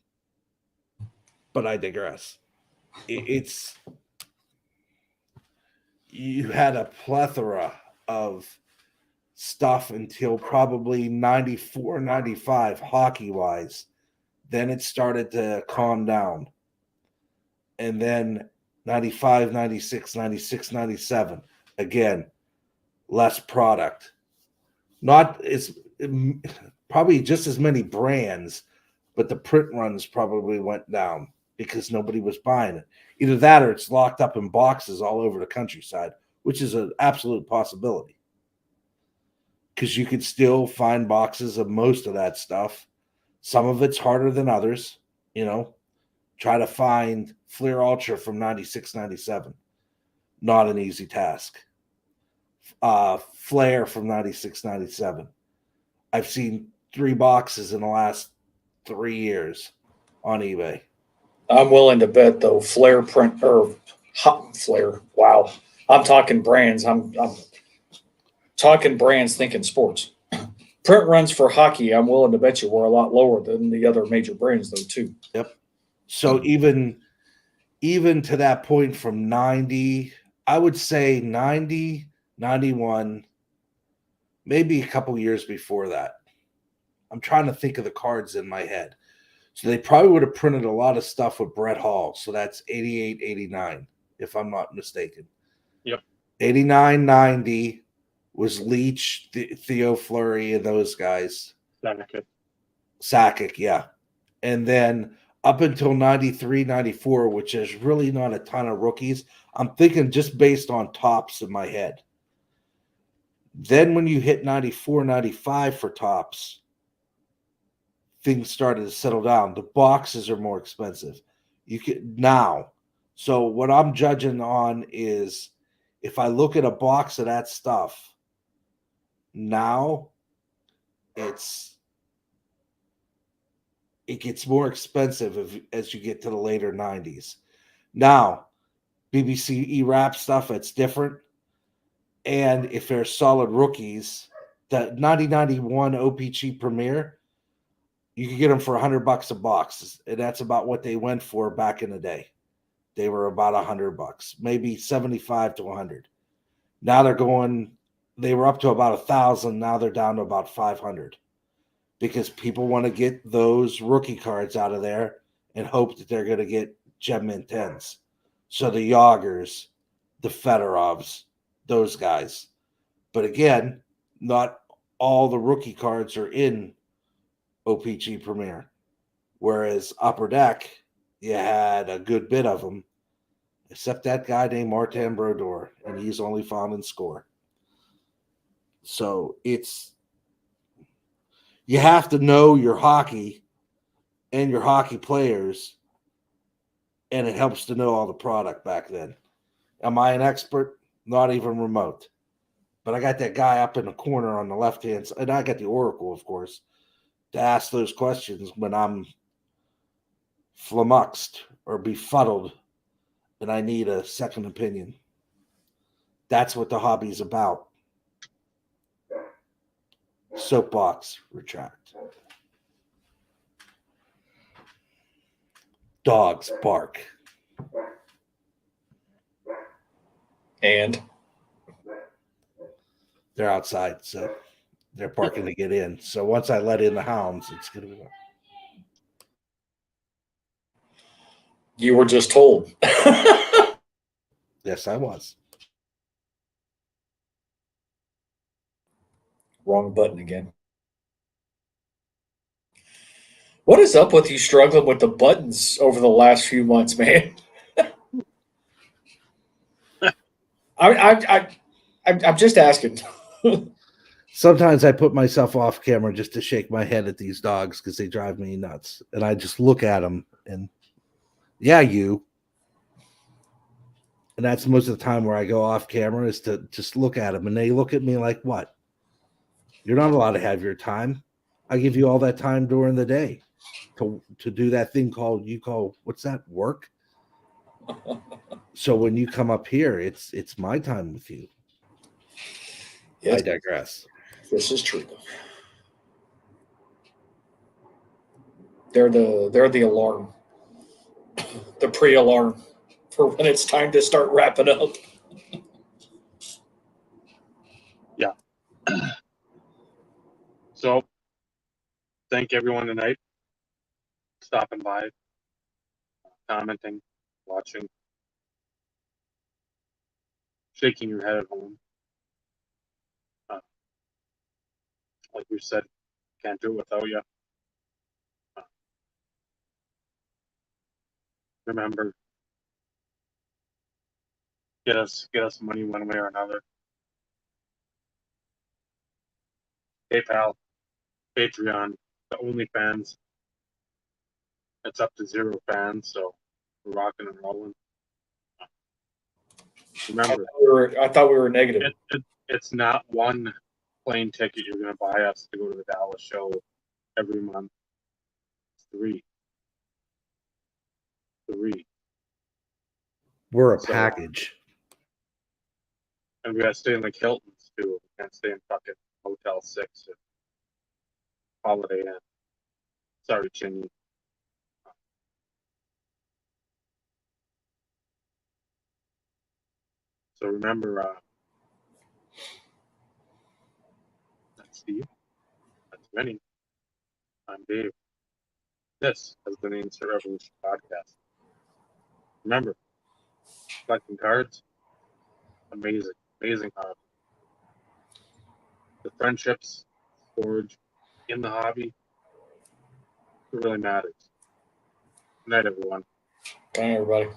I digress. It's you had a plethora of stuff until probably 94, 95 hockey-wise. Then it started to calm down. And then 95, 96, 96, 97. Again, less product. Not as probably just as many brands, but the print runs probably went down because nobody was buying it. Either that or it's locked up in boxes all over the countryside, which is an absolute possibility. Because you could still find boxes of most of that stuff. Some of it's harder than others, you know. Try to find Fleer Ultra from 96, 97. Not an easy task. Flair from 96, 97. I've seen 3 boxes in the last 3 years on eBay. I'm willing to bet though, Flair print or hot Flair. Wow. I'm talking brands. I'm talking brands thinking sports. Print runs for hockey, I'm willing to bet you were a lot lower than the other major brands though, too. Yep. So even to that point from 90, I would say 90, 91, maybe a couple years before that. I'm trying to think of the cards in my head. So they probably would have printed a lot of stuff with Brett Hall. So that's 88, 89, if I'm not mistaken. Yep. 89, 90 was Leach, Theo Fleury, and those guys. Sakic, yeah. And then up until 93, 94, which is really not a ton of rookies. I'm thinking just based on tops in my head. Then when you hit 94, 95 for tops, things started to settle down. The boxes are more expensive. You can now. So what I'm judging on is if I look at a box of that stuff now, it gets more expensive as you get to the later 90s. Now, BBC E-Rap stuff, it's different. And if they're solid rookies, the 90-91 OPG Premier, you could get them for $100 a box. And that's about what they went for back in the day. They were about $100, maybe 75 to 100. Now they were up to about 1,000. Now they're down to about 500 because people want to get those rookie cards out of there and hope that they're going to get Gem Mint 10s. So the Yagers, the Fedorovs, those guys. But again, not all the rookie cards are in OPG Premier, whereas Upper Deck, you had a good bit of them, except that guy named Martin Brodeur, and he's only found in Score. So you have to know your hockey and your hockey players, and it helps to know all the product back then. Am I an expert? Not even remote. But I got that guy up in the corner on the left hand side, and I got the Oracle, of course, to ask those questions when I'm flummoxed or befuddled and I need a second opinion. That's what the hobby's about. Soapbox, retract. Dogs bark. And They're outside, so they're barking to get in. So once I let in the hounds, it's going to be. you were just told. Yes, I was. Wrong button again. What is up with you struggling with the buttons over the last few months, man? I'm just asking. Sometimes I put myself off camera just to shake my head at these dogs because they drive me nuts. And I just look at them and, yeah, you. And that's most of the time where I go off camera is to just look at them. And they look at me like, what? You're not allowed to have your time. I give you all that time during the day to do that thing called what's that, work? So when you come up here, it's my time with you. Yes, I digress. this is true. They're the alarm, the pre-alarm for when it's time to start wrapping up. So, thank everyone tonight stopping by, commenting, watching, shaking your head at home. Like we said, can't do it without you. Remember, get us money one way or another. PayPal, Patreon, the OnlyFans. It's up to 0 fans, so we're rocking and rolling. Remember, I thought we were negative. it's not one plane ticket you're going to buy us to go to the Dallas show every month. It's 3. We're a So- package. And we got to stay in like Hilton's too. We can't stay in fucking Motel 6 or Holiday Inn. Sorry, Chinny. So remember, that's Steve. That's Vinny. I'm Dave. This has been the Insert Revolution podcast. Remember, collecting cards, amazing hobby. The friendships forged in the hobby, it really matters. Good night, everyone. Bye, everybody.